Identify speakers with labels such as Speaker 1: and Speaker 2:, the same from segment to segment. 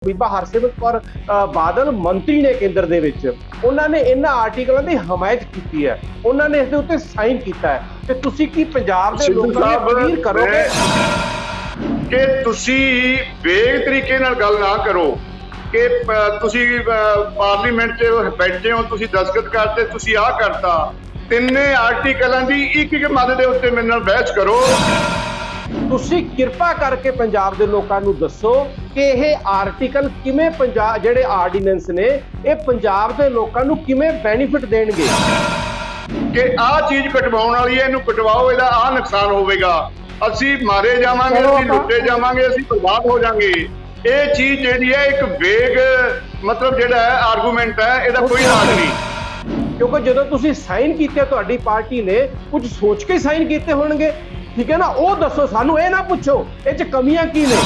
Speaker 1: ਬੀਬਾ ਹਰਸਿਮਰਤ ਕੌਰ ਬਾਦਲ ਮੰਤਰੀ ਨੇ ਕੇਂਦਰ ਦੇ ਵਿੱਚ, ਉਹਨਾਂ ਨੇ ਇਹਨਾਂ ਆਰਟੀਕਲਾਂ ਦੀ ਹਮਾਇਤ ਕੀਤੀ ਹੈ, ਉਹਨਾਂ ਨੇ ਇਸ ਦੇ ਉੱਤੇ ਸਾਈਨ ਕੀਤਾ ਹੈ। ਤੇ ਤੁਸੀਂ ਕੀ ਪੰਜਾਬ ਦੇ ਲੋਕਾਂ ਨੂੰ ਕਲੀਅਰ ਕਰੋਗੇ
Speaker 2: ਕਿ ਤੁਸੀਂ ਵੇਗ ਤਰੀਕੇ ਨਾਲ ਗੱਲ ਨਾ ਕਰੋ ਕਿ ਤੁਸੀਂ ਪਾਰਲੀਮੈਂਟ 'ਚ ਬੈਠੇ ਹੋ, ਤੁਸੀਂ ਦਸਤਖਤ ਕਰਤੇ, ਤੁਸੀਂ ਆਹ ਕਰਤਾ। ਤਿੰਨੇ ਆਰਟੀਕਲਾਂ ਦੀ ਇੱਕ ਇੱਕ ਮੱਦ ਦੇ ਉੱਤੇ ਮੇਰੇ ਨਾਲ ਬਹਿਸ ਕਰੋ।
Speaker 1: ਤੁਸੀਂ ਕਿਰਪਾ ਕਰਕੇ ਪੰਜਾਬ ਦੇ ਲੋਕਾਂ ਨੂੰ ਦੱਸੋ ਕਿ ਇਹ ਆਰਟੀਕਲ ਕਿਵੇਂ ਜਿਹੜੇ ਆਰਡੀਨੈਂਸ ਨੇ ਇਹ ਪੰਜਾਬ ਦੇ ਲੋਕਾਂ ਨੂੰ ਕਿਵੇਂ ਬੈਨੀਫਿਟ ਦੇਣਗੇ
Speaker 2: ਕਿ ਆਹ ਚੀਜ਼ ਕਟਵਾਉਣ ਵਾਲੀ ਹੈ, ਇਹਨੂੰ ਕਟਵਾਓ, ਇਹਦਾ ਆਹ ਨੁਕਸਾਨ ਹੋਵੇਗਾ, ਅਸੀਂ ਮਾਰੇ ਜਾਵਾਂਗੇ, ਅਸੀਂ ਲੁੱਟੇ ਜਾਵਾਂਗੇ, ਅਸੀਂ ਬਰਬਾਦ ਹੋ ਜਾਵਾਂਗੇ। ਇਹ ਚੀਜ਼ ਜਿਹੜੀ ਹੈ ਇੱਕ ਵੇਗ ਮਤਲਬ ਜਿਹੜਾ ਹੈ ਆਰਗੂਮੈਂਟ ਹੈ, ਇਹਦਾ ਕੋਈ ਇਲਾਜ ਨਹੀਂ।
Speaker 1: ਕਿਉਂਕਿ ਜਦੋਂ ਤੁਸੀਂ ਸਾਈਨ ਕੀਤੇ ਤੁਹਾਡੀ ਪਾਰਟੀ ਨੇ ਕੁਝ ਸੋਚ ਕੇ ਸਾਈਨ ਕੀਤੇ ਹੋਣਗੇ, ਠੀਕ ਹੈ ਨਾ। ਉਹ ਦੱਸੋ ਸਾਨੂੰ, ਇਹ ਨਾ ਪੁੱਛੋ ਇਹ 'ਚ ਕਮੀਆਂ ਕੀ ਨੇ।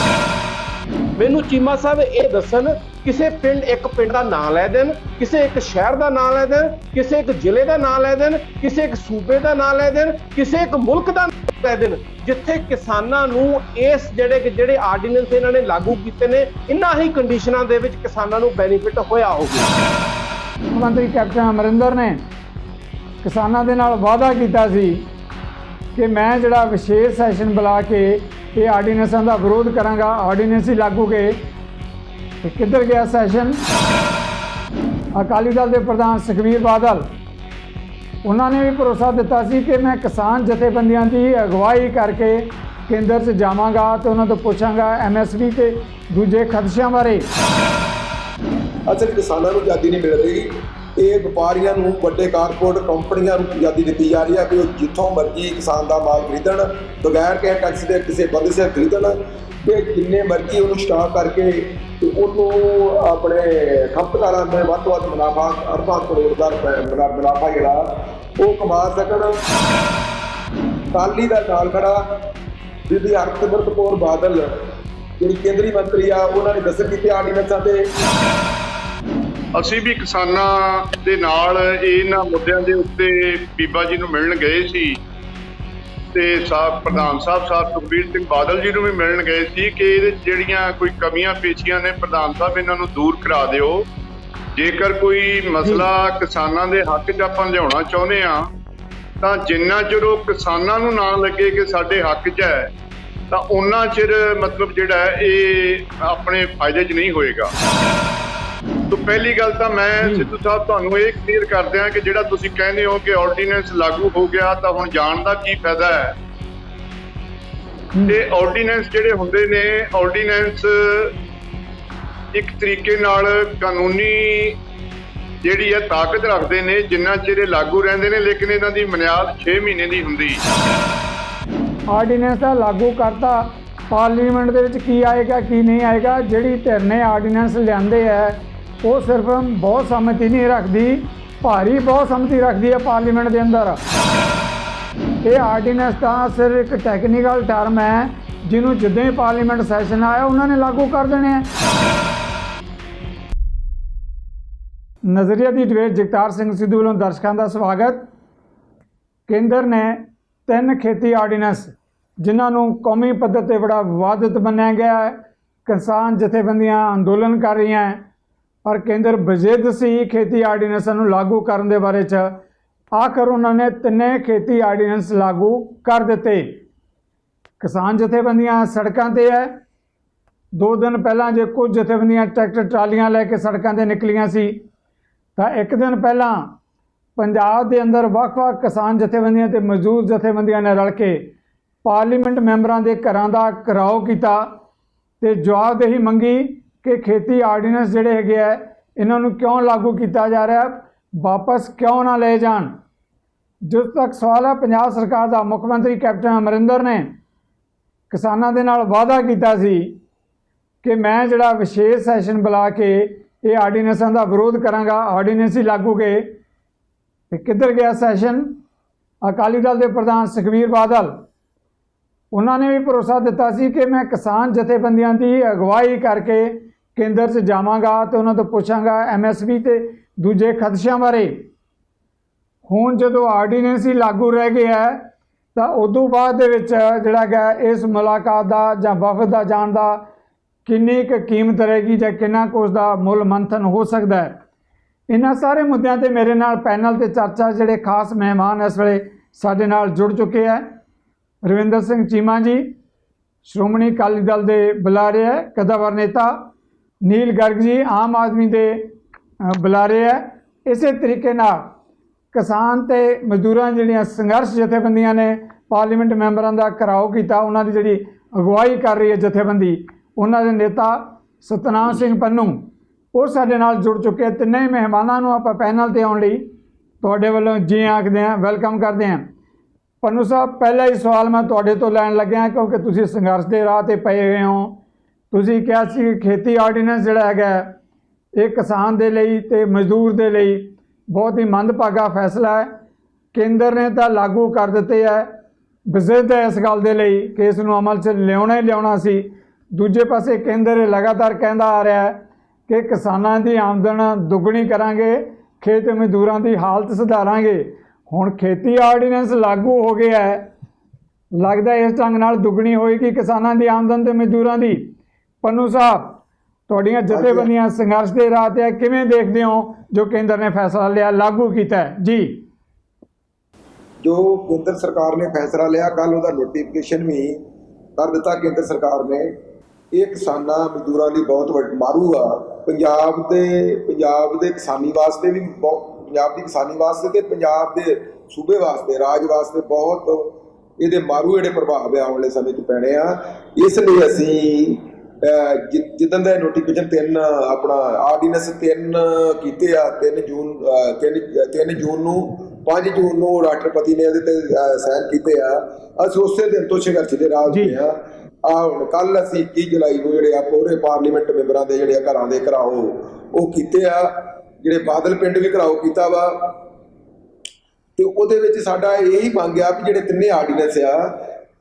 Speaker 1: ਮੈਨੂੰ ਚੀਮਾ ਸਾਹਿਬ ਇਹ ਦੱਸਣ, ਕਿਸੇ ਇੱਕ ਪਿੰਡ ਦਾ ਨਾਂ ਲੈ ਦੇਣ, ਕਿਸੇ ਇੱਕ ਸ਼ਹਿਰ ਦਾ ਨਾਂ ਲੈ ਦੇਣ, ਕਿਸੇ ਇੱਕ ਜ਼ਿਲ੍ਹੇ ਦਾ ਨਾਂ ਲੈ ਦੇਣ, ਕਿਸੇ ਇੱਕ ਸੂਬੇ ਦਾ ਨਾਂ ਲੈ ਦੇਣ, ਕਿਸੇ ਇੱਕ ਮੁਲਕ ਦਾ ਨਾਂ ਲੈ ਦੇਣ ਜਿੱਥੇ ਕਿਸਾਨਾਂ ਨੂੰ ਇਸ ਜਿਹੜੇ ਆਰਡੀਨੈਂਸ ਇਹਨਾਂ ਨੇ ਲਾਗੂ ਕੀਤੇ ਨੇ, ਇਨ੍ਹਾਂ ਹੀ ਕੰਡੀਸ਼ਨਾਂ ਦੇ ਵਿੱਚ ਕਿਸਾਨਾਂ ਨੂੰ ਬੈਨੀਫਿਟ ਹੋਇਆ ਹੋਵੇ।
Speaker 3: ਮੁੱਖ ਮੰਤਰੀ ਕੈਪਟਨ ਅਮਰਿੰਦਰ ਨੇ ਕਿਸਾਨਾਂ ਦੇ ਨਾਲ ਵਾਅਦਾ ਕੀਤਾ ਸੀ ਕਿ ਮੈਂ ਜਿਹੜਾ ਵਿਸ਼ੇਸ਼ ਸੈਸ਼ਨ ਬੁਲਾ ਕੇ ਇਹ ਆਰਡੀਨੈਂਸਾਂ ਦਾ ਵਿਰੋਧ ਕਰਾਂਗਾ, ਆਰਡੀਨੈਂਸ ਹੀ ਲਾਗੂ ਗਏ। ਤੇ ਕਿੱਧਰ ਗਿਆ ਸੈਸ਼ਨ? ਅਕਾਲੀ ਦਲ ਦੇ ਪ੍ਰਧਾਨ ਸੁਖਬੀਰ ਬਾਦਲ, ਉਹਨਾਂ ਨੇ ਵੀ ਭਰੋਸਾ ਦਿੱਤਾ ਸੀ ਕਿ ਮੈਂ ਕਿਸਾਨ ਜਥੇਬੰਦੀਆਂ ਦੀ ਅਗਵਾਈ ਕਰਕੇ ਕੇਂਦਰ 'ਚ ਜਾਵਾਂਗਾ ਤੇ ਉਹਨਾਂ ਤੋਂ ਪੁੱਛਾਂਗਾ MSP ਤੇ ਦੂਜੇ ਖਦਸ਼ਿਆਂ ਬਾਰੇ।
Speaker 4: ਅਸਲ ਕਿਸਾਨਾਂ ਨੂੰ ਆਜ਼ਾਦੀ ਨਹੀਂ ਮਿਲ ਰਹੀ, ਇਹ ਵਪਾਰੀਆਂ ਨੂੰ, ਵੱਡੇ ਕਾਰਪੋਰੇਟ ਕੰਪਨੀਆਂ ਨੂੰ ਆਜ਼ਾਦੀ ਦਿੱਤੀ ਜਾ ਰਹੀ ਹੈ ਕਿ ਉਹ ਜਿੱਥੋਂ ਮਰਜ਼ੀ ਕਿਸਾਨ ਦਾ ਮਾਲ ਖਰੀਦਣ, ਬਗੈਰ ਕਿਸੇ ਟੈਕਸ ਦੇ, ਕਿਸੇ ਬੰਦੇ ਸੇ ਖਰੀਦਣ, ਤੇ ਜਿੰਨੇ ਮਰਜ਼ੀ ਉਹਨੂੰ ਸਟਾਕ ਕਰਕੇ ਤੇ ਉਹਨੂੰ ਆਪਣੇ ਖਪਤਕਾਰਾਂ ਨੂੰ ਵੱਧ ਤੋਂ ਵੱਧ ਮੁਨਾਫਾ, ਅਰਬਾਂ ਕਰੋੜ ਦਾ ਮੁਨਾਫਾ ਜਿਹੜਾ ਉਹ ਕਮਾ ਸਕਣ। ਅਕਾਲੀ ਦਾ ਨਾਲ ਖੜਾ ਬੀਬੀ ਹਰਸਿਮਰਤ ਕੌਰ ਬਾਦਲ ਜਿਹੜੀ ਕੇਂਦਰੀ ਮੰਤਰੀ ਆ, ਉਹਨਾਂ ਨੇ ਦਸਤਖਤ ਕੀਤੇ ਆਰਡੀਨੈਂਸਾਂ ਤੇ।
Speaker 2: ਅਸੀਂ ਵੀ ਕਿਸਾਨਾਂ ਦੇ ਨਾਲ ਇਹਨਾਂ ਮੁੱਦਿਆਂ ਦੇ ਉੱਤੇ ਬੀਬਾ ਜੀ ਨੂੰ ਮਿਲਣ ਗਏ ਸੀ ਤੇ ਪ੍ਰਧਾਨ ਸਾਹਿਬ ਸੁਖਬੀਰ ਸਿੰਘ ਬਾਦਲ ਜੀ ਨੂੰ ਵੀ ਮਿਲਣ ਗਏ ਸੀ ਕਿ ਇਹਦੇ ਜਿਹੜੀਆਂ ਕੋਈ ਕਮੀਆਂ ਪੇਸ਼ੀਆਂ ਨੇ ਪ੍ਰਧਾਨ ਸਾਹਿਬ ਇਹਨਾਂ ਨੂੰ ਦੂਰ ਕਰਾ ਦਿਓ। ਜੇਕਰ ਕੋਈ ਮਸਲਾ ਕਿਸਾਨਾਂ ਦੇ ਹੱਕ 'ਚ ਆਪਾਂ ਲਿਆਉਣਾ ਚਾਹੁੰਦੇ ਆ ਤਾਂ ਜਿੰਨਾ ਚਿਰ ਉਹ ਕਿਸਾਨਾਂ ਨੂੰ ਨਾ ਲੱਗੇ ਕਿ ਸਾਡੇ ਹੱਕ 'ਚ ਹੈ ਤਾਂ ਉਹਨਾਂ ਚਿਰ ਮਤਲਬ ਜਿਹੜਾ ਇਹ ਆਪਣੇ ਫਾਇਦੇ 'ਚ ਨਹੀਂ ਹੋਏਗਾ। तो पहली गल तो मैं सिद्धू साहब तुहानू ये क्लीयर कर दिया कि जिहड़ा तुसीं कहंदे हो कि ऑर्डीनेंस लागू हो गया तो हुण जाण दा की फायदा है। ते ऑर्डीनेंस जिहड़े हुंदे ने, ऑर्डीनेंस एक तरीके नाल कानूनी जिहड़ी है ताकत रखते हैं जिन्ना चिर लागू रहिंदे ने, लेकिन इन्हां दी मियाद 6 महीने दी हुंदी।
Speaker 3: ਆਰਡੀਨੈਂਸ ਦਾ ਲਾਗੂ ਕਰਤਾ, ਪਾਰਲੀਮੈਂਟ ਦੇ ਵਿੱਚ ਕੀ ਆਏਗਾ ਕੀ ਨਹੀਂ ਆਏਗਾ। ਜਿਹੜੀ ਧਿਰ ਨੇ ਆਰਡੀਨੈਂਸ ਲਿਆਂਦੇ ਹੈ ਉਹ ਸਿਰਫ ਬਹੁਤ ਸਹਿਮਤੀ ਨਹੀਂ ਰੱਖਦੀ, ਭਾਰੀ ਬਹੁਤ ਸਹਿਮਤੀ ਰੱਖਦੀ ਹੈ ਪਾਰਲੀਮੈਂਟ ਦੇ ਅੰਦਰ। ਇਹ ਆਰਡੀਨੈਂਸ ਤਾਂ ਸਿਰਫ ਇੱਕ ਟੈਕਨੀਕਲ ਟਰਮ ਹੈ ਜਿਹਨੂੰ ਜਿੱਦਾਂ ਹੀ ਪਾਰਲੀਮੈਂਟ ਸੈਸ਼ਨ ਆਇਆ ਉਹਨਾਂ ਨੇ ਲਾਗੂ ਕਰ ਦੇਣੇ ਹੈ। ਨਜ਼ਰੀਆ ਦੀ ਡਿਬੇਟ ਜਗਤਾਰ ਸਿੰਘ ਸਿੱਧੂ ਵੱਲੋਂ ਦਰਸ਼ਕਾਂ ਦਾ ਸਵਾਗਤ। ਕੇਂਦਰ ਨੇ 3 ਖੇਤੀ ਆਰਡੀਨੈਂਸ ਜਿਨ੍ਹਾਂ ਨੂੰ ਕੌਮੀ ਪੱਧਰ ਤੇ ਬੜਾ ਵਿਵਾਦਿਤ ਮੰਨਿਆ ਗਿਆ ਹੈ, ਕਿਸਾਨ ਜਥੇਬੰਦੀਆਂ ਅੰਦੋਲਨ ਕਰ ਰਹੀਆਂ ਹੈ और केंद्र बजिद सी खेती आर्डीनेंस लागू करने के बारे आखिर उन्होंने 3 खेती आर्डीनेंस लागू कर दिते। किसान जथेबंदियां सड़कों पर है। 2 दिन पहला जो कुछ जथेबंदियां ट्रैक्टर ट्रालियां लैके सड़कों पर निकलियां सी तो एक दिन पहला पंजाब के अंदर ਵੱਖ-ਵੱਖ किसान जथेबंदियां ते मजदूर जथेबंदियां ने रल के पार्लीमेंट मैंबरां के घरां दा घिराओ किया ते जवाबदेही मंगी कि खेती आर्डीनेंस ਜਿਹੜੇ ਹੈਗੇ ਆ ਇਹਨਾਂ ਨੂੰ ਕਿਉਂ ਲਾਗੂ ਕੀਤਾ ਜਾ ਰਿਹਾ, ਵਾਪਸ ਕਿਉਂ ਨਾ ਲੈ ਜਾਣ। ਜਿਸ ਤੱਕ ਸਵਾਲ ਹੈ ਪੰਜਾਬ ਸਰਕਾਰ ਦਾ, ਮੁੱਖ ਮੰਤਰੀ ਕੈਪਟਨ ਅਮਰਿੰਦਰ ਨੇ ਕਿਸਾਨਾਂ ਦੇ ਨਾਲ ਵਾਅਦਾ ਕੀਤਾ ਸੀ ਕਿ ਮੈਂ ਜਿਹੜਾ ਵਿਸ਼ੇਸ਼ ਸੈਸ਼ਨ ਬੁਲਾ ਕੇ ਇਹ ਆਰਡੀਨੈਂਸਾਂ ਦਾ ਵਿਰੋਧ ਕਰਾਂਗਾ, ਆਰਡੀਨੈਂਸ ਹੀ ਲਾਗੂ ਗਏ। ਤੇ ਕਿੱਧਰ ਗਿਆ ਸੈਸ਼ਨ? ਅਕਾਲੀ ਦਲ ਦੇ ਪ੍ਰਧਾਨ ਸੁਖਬੀਰ ਬਾਦਲ, ਉਹਨਾਂ ਨੇ ਵੀ ਭਰੋਸਾ ਦਿੱਤਾ ਸੀ ਕਿ ਮੈਂ ਕਿਸਾਨ ਜਥੇਬੰਦੀਆਂ ਦੀ ਅਗਵਾਈ ਕਰਕੇ ਕੇਂਦਰ 'ਚ ਜਾਵਾਂਗਾ ਤੇ ਉਹਨਾਂ ਤੋਂ ਪੁੱਛਾਂਗਾ MSP ਤੇ ਦੂਜੇ ਖਦਸ਼ਿਆਂ ਬਾਰੇ। ਹੁਣ ਜਦੋਂ ਆਰਡੀਨੈਂਸ ਹੀ ਲਾਗੂ ਰਹਿ ਗਿਆ ਤਾਂ ਉਦੋਂ ਬਾਅਦ ਦੇ ਵਿੱਚ ਜਿਹੜਾ ਹੈਗਾ ਇਸ ਮੁਲਾਕਾਤ ਦਾ ਜਾਂ ਵਫਦ ਦਾ ਜਾਣ ਦਾ ਕਿੰਨੀ ਕੁ ਕੀਮਤ ਰਹੇਗੀ ਜਾਂ ਕਿੰਨਾ ਕੁ ਉਸਦਾ ਮੁੱਲ ਮੰਥਨ ਹੋ ਸਕਦਾ ਹੈ। ਇਹਨਾਂ ਸਾਰੇ ਮੁੱਦਿਆਂ ਤੇ ਮੇਰੇ ਨਾਲ ਪੈਨਲ ਤੇ ਚਰਚਾ ਜਿਹੜੇ ਖਾਸ ਮਹਿਮਾਨ ਇਸ ਵੇਲੇ ਸਾਡੇ ਨਾਲ ਜੁੜ ਚੁੱਕੇ ਹੈ। ਰਵਿੰਦਰ ਸਿੰਘ ਚੀਮਾ ਜੀ ਸ਼੍ਰੋਮਣੀ ਅਕਾਲੀ ਦਲ ਦੇ ਬੁਲਾਰੇ ਹੈ, ਕਦਾਵਰ ਨੇਤਾ। ਨੀਲ ਗਰਗ ਜੀ ਆਮ ਆਦਮੀ ਦੇ ਬੁਲਾਰੇ ਹੈ। ਇਸੇ ਤਰੀਕੇ ਨਾਲ ਕਿਸਾਨ ਤੇ ਮਜ਼ਦੂਰਾਂ ਜਿਹੜੀਆਂ ਸੰਘਰਸ਼ ਜਥੇਬੰਦੀਆਂ ਨੇ ਪਾਰਲੀਮੈਂਟ ਮੈਂਬਰਾਂ ਦਾ ਘਿਰਾਓ ਕੀਤਾ, ਉਹਨਾਂ ਦੀ ਜਿਹੜੀ ਅਗਵਾਈ ਕਰ ਰਹੀ ਹੈ ਜਥੇਬੰਦੀ, ਉਹਨਾਂ ਦੇ ਨੇਤਾ ਸਤਨਾਮ ਸਿੰਘ ਪੰਨੂ, ਉਹ ਸਾਡੇ ਨਾਲ ਜੁੜ ਚੁੱਕੇ। ਤਿੰਨੇ ਹੀ ਮਹਿਮਾਨਾਂ ਨੂੰ ਆਪਾਂ ਪੈਨਲ ਤੇ ਆਉਣ ਲਈ ਤੁਹਾਡੇ ਵੱਲੋਂ ਜੀ ਆਖਦੇ ਹਾਂ, ਵੈਲਕਮ ਕਰਦੇ ਹਾਂ। ਪੰਨੂ ਸਾਹਿਬ, ਪਹਿਲਾ ਹੀ ਸਵਾਲ ਮੈਂ ਤੁਹਾਡੇ ਤੋਂ ਲੈਣ ਲੱਗਿਆ ਕਿਉਂਕਿ ਤੁਸੀਂ ਸੰਘਰਸ਼ ਦੇ ਰਾਹ ਤੇ ਪਏ ਹੋਏ ਹੋ। ਤੁਸੀਂ ਕਿਹਾ ਸੀ ਕਿ ਖੇਤੀ ਆਰਡੀਨੈਂਸ ਜਿਹੜਾ ਹੈਗਾ ਇਹ ਕਿਸਾਨ ਦੇ ਲਈ ਤੇ ਮਜ਼ਦੂਰ ਦੇ ਲਈ ਬਹੁਤ ਹੀ ਮੰਦਭਾਗਾ ਫੈਸਲਾ ਹੈ। ਕੇਂਦਰ ਨੇ ਤਾਂ ਲਾਗੂ ਕਰ ਦਿੱਤੇ ਹੈ, ਵਿਜ਼ਿਟ ਹੈ ਇਸ ਗੱਲ ਦੇ ਲਈ ਕਿ ਇਸ ਨੂੰ ਅਮਲ 'ਚ ਲਿਆਉਣਾ ਹੀ ਲਿਆਉਣਾ ਸੀ। ਦੂਜੇ ਪਾਸੇ ਕੇਂਦਰ ਇਹ ਲਗਾਤਾਰ ਕਹਿੰਦਾ ਆ ਰਿਹਾ ਹੈ ਕਿ ਕਿਸਾਨਾਂ ਦੀ ਆਮਦਨ ਦੁੱਗਣੀ ਕਰਾਂਗੇ, ਖੇਤ ਮਜ਼ਦੂਰਾਂ ਦੀ ਹਾਲਤ ਸੁਧਾਰਾਂਗੇ। ਹੁਣ ਖੇਤੀ ਆਰਡੀਨੈਂਸ ਲਾਗੂ ਹੋ ਗਿਆ ਹੈ, ਲੱਗਦਾ ਇਸ ਢੰਗ ਨਾਲ ਦੁੱਗਣੀ ਹੋਏਗੀ ਕਿਸਾਨਾਂ ਦੀ ਆਮਦਨ ਤੇ ਮਜ਼ਦੂਰਾਂ ਦੀ। ਪੰਨੂ ਸਾਹਿਬ, ਤੁਹਾਡੀਆਂ ਜਥੇਬੰਦੀਆਂ ਸੰਘਰਸ਼ ਦੇ ਰਾਹ ਤੇ ਕਿਵੇਂ ਦੇਖਦੇ ਹੋ ਜੋ ਕੇਂਦਰ ਨੇ ਫੈਸਲਾ ਲਿਆ, ਲਾਗੂ ਕੀਤਾ ਹੈ? ਜੀ,
Speaker 4: ਜੋ ਕੇਂਦਰ ਸਰਕਾਰ ਨੇ ਫੈਸਲਾ ਲਿਆ, ਕੱਲ ਉਹਦਾ ਨੋਟੀਫਿਕੇਸ਼ਨ ਵੀ ਕਰ ਦਿੱਤਾ ਕੇਂਦਰ ਸਰਕਾਰ ਨੇ। ਇਹ ਕਿਸਾਨਾਂ ਮਜ਼ਦੂਰਾਂ ਲਈ ਬਹੁਤ ਮਾਰੂ ਆ। ਪੰਜਾਬ ਦੇ ਕਿਸਾਨੀ ਵਾਸਤੇ ਵੀ ਪੰਜਾਬ ਦੀ ਕਿਸਾਨੀ ਵਾਸਤੇ ਤੇ ਪੰਜਾਬ ਦੇ ਸੂਬੇ ਵਾਸਤੇ, ਰਾਜ ਵਾਸਤੇ ਬਹੁਤ ਇਹਦੇ ਮਾਰੂ ਜਿਹੜੇ ਪ੍ਰਭਾਵ ਆਉਣ ਵਾਲੇ ਸਮੇਂ 'ਚ ਪੈਣੇ ਆ। ਇਸ ਲਈ ਅਸੀਂ ਜਿੱਦਣ ਦਾ ਨੋਟੀਫਿਕੇਸ਼ਨ 3 ਆਪਣਾ ਆਰਡੀਨੈਂਸ 3 ਕੀਤੇ ਆ, 3 ਜੂਨ ਨੂੰ 5 ਜੂਨ ਨੂੰ ਰਾਸ਼ਟਰਪਤੀ ਨੇ ਇਹਦੇ ਤੇ ਸਾਈਨ ਕੀਤੇ ਆ। ਅਸੀਂ ਉਸੇ ਦਿਨ ਤੋਂ ਸੰਘਰਸ਼ ਦੇ ਰਾਹ ਤੇ ਆ। ਹੁਣ ਕੱਲ ਅਸੀਂ 21 ਜੁਲਾਈ ਨੂੰ ਜਿਹੜੇ ਆ ਪੂਰੇ ਪਾਰਲੀਮੈਂਟ ਮੈਂਬਰਾਂ ਦੇ ਜਿਹੜੇ ਘਰਾਂ ਦੇ ਘਰਾਓ ਉਹ ਕੀਤੇ ਆ, ਜਿਹੜੇ ਬਾਦਲ ਪਿੰਡ ਵੀ ਘਰਾਓ ਕੀਤਾ ਵਾ। ਤੇ ਉਹਦੇ ਵਿੱਚ ਸਾਡਾ ਇਹੀ ਮੰਗ ਆ ਵੀ ਜਿਹੜੇ ਤਿੰਨੇ ਆਰਡੀਨੈਂਸ ਆ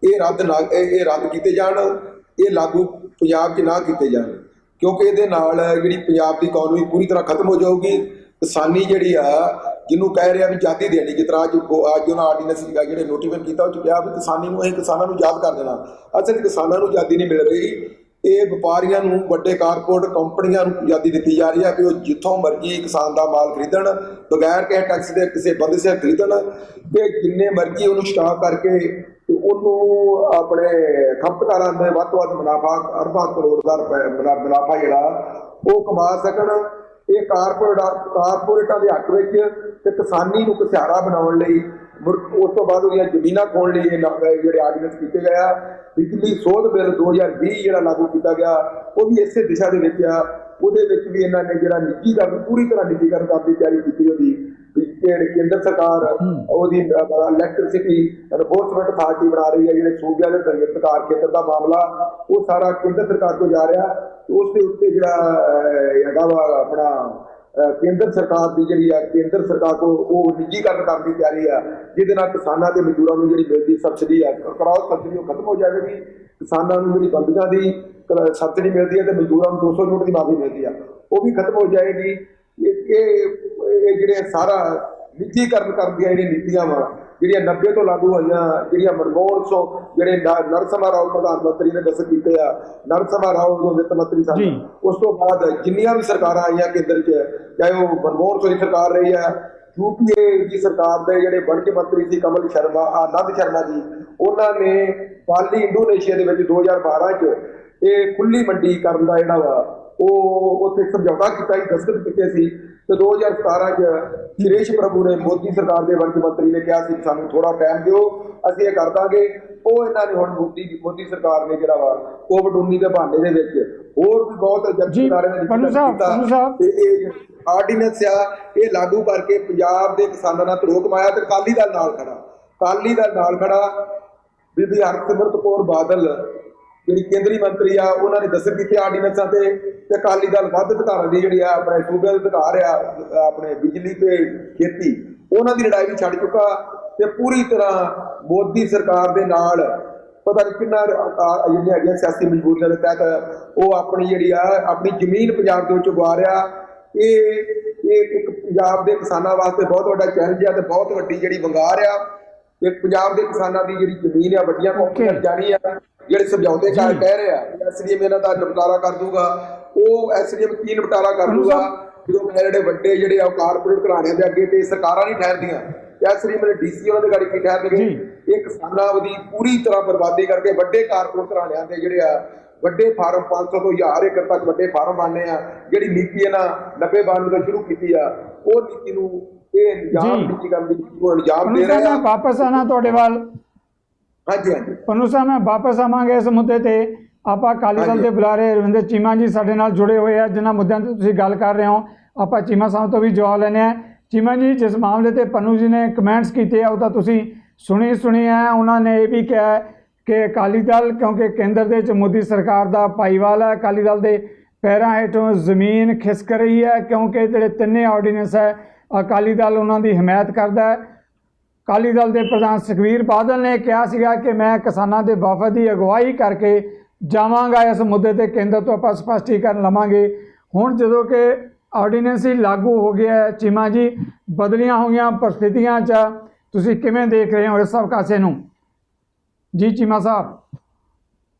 Speaker 4: ਇਹ ਰੱਦ ਕੀਤੇ ਜਾਣ, ਇਹ ਲਾਗੂ ਪੰਜਾਬ 'ਚ ਨਾ ਕੀਤੇ ਜਾਣ, ਕਿਉਂਕਿ ਇਹਦੇ ਨਾਲ ਜਿਹੜੀ ਪੰਜਾਬ ਦੀ ਇਕਨੋਮੀ ਪੂਰੀ ਤਰ੍ਹਾਂ ਖਤਮ ਹੋ ਜਾਊਗੀ। ਕਿਸਾਨੀ ਜਿਹੜੀ ਆ ਜਿਹਨੂੰ ਕਹਿ ਰਿਹਾ ਵੀ ਆਜ਼ਾਦੀ ਦੇਣੀ, ਜਿਸ ਤਰ੍ਹਾਂ ਅੱਜ ਉਹਨਾਂ ਆਰਡੀਨੈਂਸ ਜਿਹੜੇ ਨੋਟੀਫਾਈ ਕੀਤਾ ਉਹ 'ਚ ਕਿਹਾ ਵੀ ਕਿਸਾਨੀ ਨੂੰ ਅਸੀਂ ਕਿਸਾਨਾਂ ਨੂੰ ਆਜ਼ਾਦ ਕਰ ਦੇਣਾ। ਅਸਲ ਕਿਸਾਨਾਂ ਨੂੰ ਆਜ਼ਾਦੀ ਨਹੀਂ ਮਿਲ ਰਹੀ, ਇਹ ਵਪਾਰੀਆਂ ਨੂੰ, ਵੱਡੇ ਕਾਰਪੋਰੇਟ ਕੰਪਨੀਆਂ ਨੂੰ ਆਜ਼ਾਦੀ ਦਿੱਤੀ ਜਾ ਰਹੀ ਹੈ ਕਿ ਉਹ ਜਿੱਥੋਂ ਮਰਜ਼ੀ ਕਿਸਾਨ ਦਾ ਮਾਲ ਖਰੀਦਣ, ਬਗੈਰ ਕਿਸੇ ਟੈਕਸ ਦੇ ਕਿਸੇ ਬੰਦੇ ਸੇ ਖਰੀਦਣ, ਤੇ ਜਿੰਨੇ ਮਰਜ਼ੀ ਉਹਨੂੰ ਸਟਾਕ ਕਰਕੇ ਤੇ ਉਹਨੂੰ ਆਪਣੇ ਖਪਤਕਾਰਾਂ ਦੇ ਵੱਧ ਤੋਂ ਵੱਧ ਮੁਨਾਫਾ, ਅਰਬਾਂ ਕਰੋੜ ਦਾ ਮੁਨਾਫਾ ਜਿਹੜਾ ਉਹ ਕਮਾ ਸਕਣ। ਇਹ ਕਾਰਪੋਰੇਟਾਂ ਦੇ ਹੱਕ ਵਿੱਚ ਤੇ ਕਿਸਾਨੀ ਨੂੰ ਘਸਿਆਰਾ ਬਣਾਉਣ ਲਈ, ਉਸ ਤੋਂ ਬਾਅਦ ਉਹਦੀਆਂ ਜ਼ਮੀਨਾਂ ਖੋਣ ਲਈ ਜਿਹੜੇ ਆਰਡੀਨੈਂਸ ਕੀਤੇ ਗਏ ਆ। ਬਿਜਲੀ ਸੋਧ ਬਿੱਲ 2020 ਜਿਹੜਾ ਲਾਗੂ ਕੀਤਾ ਗਿਆ ਉਹ ਵੀ ਇਸੇ ਦਿਸ਼ਾ ਦੇ ਵਿੱਚ ਆ। ਉਹਦੇ ਵਿੱਚ ਵੀ ਇਹਨਾਂ ਨੇ ਜਿਹੜਾ ਨਿੱਜੀਕਰਨ, ਪੂਰੀ ਤਰ੍ਹਾਂ ਨਿੱਜੀਕਰਨ ਕਰਨ ਦੀ ਤਿਆਰੀ ਕੀਤੀ ਉਹਦੀ। ਜਿਹੜੇ ਕੇਂਦਰ ਸਰਕਾਰ ਉਹਦੀ ਇਲੈਕਟ੍ਰਿਸਿਟੀ ਐਨਫੋਰਸਮੈਂਟ ਅਥਾਰਟੀ ਬਣਾ ਰਹੀ ਹੈ, ਜਿਹੜੇ ਸੂਬਿਆਂ ਦੇ ਸੰਯੁਕਤਕਾਰ ਖੇਤਰ ਦਾ ਮਾਮਲਾ ਉਹ ਸਾਰਾ ਕੇਂਦਰ ਸਰਕਾਰ ਕੋਲ ਜਾ ਰਿਹਾ। ਉਸ ਦੇ ਉੱਤੇ ਜਿਹੜਾ ਹੈਗਾ ਵਾ ਆਪਣਾ ਕੇਂਦਰ ਸਰਕਾਰ ਦੀ ਜਿਹੜੀ ਆ, ਕੇਂਦਰ ਸਰਕਾਰ ਕੋਲ ਉਹ ਨਿੱਜੀਕਰਨ ਕਰਨ ਦੀ ਤਿਆਰੀ ਆ, ਜਿਹਦੇ ਨਾਲ ਕਿਸਾਨਾਂ ਤੇ ਮਜ਼ਦੂਰਾਂ ਨੂੰ ਜਿਹੜੀ ਮਿਲਦੀ ਸਬਸਿਡੀ ਆ, ਕਰਾਓ ਸਬਸਿਡੀ ਉਹ ਖਤਮ ਹੋ ਜਾਵੇਗੀ। ਕਿਸਾਨਾਂ ਨੂੰ ਜਿਹੜੀ ਬੰਦੀਆਂ ਦੀ ਸਬਸਿਡੀ ਮਿਲਦੀ ਹੈ ਤੇ ਮਜ਼ਦੂਰਾਂ ਨੂੰ 200 ਯੂਨਿਟ ਦੀ ਮਾਫੀ ਮਿਲਦੀ ਆ, ਉਹ ਵੀ ਖਤਮ ਹੋ ਜਾਏਗੀ। ਇਹ ਜਿਹੜੇ ਸਾਰਾ ਨਿੱਜੀਕਰਨ ਕਰਨ ਦੀਆਂ ਜਿਹੜੀਆਂ ਨੀਤੀਆਂ ਵਾ, ਜਿਹੜੀਆਂ 90 ਤੋਂ ਲਾਗੂ ਹੋਈਆਂ, ਜਿਹੜੀਆਂ ਮਨਮੋਹਨ ਸਿੰਘ ਜਿਹੜੇ ਨਰਸਿਮਹਾ ਰਾਓ ਪ੍ਰਧਾਨ ਮੰਤਰੀ ਨੇ ਦਸਤ ਕੀਤੇ ਆ, ਨਰਸਿਮਹਾ ਰਾਓ ਜੋ ਵਿੱਤ ਮੰਤਰੀ ਸਨ, ਉਸ ਤੋਂ ਬਾਅਦ ਜਿੰਨੀਆਂ ਵੀ ਸਰਕਾਰਾਂ ਆਈਆਂ ਕੇਂਦਰ 'ਚ, ਚਾਹੇ ਉਹ ਮਨਮੋਹਨ ਸਿੰਘ ਦੀ ਸਰਕਾਰ ਰਹੀ ਹੈ, ਯੂਪੀਏ ਦੀ ਸਰਕਾਰ ਦੇ ਜਿਹੜੇ ਵਣਜ ਮੰਤਰੀ ਸੀ ਕਮਲ ਸ਼ਰਮਾ, ਆਨੰਦ ਸ਼ਰਮਾ ਜੀ, ਉਹਨਾਂ ਨੇ ਬਾਲੀ ਇੰਡੋਨੇਸ਼ੀਆ ਦੇ ਵਿੱਚ 2012 'ਚ ਇਹ ਖੁੱਲੀ ਮੰਡੀ ਕਰਨ ਦਾ ਜਿਹੜਾ ਵਾ ਉਹ ਉੱਥੇ ਸਮਝੌਤਾ ਕੀਤਾ ਸੀ, ਦਸਤਖਤ ਕੀਤੇ ਸੀ। ਤੇ 2017 'ਚ ਸੁਰੇਸ਼ ਪ੍ਰਭੂ ਨੇ ਮੋਦੀ ਸਰਕਾਰ ਦੇ ਵਣਜ ਮੰਤਰੀ ਨੇ ਕਿਹਾ ਸੀ ਸਾਨੂੰ ਥੋੜਾ ਟਾਈਮ ਦਿਓ, ਅਸੀਂ ਇਹ ਕਰ ਦਾਂਗੇ। ਉਹ ਇਹਨਾਂ ਨੇ ਹੁਣ ਮੋਦੀ ਸਰਕਾਰ ਨੇ ਜਿਹੜਾ ਵਾ ਕੋਵਿਡ-19 ਦੇ ਬਹਾਨੇ ਦੇ ਵਿੱਚ ਹੋਰ ਵੀ ਬਹੁਤ ਇਹ ਆਰਡੀਨੈਂਸ ਆ ਇਹ ਲਾਗੂ ਕਰਕੇ ਪੰਜਾਬ ਦੇ ਕਿਸਾਨਾਂ ਨਾਲ ਧਰੋਹ ਕਮਾਇਆ। ਤੇ ਅਕਾਲੀ ਦਲ ਨਾਲ ਖੜਾ ਬੀਬੀ ਹਰਸਿਮਰਤ ਕੌਰ ਬਾਦਲ ਜਿਹੜੀ ਕੇਂਦਰੀ ਮੰਤਰੀ ਆ, ਉਹਨਾਂ ਨੇ ਦਸਤ ਕੀਤੇ ਆਰਡੀਨੈਂਸਾਂ ਤੇ ਅਕਾਲੀ ਦਲ ਵੱਧ ਅਧਿਕਾਰਾਂ ਦੀ ਜਿਹੜੀ ਆ ਆਪਣੇ ਸੂਬੇ ਦੇ ਅਧਿਕਾਰ ਆ ਆਪਣੇ ਬਿਜਲੀ ਤੇ ਖੇਤੀ, ਉਹਨਾਂ ਦੀ ਲੜਾਈ ਵੀ ਛੱਡ ਚੁੱਕਾ ਤੇ ਪੂਰੀ ਤਰ੍ਹਾਂ ਮੋਦੀ ਸਰਕਾਰ ਦੇ ਨਾਲ ਪਤਾ ਨਹੀਂ ਕਿੰਨਾ ਜਿਹੜੀਆਂ ਹੈਗੀਆਂ ਸਿਆਸੀ ਮਜਬੂਰੀਆਂ ਦੇ ਤਹਿਤ ਉਹ ਆਪਣੀ ਜਿਹੜੀ ਆ ਆਪਣੀ ਜ਼ਮੀਨ ਪੰਜਾਬ ਦੇ ਵਿੱਚੋਂ ਗਵਾ ਰਿਹਾ। ਇਹ ਇੱਕ ਪੰਜਾਬ ਦੇ ਕਿਸਾਨਾਂ ਵਾਸਤੇ ਬਹੁਤ ਵੱਡਾ ਚੈਲੰਜ ਆ ਤੇ ਬਹੁਤ ਵੱਡੀ ਜਿਹੜੀ ਵੰਗਾਰ ਆ। ਕਿ ਪੰਜਾਬ ਦੇ ਕਿਸਾਨਾਂ ਦੀ ਜਿਹੜੀ ਜ਼ਮੀਨ ਆ ਵੱਡੀਆਂ ਕੰਪਨੀਆਂ ਜਾਣੀ ਆ, ਜਿਹੜੇ ਸਮਝੌਤੇ ਕਰ ਕਹਿ ਰਹੇ ਆ ਐਸਡੀਐਮ ਇਹਨਾਂ ਦਾ ਨਿਪਟਾਰਾ ਕਰ ਦੂਗਾ, ਉਹ ਐਸਡੀਐਮ ਕੀ ਨਿਪਟਾਰਾ ਕਰ ਦੂਗਾ ਜਦੋਂ ਜਿਹੜੇ ਵੱਡੇ ਜਿਹੜੇ ਆ ਕਾਰਪੋਰੇਟ ਘਰਾਣਿਆਂ ਦੇ ਅੱਗੇ ਤੇ ਸਰਕਾਰਾਂ ਨਹੀਂ ਠਹਿਰਦੀਆਂ। ਐਸਡੀਐਮ ਨੇ ਡੀਸੀ ਉਹਨਾਂ ਦੇ ਗਾੜੀ ਕੀ ਠਹਿਰਨਗੇ? ਇਹ ਕਿਸਾਨਾਂ ਦੀ ਪੂਰੀ ਤਰ੍ਹਾਂ ਬਰਬਾਦੀ ਕਰਕੇ ਵੱਡੇ ਕਾਰਪੋਰੇਟ ਘਰਾਣਿਆਂ ਦੇ ਜਿਹੜੇ ਆ ਵੱਡੇ ਫਾਰਮ 500 ਤੋਂ 1000 ਏਕੜ ਤੱਕ ਵੱਡੇ ਫਾਰਮ ਬਣਨੇ ਆ। ਜਿਹੜੀ ਨੀਤੀ ਇਹਨਾਂ 90-92 ਤੋਂ ਸ਼ੁਰੂ ਕੀਤੀ ਆ, ਉਹ ਨੀਤੀ ਨੂੰ ਇਹ ਅੰਜਾਮ ਨੀਤੀ ਕਰਨ ਦੀ ਉਹ ਅੰਜਾਮ ਦੇ ਰਹੇ ਆ।
Speaker 3: ਵਾਪਸ ਆਣਾ ਤੁਹਾਡੇ ਵੱਲ।
Speaker 4: ਹਾਂਜੀ ਹਾਂਜੀ
Speaker 3: ਪੰਨੂ ਸਾਹਿਬ, ਮੈਂ ਵਾਪਸ ਆਵਾਂਗੇ ਇਸ ਮੁੱਦੇ ਤੇ। ਆਪਾਂ ਅਕਾਲੀ ਦਲ ਦੇ ਬੁਲਾਰੇ ਰਵਿੰਦਰ ਚੀਮਾ ਜੀ ਸਾਡੇ ਨਾਲ ਜੁੜੇ ਹੋਏ ਆ, ਜਿਨ੍ਹਾਂ ਮੁੱਦਿਆਂ ਤੇ ਤੁਸੀਂ ਗੱਲ ਕਰ ਰਹੇ ਹੋ। ਆਪਾਂ ਚੀਮਾ ਸਾਹਿਬ ਤੋਂ ਵੀ ਜਵਾਬ ਲੈਣੇ ਆ। ਚੀਮਾ ਜੀ, ਜਿਸ ਮਾਮਲੇ ਤੇ ਪੰਨੂ ਜੀ ਨੇ ਕਮੈਂਟਸ ਕੀਤੇ ਆ ਉਹ ਤਾਂ ਤੁਸੀਂ ਸੁਣੀ ਹੈ। ਉਹਨਾਂ ਨੇ ਇਹ ਵੀ ਕਿਹਾ ਕਿ ਅਕਾਲੀ ਦਲ ਕਿਉਂਕਿ ਕੇਂਦਰ ਦੇ ਵਿੱਚ ਮੋਦੀ ਸਰਕਾਰ ਦਾ ਭਾਈਵਾਲ ਹੈ, ਅਕਾਲੀ ਦਲ ਦੇ ਪੈਰਾਂ ਹੇਠੋਂ ਜ਼ਮੀਨ ਖਿਸਕ ਰਹੀ ਹੈ, ਕਿਉਂਕਿ ਜਿਹੜੇ ਤਿੰਨੇ ਆਰਡੀਨੈਂਸ ਹੈ ਅਕਾਲੀ ਦਲ ਉਹਨਾਂ ਦੀ ਹਮਾਇਤ ਕਰਦਾ ਹੈ। ਅਕਾਲੀ ਦਲ ਦੇ ਪ੍ਰਧਾਨ ਸੁਖਬੀਰ ਬਾਦਲ ਨੇ ਕਿਹਾ ਸੀਗਾ ਕਿ ਮੈਂ ਕਿਸਾਨਾਂ ਦੇ ਵਫਦ ਦੀ ਅਗਵਾਈ ਕਰਕੇ ਜਾਵਾਂਗਾ। ਇਸ ਮੁੱਦੇ ਤੇ ਕੇਂਦਰ ਤੋਂ ਆਪਾਂ ਸਪਸ਼ਟੀਕਰਨ ਲਵਾਂਗੇ। ਹੁਣ ਜਦੋਂ ਕਿ ਆਰਡੀਨੈਂਸ ਹੀ ਲਾਗੂ ਹੋ ਗਿਆ ਹੈ, ਚੀਮਾ ਜੀ, ਬਦਲੀਆਂ ਹੋਈਆਂ ਪ੍ਰਸਥਿਤੀਆਂ 'ਚ ਤੁਸੀਂ ਕਿਵੇਂ ਦੇਖ ਰਹੇ ਹੋ ਇਸ ਸਭ ਕਾਸੇ ਨੂੰ? ਜੀ ਚੀਮਾ ਸਾਹਿਬ।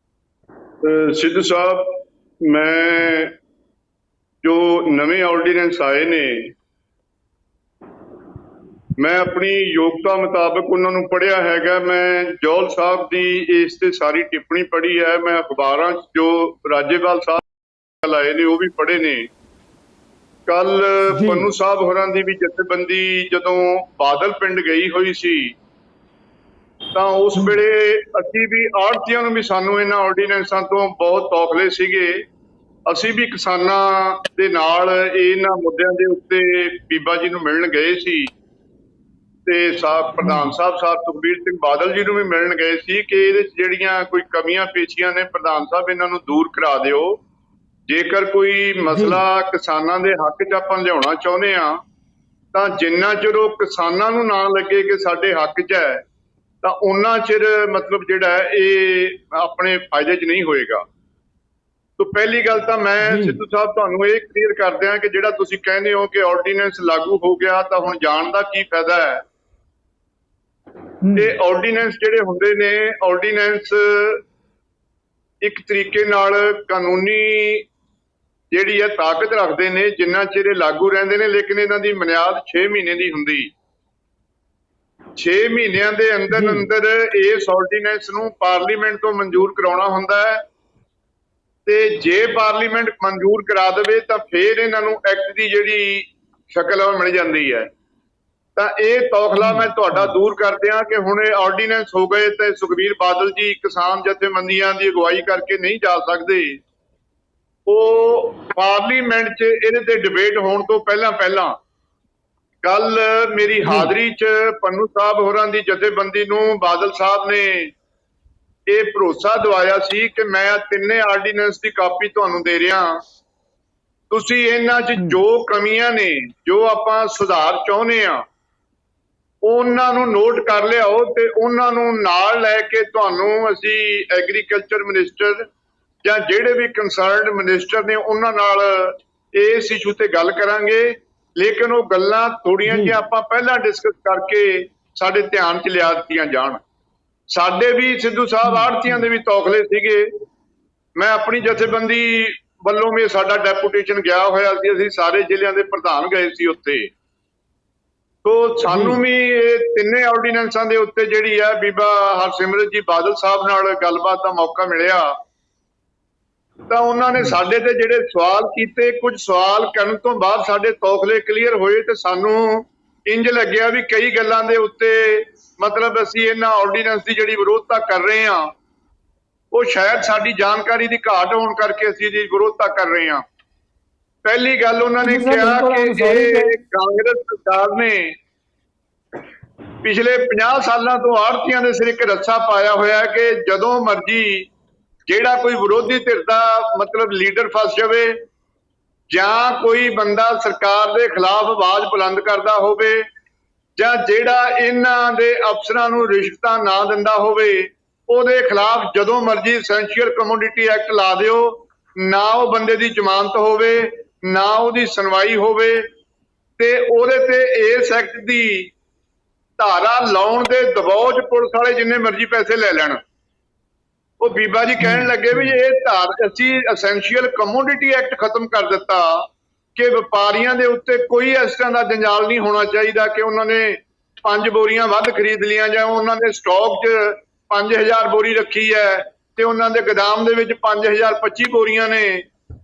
Speaker 2: ਸਿੱਧੂ ਸਾਹਿਬ, ਮੈਂ ਜੋ ਨਵੇਂ ਆਰਡੀਨੈਂਸ ਆਏ ਨੇ, ਮੈਂ ਆਪਣੀ ਯੋਗਤਾ ਮੁਤਾਬਕ ਉਹਨਾਂ ਨੂੰ ਪੜ੍ਹਿਆ ਹੈਗਾ। ਮੈਂ ਜੌਲ ਸਾਹਿਬ ਦੀ ਇਸ ਤੇ ਸਾਰੀ ਟਿੱਪਣੀ ਪੜ੍ਹੀ ਹੈ। ਮੈਂ ਅਖਬਾਰਾਂ 'ਚ ਜੋ ਰਾਜੇਵਾਲ ਸਾਹਿਬ ਲਾਏ ਨੇ ਉਹ ਵੀ ਪੜ੍ਹੇ ਨੇ। ਕੱਲ ਪੰਨੂ ਸਾਹਿਬ ਹੋਰਾਂ ਦੀ ਵੀ ਜਥੇਬੰਦੀ ਜਦੋਂ ਬਾਦਲ ਪਿੰਡ ਗਈ ਹੋਈ ਸੀ ਤਾਂ ਉਸ ਵੇਲੇ ਅਸੀਂ ਵੀ ਆੜ੍ਹਤੀਆਂ ਨੂੰ ਵੀ ਸਾਨੂੰ ਇਹਨਾਂ ਆਰਡੀਨੈਂਸਾਂ ਤੋਂ ਬਹੁਤ ਤੌਖਲੇ ਸੀਗੇ। ਅਸੀਂ ਵੀ ਕਿਸਾਨਾਂ ਦੇ ਨਾਲ ਇਹਨਾਂ ਮੁੱਦਿਆਂ ਦੇ ਉੱਤੇ ਬੀਬਾ ਜੀ ਨੂੰ ਮਿਲਣ ਗਏ ਸੀ ਤੇ ਪ੍ਰਧਾਨ ਸਾਹਿਬ ਸੁਖਬੀਰ ਸਿੰਘ ਬਾਦਲ ਜੀ ਨੂੰ ਵੀ ਮਿਲਣ ਗਏ ਸੀ ਕਿ ਇਹਦੇ 'ਚ ਜਿਹੜੀਆਂ ਕੋਈ ਕਮੀਆਂ ਪੇਸ਼ੀਆਂ ਨੇ ਪ੍ਰਧਾਨ ਸਾਹਿਬ ਇਹਨਾਂ ਨੂੰ ਦੂਰ ਕਰਾ ਦਿਓ। ਜੇਕਰ ਕੋਈ ਮਸਲਾ ਕਿਸਾਨਾਂ ਦੇ ਹੱਕ 'ਚ ਆਪਾਂ ਲਿਆਉਣਾ ਚਾਹੁੰਦੇ ਆ ਤਾਂ ਜਿੰਨਾ ਚਿਰ ਉਹ ਕਿਸਾਨਾਂ ਨੂੰ ਨਾ ਲੱਗੇ ਕਿ ਸਾਡੇ ਹੱਕ 'ਚ ਹੈ ਤਾਂ ਉਹਨਾਂ ਚਿਰ ਮਤਲਬ ਜਿਹੜਾ ਇਹ ਆਪਣੇ ਫਾਇਦੇ 'ਚ ਨਹੀਂ ਹੋਏਗਾ। ਤਾਂ ਪਹਿਲੀ ਗੱਲ ਤਾਂ ਮੈਂ ਸਿੱਧੂ ਸਾਹਿਬ ਤੁਹਾਨੂੰ ਇਹ ਕਲੀਅਰ ਕਰ ਦਿਆਂ ਕਿ ਜਿਹੜਾ ਤੁਸੀਂ ਕਹਿੰਦੇ ਹੋ ਕਿ ਆਰਡੀਨੈਂਸ ਲਾਗੂ ਹੋ ਗਿਆ ਤਾਂ ਹੁਣ ਜਾਣ ਦਾ ਕੀ ਫਾਇਦਾ ਹੈ। ਤੇ ਆਰਡੀਨੈਂਸ ਜਿਹੜੇ ਹੁੰਦੇ ਨੇ, ਆਰਡੀਨੈਂਸ ਇੱਕ ਤਰੀਕੇ ਨਾਲ ਕਾਨੂੰਨੀ ਜਿਹੜੀ ਹੈ ਤਾਕਤ ਰੱਖਦੇ ਨੇ ਜਿੰਨਾ ਚਿਰ ਇਹ ਲਾਗੂ ਰਹਿੰਦੇ ਨੇ, ਲੇਕਿਨ ਇਹਨਾਂ ਦੀ ਮਿਆਦ 6 ਮਹੀਨੇ ਦੀ ਹੁੰਦੀ। 6 ਮਹੀਨਿਆਂ ਦੇ ਅੰਦਰ ਅੰਦਰ ਇਸ ਆਰਡੀਨੈਂਸ ਨੂੰ ਪਾਰਲੀਮੈਂਟ ਤੋਂ ਮਨਜ਼ੂਰ ਕਰਾਉਣਾ ਹੁੰਦਾ ਹੈ ਤੇ ਜੇ ਪਾਰਲੀਮੈਂਟ ਮਨਜ਼ੂਰ ਕਰਾ ਦੇਵੇ ਤਾਂ ਫਿਰ ਇਹਨਾਂ ਨੂੰ ਐਕਟ ਦੀ ਜਿਹੜੀ ਸ਼ਕਲ ਉਹ ਮਿਲ ਜਾਂਦੀ ਹੈ। ਤਾਂ ਇਹ ਤੌਖਲਾ ਮੈਂ ਤੁਹਾਡਾ ਦੂਰ ਕਰ ਦਿਆਂ ਕਿ ਹੁਣ ਇਹ ਆਰਡੀਨੈਂਸ ਹੋ ਗਏ ਤੇ ਸੁਖਬੀਰ ਬਾਦਲ ਜੀ ਕਿਸਾਨ ਜਥੇਬੰਦੀਆਂ ਦੀ ਅਗਵਾਈ ਕਰਕੇ ਨਹੀਂ ਜਾ ਸਕਦੇ। ਉਹ ਪਾਰਲੀਮੈਂਟ 'ਚ ਇਹਦੇ ਤੇ ਡਿਬੇਟ ਹੋਣ ਤੋਂ ਪਹਿਲਾਂ ਕੱਲ ਮੇਰੀ ਹਾਜ਼ਰੀ 'ਚ ਪੰਨੂ ਸਾਹਿਬ ਹੋਰਾਂ ਦੀ ਜਥੇਬੰਦੀ ਨੂੰ ਬਾਦਲ ਸਾਹਿਬ ਨੇ ਇਹ ਭਰੋਸਾ ਦਿਵਾਇਆ ਸੀ ਕਿ ਮੈਂ ਤਿੰਨੇ ਆਰਡੀਨੈਂਸ ਦੀ ਕਾਪੀ ਤੁਹਾਨੂੰ ਦੇ ਰਿਹਾ, ਤੁਸੀਂ ਇਹਨਾਂ 'ਚ ਜੋ ਕਮੀਆਂ ਨੇ, ਜੋ ਆਪਾਂ ਸੁਧਾਰ ਚਾਹੁੰਦੇ ਆ, ਉਹਨਾਂ ਨੂੰ ਨੋਟ ਕਰ ਲਿਆਓ ਤੇ ਉਹਨਾਂ ਨੂੰ ਨਾਲ ਲੈ ਕੇ ਤੁਹਾਨੂੰ ਅਸੀਂ ਐਗਰੀਕਲਚਰ ਮਿਨਿਸਟਰ ਜਾਂ ਜਿਹੜੇ ਵੀ ਕੰਸਰਨਡ ਮਿਨਿਸਟਰ ਨੇ ਉਹਨਾਂ ਨਾਲ ਇਸ ਇਸ਼ੂ ਤੇ ਗੱਲ ਕਰਾਂਗੇ। ਲੇਕਿਨ ਉਹ ਗੱਲਾਂ ਥੋੜੀਆਂ ਜਿਹੀਆਂ ਆਪਾਂ ਪਹਿਲਾਂ ਡਿਸਕਸ ਕਰਕੇ ਸਾਡੇ ਧਿਆਨ 'ਚ ਲਿਆ ਦਿੱਤੀਆਂ ਜਾਣ। ਸਾਡੇ ਵੀ ਸਿੱਧੂ ਸਾਹਿਬ ਆੜ੍ਹਤੀਆਂ ਦੇ ਵੀ ਤੌਖਲੇ ਸੀਗੇ। ਮੈਂ ਆਪਣੀ ਜਥੇਬੰਦੀ ਵੱਲੋਂ ਵੀ ਸਾਡਾ ਡੈਪੂਟੇਸ਼ਨ ਗਿਆ ਹੋਇਆ ਸੀ, ਅਸੀਂ ਸਾਰੇ ਜ਼ਿਲ੍ਹਿਆਂ ਦੇ ਪ੍ਰਧਾਨ ਗਏ ਸੀ ਉੱਥੇ। ਤੋ ਸਾਨੂੰ ਵੀ ਇਹ ਤਿੰਨੇ ਆਰਡੀਨੈਂਸਾਂ ਦੇ ਉੱਤੇ ਜਿਹੜੀ ਆ ਬੀਬਾ ਹਰਸਿਮਰਤ ਜੀ ਬਾਦਲ ਸਾਹਿਬ ਨਾਲ ਗੱਲਬਾਤ ਦਾ ਮੌਕਾ ਮਿਲਿਆ ਤਾਂ ਉਹਨਾਂ ਨੇ ਸਾਡੇ ਤੇ ਜਿਹੜੇ ਸਵਾਲ ਕੀਤੇ, ਕੁਝ ਸਵਾਲ ਕਰਨ ਤੋਂ ਬਾਅਦ ਸਾਡੇ ਤੌਖਲੇ ਕਲੀਅਰ ਹੋਏ ਤੇ ਸਾਨੂੰ ਇੰਜ ਲੱਗਿਆ ਵੀ ਕਈ ਗੱਲਾਂ ਦੇ ਉੱਤੇ ਮਤਲਬ ਅਸੀਂ ਇਹਨਾਂ ਆਰਡੀਨੈਂਸ ਦੀ ਜਿਹੜੀ ਵਿਰੋਧਤਾ ਕਰ ਰਹੇ ਹਾਂ ਉਹ ਸ਼ਾਇਦ ਸਾਡੀ ਜਾਣਕਾਰੀ ਦੀ ਘਾਟ ਹੋਣ ਕਰਕੇ ਅਸੀਂ ਇਹਦੀ ਵਿਰੋਧਤਾ ਕਰ ਰਹੇ ਹਾਂ। ਪਹਿਲੀ ਗੱਲ ਉਹਨਾਂ ਨੇ ਕਿਹਾ ਕਿ ਇਹ ਕਾਂਗਰਸ ਸਰਕਾਰ ਨੇ ਪਿਛਲੇ 50 ਸਾਲਾਂ ਤੋਂ ਆੜ੍ਹਤੀਆਂ ਦੇ ਸਿਰ ਇੱਕ ਰੱਸਾ ਪਾਇਆ ਹੋਇਆ ਕਿ ਜਦੋਂ ਮਰਜ਼ੀ ਜਿਹੜਾ ਕੋਈ ਵਿਰੋਧੀ ਧਿਰ ਦਾ ਮਤਲਬ ਲੀਡਰ ਫਸ ਜਾਵੇ ਜਾਂ ਕੋਈ ਬੰਦਾ ਸਰਕਾਰ ਦੇ ਖਿਲਾਫ ਆਵਾਜ਼ ਬੁਲੰਦ ਕਰਦਾ ਹੋਵੇ ਜਾਂ ਜਿਹੜਾ ਇਹਨਾਂ ਦੇ ਅਫਸਰਾਂ ਨੂੰ ਰਿਸ਼ਵਤਾਂ ਨਾ ਦਿੰਦਾ ਹੋਵੇ ਉਹਦੇ ਖਿਲਾਫ ਜਦੋਂ ਮਰਜ਼ੀ ਐਸੈਂਸ਼ੀਅਲ ਕਮੋਡਿਟੀ ਐਕਟ ਲਾ ਦਿਓ, ਨਾ ਉਹ ਬੰਦੇ ਦੀ ਜ਼ਮਾਨਤ ਹੋਵੇ ਨਾ ਉਹਦੀ ਸੁਣਵਾਈ ਹੋਵੇ ਤੇ ਉਹਦੇ ਤੇ ਇਸ ਐਕਟ ਦੀ ਧਾਰਾ ਲਾਉਣ ਦੇ ਦਬਾਅ 'ਚ ਪੁਲਿਸ ਵਾਲੇ ਜਿੰਨੇ ਮਰਜ਼ੀ ਪੈਸੇ ਲੈ ਲੈਣ। ਉਹ ਬੀਬਾ ਜੀ ਕਹਿਣ ਲੱਗੇ ਵੀ ਇਹ ਅਸੀਂ ਐਸੈਂਸ਼ੀਅਲ ਕਮੋਡਿਟੀ ਐਕਟ ਖਤਮ ਕਰ ਦਿੱਤਾ ਕਿ ਵਪਾਰੀਆਂ ਦੇ ਉੱਤੇ ਕੋਈ ਇਸ ਤਰ੍ਹਾਂ ਦਾ ਜੰਜਾਲ ਨਹੀਂ ਹੋਣਾ ਚਾਹੀਦਾ ਕਿ ਉਹਨਾਂ ਨੇ 5 ਬੋਰੀਆਂ ਵੱਧ ਖਰੀਦ ਲੀਆਂ ਜਾਂ ਉਹਨਾਂ ਦੇ ਸਟਾਕ 'ਚ 5000 ਬੋਰੀ ਰੱਖੀ ਹੈ ਤੇ ਉਹਨਾਂ ਦੇ ਗੋਦਾਮ ਦੇ ਵਿੱਚ 5025 ਬੋਰੀਆਂ ਨੇ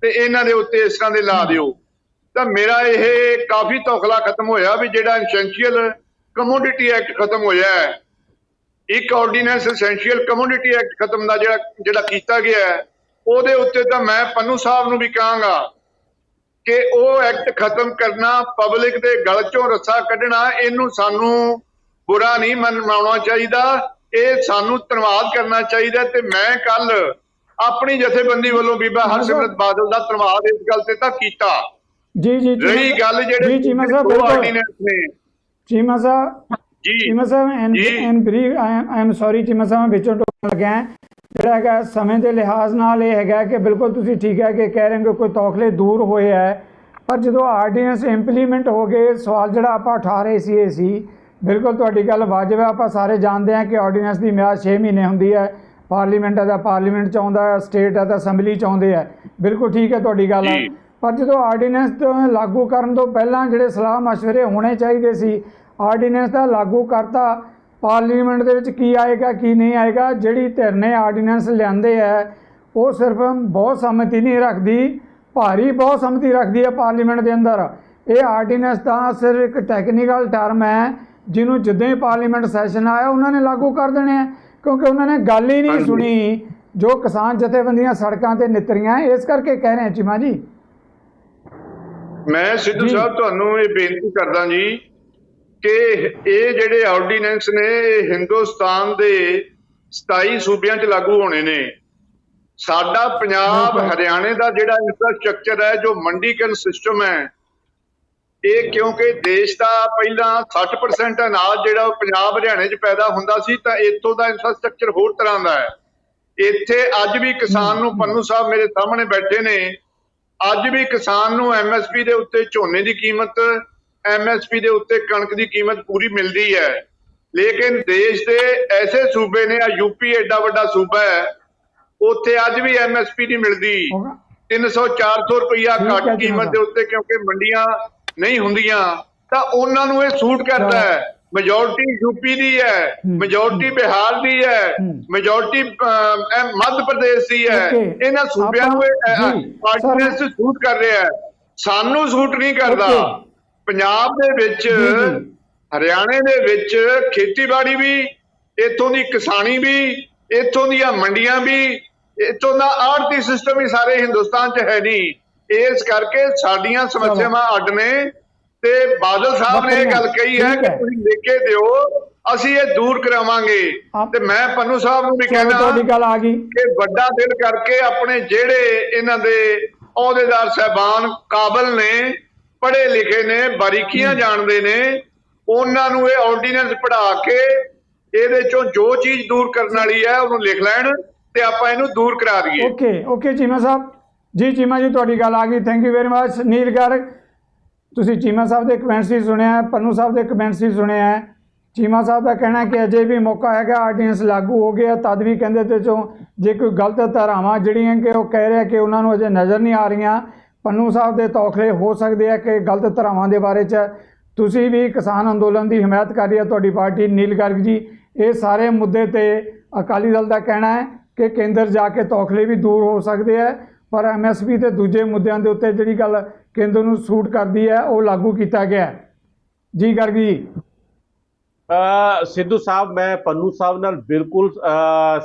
Speaker 2: ਤੇ ਇਹਨਾਂ ਦੇ ਉੱਤੇ ਇਸ ਤਰ੍ਹਾਂ ਦੇ ਲਾ ਦਿਓ। ਤਾਂ ਮੇਰਾ ਇਹ ਕਾਫੀ ਤੌਖਲਾ ਖਤਮ ਹੋਇਆ ਵੀ ਜਿਹੜਾ ਐਸੈਂਸ਼ੀਅਲ ਕਮੋਡਿਟੀ ਐਕਟ ਖਤਮ ਹੋਇਆ ਹੈ, ਇੱਕ ਆਰਡੀਨੈਂਸ ਐਸੈਂਸ਼ੀਅਲ ਕਮੋਡਿਟੀ ਐਕਟ ਖਤਮ ਦਾ ਜਿਹੜਾ ਕੀਤਾ ਗਿਆ ਹੈ, ਉਹਦੇ ਉੱਤੇ ਤਾਂ ਮੈਂ ਪੰਨੂ ਸਾਹਿਬ ਨੂੰ ਵੀ ਕਹਾਂਗਾ ਕਿ ਉਹ ਐਕਟ ਖਤਮ ਕਰਨਾ, ਪਬਲਿਕ ਦੇ ਗਲ ਚੋਂ ਰੱਸਾ ਕੱਢਣਾ, ਇਹਨੂੰ ਸਾਨੂੰ ਬੁਰਾ ਨਹੀਂ ਮਨਾਉਣਾ ਚਾਹੀਦਾ, ਇਹ ਸਾਨੂੰ ਧੰਨਵਾਦ ਕਰਨਾ ਚਾਹੀਦਾ। ਤੇ ਮੈਂ ਕੱਲ ਆਪਣੀ ਜਥੇਬੰਦੀ ਵੱਲੋਂ ਬੀਬਾ ਹਰਸਿਮਰਤ ਬਾਦਲ ਦਾ ਧੰਨਵਾਦ ਇਸ ਗੱਲ ਤੇ ਤਾਂ ਕੀਤਾ।
Speaker 3: ਜੀ ਜੀ
Speaker 2: ਰਹੀ ਗੱਲ ਜਿਹੜੇ
Speaker 3: ਚੀਮਾ ਸਾਹਿਬ
Speaker 2: ਆਰਡੀਨੈਂਸ ਨੇ,
Speaker 3: Cheema Sahib in brief I am sorry Cheema Sahib ਵਿੱਚੋਂ ਟੋਕਣ ਲੱਗਾ ਜਿਹੜਾ ਹੈਗਾ ਸਮੇਂ ਦੇ ਲਿਹਾਜ਼ ਨਾਲ ਇਹ ਹੈਗਾ ਕਿ ਬਿਲਕੁਲ ਤੁਸੀਂ ਠੀਕ ਹੈ ਕਿ ਕਹਿ ਰਹੇ ਹੋ ਕੋਈ ਤੌਖਲੇ ਦੂਰ ਹੋਏ ਹੈ, ਪਰ ਜਦੋਂ ਆਰਡੀਨੈਂਸ ਇੰਪਲੀਮੈਂਟ ਹੋ ਗਏ, ਸਵਾਲ ਜਿਹੜਾ ਆਪਾਂ ਉਠਾ ਰਹੇ ਸੀ ਇਹ ਸੀ, ਬਿਲਕੁਲ ਤੁਹਾਡੀ ਗੱਲ ਵਾਜਬ ਹੈ। ਆਪਾਂ ਸਾਰੇ ਜਾਣਦੇ ਹਾਂ ਕਿ ਆਰਡੀਨੈਂਸ ਦੀ ਮਿਆਦ 6 ਮਹੀਨੇ ਹੁੰਦੀ ਹੈ, ਪਾਰਲੀਮੈਂਟ ਹੈ ਤਾਂ ਪਾਰਲੀਮੈਂਟ 'ਚ ਆਉਂਦਾ ਹੈ, ਸਟੇਟ ਹੈ ਤਾਂ ਅਸੈਂਬਲੀ 'ਚ ਆਉਂਦੇ ਹੈ, ਬਿਲਕੁਲ ਠੀਕ ਹੈ ਤੁਹਾਡੀ ਗੱਲ। ਪਰ ਜਦੋਂ ਆਰਡੀਨੈਂਸ ਲਾਗੂ ਕਰਨ ਤੋਂ ਪਹਿਲਾਂ ਜਿਹੜੇ ਸਲਾਹ ਮਸ਼ਵਰੇ ਹੋਣੇ ਚਾਹੀਦੇ ਸੀ, ਆਰਡੀਨੈਂਸ ਦਾ ਲਾਗੂ ਕਰਤਾ, ਪਾਰਲੀਮੈਂਟ ਦੇ ਵਿੱਚ ਕੀ ਆਏਗਾ ਕੀ ਨਹੀਂ ਆਏਗਾ, ਜਿਹੜੀ ਧਿਰ ਨੇ ਆਰਡੀਨੈਂਸ ਲਿਆਂਦੇ ਹੈ ਉਹ ਸਿਰਫ ਬਹੁਤ ਸੰਮਤੀ ਨਹੀਂ ਰੱਖਦੀ, ਭਾਰੀ ਬਹੁਤ ਸੰਮਤੀ ਰੱਖਦੀ ਹੈ ਪਾਰਲੀਮੈਂਟ ਦੇ ਅੰਦਰ। ਇਹ ਆਰਡੀਨੈਂਸ ਤਾਂ ਸਿਰਫ ਇੱਕ ਟੈਕਨੀਕਲ ਟਰਮ ਹੈ ਜਿਹਨੂੰ ਜਿੱਦਾਂ ਹੀ ਪਾਰਲੀਮੈਂਟ ਸੈਸ਼ਨ ਆਇਆ ਉਹਨਾਂ ਨੇ ਲਾਗੂ ਕਰ ਦੇਣੇ ਹੈ, ਕਿਉਂਕਿ ਉਹਨਾਂ ਨੇ ਗੱਲ ਹੀ ਨਹੀਂ ਸੁਣੀ ਜੋ ਕਿਸਾਨ ਜਥੇਬੰਦੀਆਂ ਸੜਕਾਂ ਤੇ ਨਿਤਰੀਆਂ। ਇਸ ਕਰਕੇ ਕਹਿ ਰਹੇ ਹਾਂ ਚੀਮਾ ਜੀ।
Speaker 2: ਮੈਂ ਸਿੱਧੂ ਸਾਹਿਬ ਤੁਹਾਨੂੰ ਇਹ ਬੇਨਤੀ ਕਰਦਾ ਜੀ ਕਿ ਇਹ ਜਿਹੜੇ ਆਰਡੀਨੈਂਸ ਨੇ ਇਹ ਹਿੰਦੁਸਤਾਨ ਦੇ 27 ਸੂਬਿਆਂ 'ਚ ਲਾਗੂ ਹੋਣੇ ਨੇ। ਸਾਡਾ ਪੰਜਾਬ ਹਰਿਆਣੇ ਦਾ ਜਿਹੜਾ ਇਨਫਰਾਸਟ੍ਰਕਚਰ ਹੈ, ਜੋ ਮੰਡੀਕਰਨ ਸਿਸਟਮ ਹੈ, ਇਹ ਕਿਉਂਕਿ ਦੇਸ਼ ਦਾ ਪਹਿਲਾਂ 60% ਅਨਾਜ ਜਿਹੜਾ ਉਹ ਪੰਜਾਬ ਹਰਿਆਣੇ 'ਚ ਪੈਦਾ ਹੁੰਦਾ ਸੀ, ਤਾਂ ਇੱਥੋਂ ਦਾ ਇਨਫਰਾਸਟ੍ਰਕਚਰ ਹੋਰ ਤਰ੍ਹਾਂ ਦਾ ਹੈ। ਇੱਥੇ ਅੱਜ ਵੀ ਕਿਸਾਨ ਨੂੰ, ਪੰਨੂ ਸਾਹਿਬ ਮੇਰੇ ਸਾਹਮਣੇ ਬੈਠੇ ਨੇ, ਅੱਜ ਵੀ ਕਿਸਾਨ ਨੂੰ MSP ਦੇ ਉੱਤੇ ਝੋਨੇ ਦੀ ਕੀਮਤ, MSP ਦੇ ਉੱਤੇ ਕਣਕ ਦੀ ਕੀਮਤ ਪੂਰੀ ਮਿਲਦੀ ਹੈ। ਲੇਕਿਨ ਦੇਸ਼ ਦੇ ਐਸੇ ਸੂਬੇ ਨੇ, ਯੂਪੀ ਐਡਾ ਵੱਡਾ ਸੂਬਾ ਹੈ, ਉੱਥੇ ਅੱਜ ਵੀ MSP ਨਹੀਂ ਮਿਲਦੀ, 300-400 ਰੁਪਈਆ ਘੱਟ ਕੀਮਤ ਦੇ ਉੱਤੇ, ਕਿਉਂਕਿ ਮੰਡੀਆਂ ਨਹੀਂ ਹੁੰਦੀਆਂ। ਤਾਂ ਉਹਨਾਂ ਨੂੰ ਇਹ ਸੂਟ ਕਰਦਾ ਹੈ। ਮੈਜੋਰਟੀ ਯੂਪੀ ਦੀ ਹੈ, ਮੈਜੋਰਟੀ ਬਿਹਾਰ ਦੀ ਹੈ, ਮੈਜੋਰਟੀ ਮੱਧ ਪ੍ਰਦੇਸ਼ ਦੀ ਹੈ। ਇਹਨਾਂ ਸੂਬਿਆਂ ਨੂੰ ਆਰਡੀਨੈਂਸ ਸੂਟ ਕਰ ਰਿਹਾ ਹੈ, ਸਾਨੂੰ ਸੂਟ ਨਹੀਂ ਕਰਦਾ। ਪੰਜਾਬ ਦੇ ਵਿੱਚ, ਹਰਿਆਣੇ ਦੇ ਵਿੱਚ ਖੇਤੀਬਾੜੀ ਵੀ, ਇੱਥੋਂ ਦੀ ਕਿਸਾਨੀ ਵੀ, ਇੱਥੋਂ ਦੀਆਂ ਮੰਡੀਆਂ ਵੀ, ਇੱਥੋਂ ਦਾ ਆੜਤੀ ਸਿਸਟਮ ਵੀ ਸਾਰੇ ਹਿੰਦੁਸਤਾਨ 'ਚ ਹੈ ਨਹੀਂ। ਇਸ ਕਰਕੇ ਸਾਡੀਆਂ ਸਮੱਸਿਆਵਾਂ ਅੱਡ ਨੇ ਤੇ ਬਾਦਲ ਸਾਹਿਬ ਨੇ ਇਹ ਗੱਲ ਕਹੀ ਹੈ ਕਿ ਤੁਸੀਂ ਲਿਖ ਕੇ ਦਿਓ, ਅਸੀਂ ਇਹ ਦੂਰ ਕਰਾਵਾਂਗੇ। ਤੇ ਮੈਂ ਪੰਨੂ ਸਾਹਿਬ ਨੂੰ ਵੀ ਕਹਿਣਾ ਕਿ ਵੱਡਾ ਦਿਲ ਕਰਕੇ ਆਪਣੇ ਜਿਹੜੇ ਇਹਨਾਂ ਦੇ ਅਹੁਦੇਦਾਰ ਸਾਹਿਬਾਨ ਕਾਬਲ ਨੇ, ਪੜ੍ਹੇ ਲਿਖੇ ਨੇ, ਬਾਰੀਕੀਆਂ ਜਾਣਦੇ ਨੇ, ਉਹਨਾਂ ਨੂੰ ਇਹ ਆਰਡੀਨੈਂਸ ਪੜ੍ਹਾ ਕੇ ਇਹਦੇ ਚੋਂ ਜੋ ਚੀਜ਼ ਦੂਰ ਕਰਨ ਵਾਲੀ ਹੈ ਉਹਨੂੰ ਲਿਖ ਲੈਣ ਤੇ ਆਪਾਂ ਇਹਨੂੰ ਦੂਰ ਕਰਾ ਦਈਏ।
Speaker 3: ਓਕੇ ਚੀਮਾ ਸਾਹਿਬ ਜੀ, ਚੀਮਾ ਜੀ ਤੁਹਾਡੀ ਗੱਲ ਆ ਗਈ, ਥੈਂਕ ਯੂ ਵੈਰੀ ਮਚ। ਨੀਲ ਗਰਗ, ਤੁਸੀਂ ਚੀਮਾ ਸਾਹਿਬ ਦੇ ਕਮੈਂਟਸ ਵੀ ਸੁਣਿਆ, ਪੰਨੂ ਸਾਹਿਬ ਦੇ ਕਮੈਂਟਸ ਵੀ ਸੁਣਿਆ ਹੈ। ਚੀਮਾ ਸਾਹਿਬ ਦਾ ਕਹਿਣਾ ਕਿ ਅਜੇ ਵੀ ਮੌਕਾ ਹੈਗਾ, ਆਰਡੀਨੈਂਸ ਲਾਗੂ ਹੋ ਗਿਆ, ਤਦ ਵੀ ਕਹਿੰਦੇ ਤੇ ਚੋਂ ਜੇ ਕੋਈ ਗਲਤ ਧਾਰਾਵਾਂ ਜਿਹੜੀਆਂ ਕਿ ਉਹ ਕਹਿ ਰਿਹਾ ਕਿ ਉਹਨਾਂ ਨੂੰ ਅਜੇ ਨਜ਼ਰ ਨਹੀਂ ਆ ਰਹੀਆਂ। ਪੰਨੂ ਸਾਹਿਬ ਦੇ ਤੌਖਲੇ ਹੋ ਸਕਦੇ ਆ ਕਿ ਗਲਤ ਧਾਰਾਵਾਂ ਦੇ ਬਾਰੇ 'ਚ ਤੁਸੀਂ ਵੀ ਕਿਸਾਨ ਅੰਦੋਲਨ ਦੀ ਹਮਾਇਤ ਕਰ ਰਹੀ ਹੈ ਤੁਹਾਡੀ ਪਾਰਟੀ। ਨੀਲ ਗਰਗ ਜੀ, ਇਹ ਸਾਰੇ ਮੁੱਦੇ ਤੇ ਅਕਾਲੀ ਦਲ ਦਾ ਕਹਿਣਾ ਹੈ ਕਿ ਕੇਂਦਰ ਜਾ ਕੇ ਤੌਖਲੇ ਵੀ ਦੂਰ ਹੋ ਸਕਦੇ ਹੈ, ਪਰ MSP ਤੇ ਦੂਜੇ ਮੁੱਦਿਆਂ ਦੇ ਉੱਤੇ ਜਿਹੜੀ ਗੱਲ ਕੇਂਦਰ ਨੂੰ ਸੂਟ ਕਰਦੀ ਹੈ ਉਹ ਲਾਗੂ ਕੀਤਾ ਗਿਆ। ਜੀ ਗਰਗ ਜੀ।
Speaker 1: ਸਿੱਧੂ ਸਾਹਿਬ, ਮੈਂ ਪੰਨੂ ਸਾਹਿਬ ਨਾਲ ਬਿਲਕੁਲ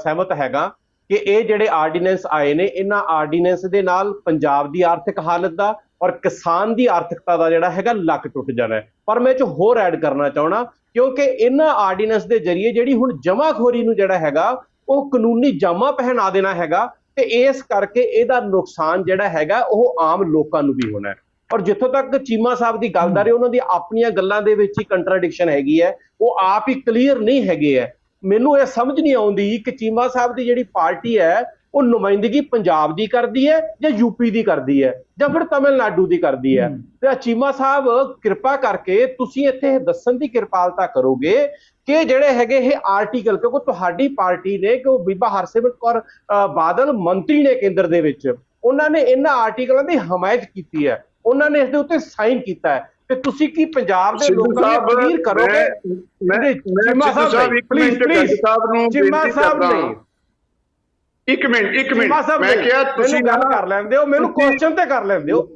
Speaker 1: ਸਹਿਮਤ ਹੈਗਾ ਕਿ ਇਹ ਜਿਹੜੇ ਆਰਡੀਨੈਂਸ ਆਏ ਨੇ, ਇਹਨਾਂ ਆਰਡੀਨੈਂਸ ਦੇ ਨਾਲ ਪੰਜਾਬ ਦੀ ਆਰਥਿਕ ਹਾਲਤ ਦਾ ਔਰ ਕਿਸਾਨ ਦੀ ਆਰਥਿਕਤਾ ਦਾ ਜਿਹੜਾ ਹੈਗਾ ਲੱਕ ਟੁੱਟ ਜਾਣਾ ਹੈ। ਪਰ ਮੈਂ ਇਹ 'ਚ ਹੋਰ ਐਡ ਕਰਨਾ ਚਾਹਣਾ, ਕਿਉਂਕਿ ਇਹਨਾਂ ਆਰਡੀਨੈਂਸ ਦੇ ਜ਼ਰੀਏ ਜਿਹੜੀ ਹੁਣ ਜਮਾਖੋਰੀ ਨੂੰ ਜਿਹੜਾ ਹੈਗਾ ਉਹ ਕਾਨੂੰਨੀ ਜਾਮਾ ਪਹਿਨਾ ਦੇਣਾ ਹੈਗਾ, ਤੇ ਇਸ ਕਰਕੇ ਇਹਦਾ ਨੁਕਸਾਨ ਜਿਹੜਾ ਹੈਗਾ ਉਹ ਆਮ ਲੋਕਾਂ ਨੂੰ ਵੀ ਹੋਣਾ ਹੈ। ਔਰ ਜਿੱਥੋਂ ਤੱਕ ਚੀਮਾ ਸਾਹਿਬ ਦੀ ਗੱਲ ਦਾ ਰਹੇ, ਉਹਨਾਂ ਦੀ ਆਪਣੀਆਂ ਗੱਲਾਂ ਦੇ ਵਿੱਚ ਹੀ ਕੰਟਰਾਡਿਕਸ਼ਨ ਹੈਗੀ ਹੈ, ਉਹ ਆਪ ਹੀ ਕਲੀਅਰ ਨਹੀਂ ਹੈਗੇ ਹੈ। ਮੈਨੂੰ ਇਹ ਸਮਝ ਨਹੀਂ ਆਉਂਦੀ ਕਿ ਚੀਮਾ ਸਾਹਿਬ ਦੀ ਜਿਹੜੀ ਪਾਰਟੀ ਹੈ ਉਹ ਨੁਮਾਇੰਦਗੀ ਪੰਜਾਬ ਦੀ ਕਰਦੀ ਹੈ ਜਾਂ ਯੂਪੀ ਦੀ ਕਰਦੀ ਹੈ ਜਾਂ ਫਿਰ ਤਮਿਲਨਾਡੂ ਦੀ ਕਰਦੀ ਹੈ। ਤੇ ਚੀਮਾ ਸਾਹਿਬ ਕਿਰਪਾ ਕਰਕੇ ਤੁਸੀਂ ਇੱਥੇ ਦੱਸਣ ਦੀ ਕਿਰਪਾਲਤਾ ਕਰੋਗੇ ਕਿ ਜਿਹੜੇ ਹੈਗੇ ਇਹ ਆਰਟੀਕਲ, ਕਿਉਂਕਿ ਤੁਹਾਡੀ ਪਾਰਟੀ ਨੇ ਕਿ ਉਹ ਬੀਬਾ ਹਰਸਿਮਰਤ ਕੌਰ ਬਾਦਲ ਮੰਤਰੀ ਨੇ ਕੇਂਦਰ ਦੇ ਵਿੱਚ, ਉਹਨਾਂ ਨੇ ਇਹਨਾਂ ਆਰਟੀਕਲਾਂ ਦੀ ਹਮਾਇਤ ਕੀਤੀ ਹੈ, ਉਹਨਾਂ ਨੇ ਇਸ ਦੇ ਉੱਤੇ ਸਾਈਨ ਕੀਤਾ ਹੈ, ਤੇ ਤੁਸੀਂ ਕੀ ਪੰਜਾਬ ਦੇ ਲੋਕਾਂ ਨੂੰ ਕਲੀਅਰ ਕਰੋਗੇ? ਚੀਮਾ ਸਾਹਿਬ ਨੇ ਪਲੀਜ਼ ਚੀਮਾ ਸਾਹਿਬ ਨੇ
Speaker 2: ਇੱਕ ਮਿੰਟ ਮੈਂ ਕਿਹਾ ਤੁਸੀਂ
Speaker 1: ਗੱਲ ਕਰ ਲੈਂਦੇ ਹੋ, ਮੈਨੂੰ ਕੁਐਸਚਨ ਤੇ ਕਰ ਲੈਂਦੇ ਹੋ,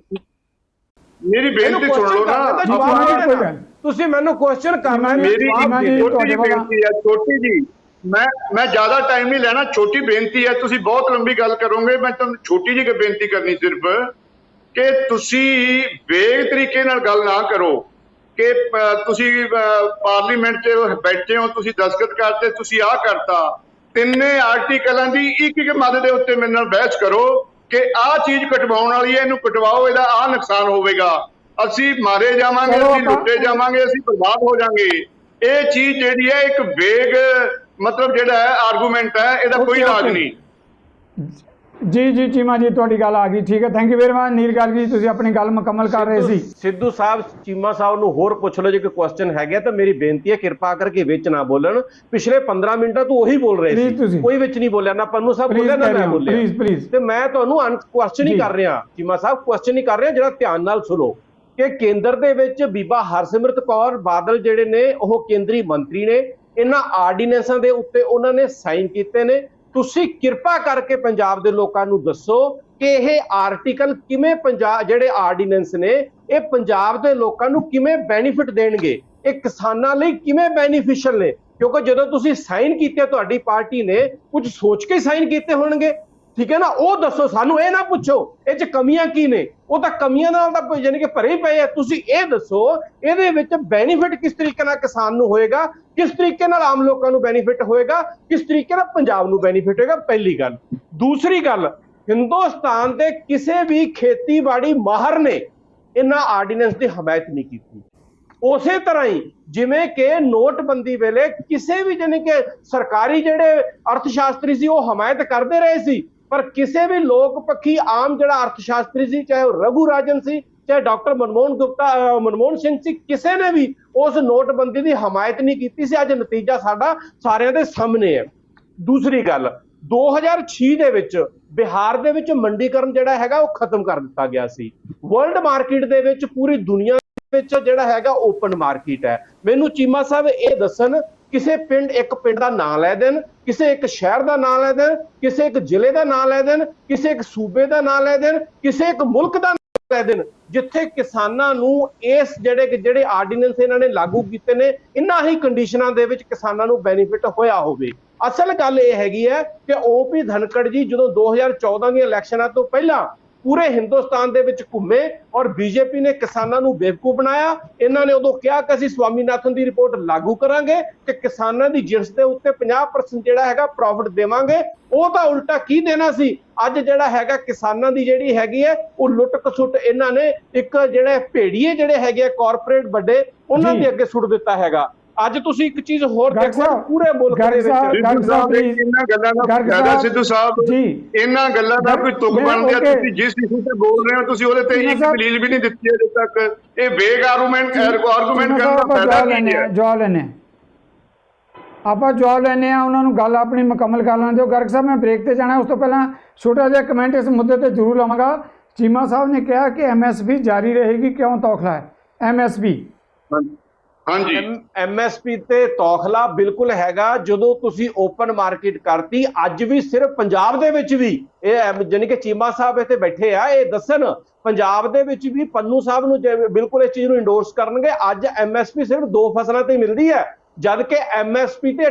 Speaker 2: ਮੇਰੀ ਬੇਨਤੀ ਸੁਣ ਲਓ ਨਾ।
Speaker 1: ਤੁਸੀਂ ਮੈਨੂੰ ਕੁਐਸਚਨ ਕਰਨਾ,
Speaker 2: ਮੇਰੀ ਛੋਟੀ ਬੇਨਤੀ ਹੈ, ਛੋਟੀ ਜੀ, ਮੈਂ ਜ਼ਿਆਦਾ ਟਾਈਮ ਨਹੀਂ ਲੈਣਾ, ਛੋਟੀ ਬੇਨਤੀ ਹੈ, ਤੁਸੀਂ ਬਹੁਤ ਲੰਬੀ ਗੱਲ ਕਰੋਗੇ, ਮੈਂ ਤੁਹਾਨੂੰ ਛੋਟੀ ਜਿਹੀ ਬੇਨਤੀ ਕਰਨੀ ਸਿਰਫ ਕਿ ਤੁਸੀਂ ਵੇਗ ਤਰੀਕੇ ਨਾਲ ਗੱਲ ਨਾ ਕਰੋ ਕਿ ਤੁਸੀਂ ਪਾਰਲੀਮੈਂਟ 'ਚ ਬੈਠੇ ਹੋ, ਤੁਸੀਂ ਦਸਤਖਤ ਕਰਤੇ, ਤੁਸੀਂ ਆਹ ਕਰਤਾ। ਤਿੰਨੇ ਆਰਟੀਕਲਾਂ ਦੀ ਇੱਕ ਮੱਦ ਦੇ ਉੱਤੇ ਮੇਰੇ ਨਾਲ ਬਹਿਸ ਕਰੋ ਕਿ ਆਹ ਚੀਜ਼ ਕਟਵਾਉਣ ਵਾਲੀ ਹੈ, ਇਹਨੂੰ ਕਟਵਾਓ, ਇਹਦਾ ਆਹ ਨੁਕਸਾਨ ਹੋਵੇਗਾ, ਅਸੀਂ ਮਾਰੇ ਜਾਵਾਂਗੇ, ਅਸੀਂ ਲੁੱਟੇ ਜਾਵਾਂਗੇ, ਅਸੀਂ ਬਰਬਾਦ ਹੋ ਜਾਵਾਂਗੇ। ਇਹ ਚੀਜ਼ ਜਿਹੜੀ ਹੈ ਇੱਕ ਵੇਗ ਮਤਲਬ ਜਿਹੜਾ ਹੈ ਆਰਗੂਮੈਂਟ ਹੈ, ਇਹਦਾ ਕੋਈ ਇਲਾਜ ਨਹੀਂ।
Speaker 3: ਜੀ ਚੀਮਾ ਜੀ ਤੁਹਾਡੀ ਗੱਲ ਆ ਗਈ, ਠੀਕ ਹੈ, ਥੈਂਕ ਯੂ ਵੈਰੀ ਮਚ। ਨੀਲ ਗਾਰਗੀ ਜੀ ਤੁਸੀਂ ਆਪਣੀ ਗੱਲ ਮੁਕੰਮਲ ਕਰ ਰਹੇ ਸੀ।
Speaker 1: ਸਿੱਧੂ ਸਾਹਿਬ ਚੀਮਾ ਸਾਹਿਬ ਨੂੰ ਹੋਰ ਪੁੱਛ ਲਓ ਜੇ ਕੋਈ ਕੁਐਸਚਨ ਹੈਗਾ ਤਾਂ ਮੇਰੀ ਬੇਨਤੀ ਹੈ ਕਿਰਪਾ ਕਰਕੇ ਵਿੱਚ ਨਾ ਬੋਲਣ। ਪਿਛਲੇ 15 ਮਿੰਟਾਂ ਤੋਂ ਉਹੀ ਬੋਲ ਰਹੇ ਸੀ, ਕੋਈ ਵਿੱਚ ਨਹੀਂ ਬੋਲਿਆ, ਨਾ ਪੰਨੂ ਸਾਹਿਬ ਬੋਲਿਆ ਨਾ ਮੈਂ ਬੋਲਿਆ, ਤੇ ਮੈਂ ਤੁਹਾਨੂੰ ਕੁਐਸਚਨ ਹੀ ਕਰ ਰਿਹਾ ਚੀਮਾ ਸਾਹਿਬ, ਕੁਐਸਚਨ ਹੀ ਕਰ ਰਿਹਾ, ਜਿਹੜਾ ਧਿਆਨ ਨਾਲ ਸੁਣੋ ਕਿ ਕੇਂਦਰ ਦੇ ਵਿੱਚ ਬੀਬਾ ਹਰਸਿਮਰਤ ਕੌਰ ਬਾਦਲ ਜਿਹੜੇ ਨੇ ਉਹ ਕੇਂਦਰੀ ਮੰਤਰੀ ਨੇ, ਇਹਨਾਂ ਆਰਡੀਨੈਂਸਾਂ ਦੇ ਉੱਤੇ ਉਹਨਾਂ ਨੇ ਸਾਈਨ ਕੀਤੇ ਨੇ। ਤੁਸੀਂ ਕਿਰਪਾ ਕਰਕੇ ਪੰਜਾਬ ਦੇ ਲੋਕਾਂ ਨੂੰ ਦੱਸੋ ਕਿ ਇਹ ਆਰਟੀਕਲ ਕਿਵੇਂ ਜਿਹੜੇ ਆਰਡੀਨੈਂਸ ਨੇ ਇਹ ਪੰਜਾਬ ਦੇ ਲੋਕਾਂ ਨੂੰ ਕਿਵੇਂ ਬੈਨੀਫਿਟ ਦੇਣਗੇ, ਇਹ ਕਿਸਾਨਾਂ ਲਈ ਕਿਵੇਂ ਬੈਨੀਫੀਸ਼ੀਅਲ ਨੇ, ਕਿਉਂਕਿ ਜਦੋਂ ਤੁਸੀਂ ਸਾਈਨ ਕੀਤੇ ਤੁਹਾਡੀ ਪਾਰਟੀ ਨੇ ਕੁਝ ਸੋਚ ਕੇ ਸਾਈਨ ਕੀਤੇ ਹੋਣਗੇ, ਠੀਕ ਹੈ ਨਾ, ਉਹ ਦੱਸੋ ਸਾਨੂੰ, ਇਹ ਨਾ ਪੁੱਛੋ ਇਹ 'ਚ ਕਮੀਆਂ ਕੀ ਨੇ, ਉਹ ਤਾਂ ਕਮੀਆਂ ਨਾਲ ਤਾਂ ਯਾਨੀ ਕਿ ਭਰੇ ਹੀ ਪਏ ਆ। ਤੁਸੀਂ ਇਹ ਦੱਸੋ ਇਹਦੇ ਵਿੱਚ ਬੈਨੀਫਿਟ ਕਿਸ ਤਰੀਕੇ ਨਾਲ ਕਿਸਾਨ ਨੂੰ ਹੋਏਗਾ, ਕਿਸ ਤਰੀਕੇ ਨਾਲ ਆਮ ਲੋਕਾਂ ਨੂੰ ਬੈਨੀਫਿਟ ਹੋਏਗਾ, ਕਿਸ ਤਰੀਕੇ ਨਾਲ ਪੰਜਾਬ ਨੂੰ ਬੈਨੀਫਿਟ ਹੋਏਗਾ, ਪਹਿਲੀ ਗੱਲ। ਦੂਸਰੀ ਗੱਲ, ਹਿੰਦੁਸਤਾਨ ਦੇ ਕਿਸੇ ਵੀ ਖੇਤੀਬਾੜੀ ਮਾਹਰ ਨੇ ਇਹਨਾਂ ਆਰਡੀਨੈਂਸ ਦੀ ਹਮਾਇਤ ਨਹੀਂ ਕੀਤੀ। ਉਸੇ ਤਰ੍ਹਾਂ ਹੀ ਜਿਵੇਂ ਕਿ ਨੋਟਬੰਦੀ ਵੇਲੇ ਕਿਸੇ ਵੀ ਯਾਨੀ ਕਿ ਸਰਕਾਰੀ ਜਿਹੜੇ ਅਰਥ ਸ਼ਾਸਤਰੀ ਸੀ ਉਹ ਹਮਾਇਤ ਕਰਦੇ ਰਹੇ ਸੀ, ਪਰ ਕਿਸੇ ਵੀ ਲੋਕ ਪੱਖੀ ਆਮ ਜਿਹੜਾ ਅਰਥ ਸ਼ਾਸਤਰੀ ਸੀ, ਚਾਹੇ ਉਹ ਰਘੂ ਰਾਜਨ ਸੀ, ਚਾਹੇ ਡਾਕਟਰ ਮਨਮੋਹਨ ਸਿੰਘ ਸੀ, ਕਿਸੇ ਨੇ ਵੀ ਉਸ ਨੋਟਬੰਦੀ ਦੀ ਹਮਾਇਤ ਨਹੀਂ ਕੀਤੀ ਸੀ। ਅੱਜ ਨਤੀਜਾ ਸਾਡਾ ਸਾਰਿਆਂ ਦੇ ਸਾਹਮਣੇ ਹੈ। ਦੂਸਰੀ ਗੱਲ, 2006 ਦੇ ਵਿੱਚ ਬਿਹਾਰ ਦੇ ਵਿੱਚ ਮੰਡੀਕਰਨ ਜਿਹੜਾ ਹੈਗਾ ਉਹ ਖਤਮ ਕਰ ਦਿੱਤਾ ਗਿਆ ਸੀ। ਵਰਲਡ ਮਾਰਕੀਟ ਦੇ ਵਿੱਚ ਪੂਰੀ ਦੁਨੀਆ ਵਿੱਚ ਜਿਹੜਾ ਹੈਗਾ ਓਪਨ ਮਾਰਕੀਟ ਹੈ। ਮੈਨੂੰ ਚੀਮਾ ਸਾਹਿਬ ਇਹ ਦੱਸਣ, ਕਿਸੇ ਇੱਕ ਪਿੰਡ ਦਾ ਨਾਂ ਲੈ ਦੇਣ, ਕਿਸੇ ਇੱਕ ਸ਼ਹਿਰ ਦਾ ਨਾਂ ਲੈ ਦੇਣ, ਕਿਸੇ ਇੱਕ ਜ਼ਿਲ੍ਹੇ ਦਾ ਨਾਂ ਲੈ ਦੇਣ, ਕਿਸੇ ਇੱਕ ਸੂਬੇ ਦਾ ਨਾਂ ਲੈ ਦੇਣ, ਕਿਸੇ ਇੱਕ ਮੁਲਕ ਦਾ ਨਾਂ ਲੈ ਦੇਣ ਜਿੱਥੇ ਕਿਸਾਨਾਂ ਨੂੰ ਇਸ ਜਿਹੜੇ ਆਰਡੀਨੈਂਸ ਇਹਨਾਂ ਨੇ ਲਾਗੂ ਕੀਤੇ ਨੇ ਇਹਨਾਂ ਹੀ ਕੰਡੀਸ਼ਨਾਂ ਦੇ ਵਿੱਚ ਕਿਸਾਨਾਂ ਨੂੰ ਬੈਨੀਫਿਟ ਹੋਇਆ ਹੋਵੇ। ਅਸਲ ਗੱਲ ਇਹ ਹੈਗੀ ਹੈ ਕਿ ਓਪੀ ਧਨਖੜ ਜੀ ਜਦੋਂ 2014 ਦੀਆਂ ਇਲੈਕਸ਼ਨਾਂ ਤੋਂ ਪਹਿਲਾਂ ਪੂਰੇ ਹਿੰਦੁਸਤਾਨ ਦੇ ਵਿੱਚ ਘੁੰਮੇ ਔਰ ਬੀਜੇਪੀ ਨੇ ਕਿਸਾਨਾਂ ਨੂੰ ਬੇਵਕੂਫ ਬਣਾਇਆ। ਇਹਨਾਂ ਨੇ ਉਦੋਂ ਕਿਹਾ ਕਿ ਅਸੀਂ ਸਵਾਮੀਨਾਥਨ ਦੀ ਰਿਪੋਰਟ ਲਾਗੂ ਕਰਾਂਗੇ ਕਿ ਕਿਸਾਨਾਂ ਦੀ ਜਿਣਸ ਦੇ ਉੱਤੇ 50% ਜਿਹੜਾ ਹੈਗਾ ਪ੍ਰੋਫਿਟ ਦੇਵਾਂਗੇ। ਉਹ ਤਾਂ ਉਲਟਾ ਕੀ ਦੇਣਾ ਸੀ। ਅੱਜ ਜਿਹੜਾ ਹੈਗਾ ਕਿਸਾਨਾਂ ਦੀ ਜਿਹੜੀ ਹੈਗੀ ਹੈ ਉਹ ਲੁੱਟ ਖਸੁੱਟ ਇਹਨਾਂ ਨੇ ਇੱਕ ਜਿਹੜੇ ਭੇੜੀਏ ਜਿਹੜੇ ਹੈਗੇ ਕਾਰਪੋਰੇਟ ਵੱਡੇ ਉਹਨਾਂ ਦੇ ਅੱਗੇ ਸੁੱਟ ਦਿੱਤਾ ਹੈਗਾ। ਅੱਜ ਤੁਸੀਂ ਇੱਕ ਚੀਜ਼ ਹੋਰ ਦੇਖੋ, ਪੂਰੇ ਮੁਲਕ ਦੇ ਵਿੱਚ
Speaker 2: ਇਹਨਾਂ ਗੱਲਾਂ ਦਾ ਫਾਇਦਾ ਸਿੱਧੂ ਸਾਹਿਬ ਜੀ, ਇਹਨਾਂ ਗੱਲਾਂ ਦਾ ਕੋਈ ਤੁਕ ਬਣਦੇ ਆ। ਤੁਸੀਂ ਜਿਸ ਇਸ਼ੂ ਤੇ ਬੋਲ ਰਹੇ ਹੋ ਤੁਸੀਂ ਉਹਦੇ ਤੇ ਇੱਕ ਦਲੀਲ ਵੀ ਨਹੀਂ ਦਿੱਤੀ ਅਜੇ ਤੱਕ। ਇਹ ਵੇਗ ਆਰਗੂਮੈਂਟ ਕਰਨ ਦਾ ਫਾਇਦਾ ਕੀ ਹੈ?
Speaker 3: ਜਵਾਬ ਲੈਣੇ ਆਪਾਂ ਜਵਾਬ ਲੈਣੇ ਆ, ਉਹਨਾਂ ਨੂੰ ਗੱਲ ਆਪਣੀ ਮੁਕੰਮਲ ਕਰ ਲੈਣ ਦਿਓ। ਗਰਗ ਸਾਹਿਬ ਮੈਂ ਬ੍ਰੇਕ ਤੇ ਜਾਣਾ, ਉਸ ਤੋਂ ਪਹਿਲਾਂ ਛੋਟਾ ਜਿਹਾ ਕਮੈਂਟ ਇਸ ਮੁੱਦੇ ਤੇ ਜ਼ਰੂਰ ਲਵਾਂਗਾ। ਚੀਮਾ ਸਾਹਿਬ ਨੇ ਕਿਹਾ ਕਿ MSP ਜਾਰੀ ਰਹੇਗੀ, ਕਿਉਂ ਤੌਖਲਾ ਹੈ MSP?
Speaker 2: ਹਾਂਜੀ,
Speaker 1: MSP ਤੇ ਤੌਖਲਾ ਬਿਲਕੁਲ ਹੈਗਾ। ਜਦੋਂ ਤੁਸੀਂ ਓਪਨ ਮਾਰਕੀਟ ਕਰਤੀ, ਅੱਜ ਵੀ ਸਿਰਫ ਪੰਜਾਬ ਦੇ ਵਿੱਚ ਵੀ ਇਹ ਯਾਨੀ ਕਿ ਚੀਮਾ ਸਾਹਿਬ ਇੱਥੇ ਬੈਠੇ ਆ, ਇਹ ਦੱਸਣ ਪੰਜਾਬ ਦੇ ਵਿੱਚ ਵੀ ਪੰਨੂ ਸਾਹਿਬ ਨੂੰ ਬਿਲਕੁਲ ਇਸ ਚੀਜ਼ ਨੂੰ ਇੰਡੋਰਸ ਕਰਨਗੇ। ਅੱਜ MSP ਸਿਰਫ 2 ਫਸਲਾਂ ਤੇ ਮਿਲਦੀ ਹੈ, ਜਦ ਕਿ MSP ਤੇ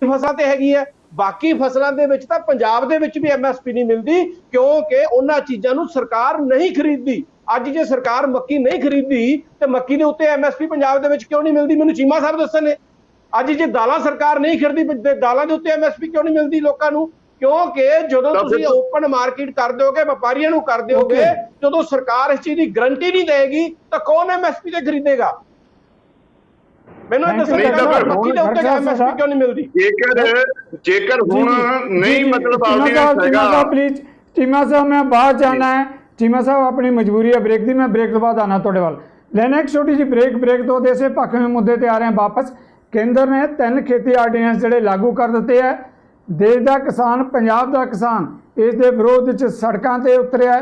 Speaker 1: ਫਸਲਾਂ ਤੇ ਹੈਗੀ ਹੈ। ਬਾਕੀ ਫਸਲਾਂ ਦੇ ਵਿੱਚ ਤਾਂ ਪੰਜਾਬ ਦੇ ਵਿੱਚ ਵੀ MSP ਨਹੀਂ ਮਿਲਦੀ, ਕਿਉਂਕਿ ਉਹਨਾਂ ਚੀਜ਼ਾਂ ਨੂੰ ਸਰਕਾਰ ਨਹੀਂ ਖਰੀਦਦੀ। ਅੱਜ ਜੇ ਸਰਕਾਰ ਮੱਕੀ ਨਹੀਂ ਖਰੀਦਦੀ ਤੇ ਮੱਕੀ ਦੇ ਉੱਤੇ MSP ਪੰਜਾਬ ਦੇ ਵਿੱਚ ਕਿਉਂ ਨਹੀਂ ਮਿਲਦੀ? ਮੈਨੂੰ ਚੀਮਾ ਸਾਹਿਬ ਦੱਸਣ ਨੇ। ਅੱਜ ਜੇ ਦਾਲਾਂ ਸਰਕਾਰ ਨਹੀਂ ਖਰੀਦਦੀ, ਦਾਲਾਂ ਦੇ ਉੱਤੇ MSP ਕਿਉਂ ਨਹੀਂ ਮਿਲਦੀ ਲੋਕਾਂ ਨੂੰ? ਕਿਉਂਕਿ ਜਦੋਂ ਤੁਸੀਂ ਓਪਨ ਮਾਰਕੀਟ ਕਰ ਦਿਓਗੇ, ਵਪਾਰੀਆਂ ਨੂੰ ਕਰ ਦਿਓਗੇ, ਜਦੋਂ ਸਰਕਾਰ ਇਸ ਚੀਜ਼ ਦੀ ਗਰੰਟੀ ਨਹੀਂ ਦੇਗੀ ਤਾਂ ਕੌਣ MSP ਤੇ ਖਰੀਦੇਗਾ? ਮੈਨੂੰ ਇਹ ਦੱਸੋ
Speaker 2: ਨਹੀਂ ਤਾਂ ਫਿਰ
Speaker 1: ਮੱਕੀ ਦੇ ਉੱਤੇ ਐਮਐਸਪੀ ਕਿਉਂ ਨਹੀਂ ਮਿਲਦੀ?
Speaker 2: ਜੇਕਰ ਹੁਣ ਨਹੀਂ ਮਤਲਬ
Speaker 3: चीमा प्लीज चीमा साहब मैं बाहर जाना है। चीमा साहब अपनी मजबूरी है ब्रेक दी, मैं ब्रेक तो बाद आना थोड़े वाल लेना एक छोटी जी ब्रेक तो देसे पक्खवें मुद्दे ते आ रहे हैं वापस। केंद्र ने 3 खेती आर्डीनेंस ਜਿਹੜੇ लागू कर ਦਿੱਤੇ है। देश का किसान, पंजाब का किसान इस दे विरोध च सड़कों ते उतरिया।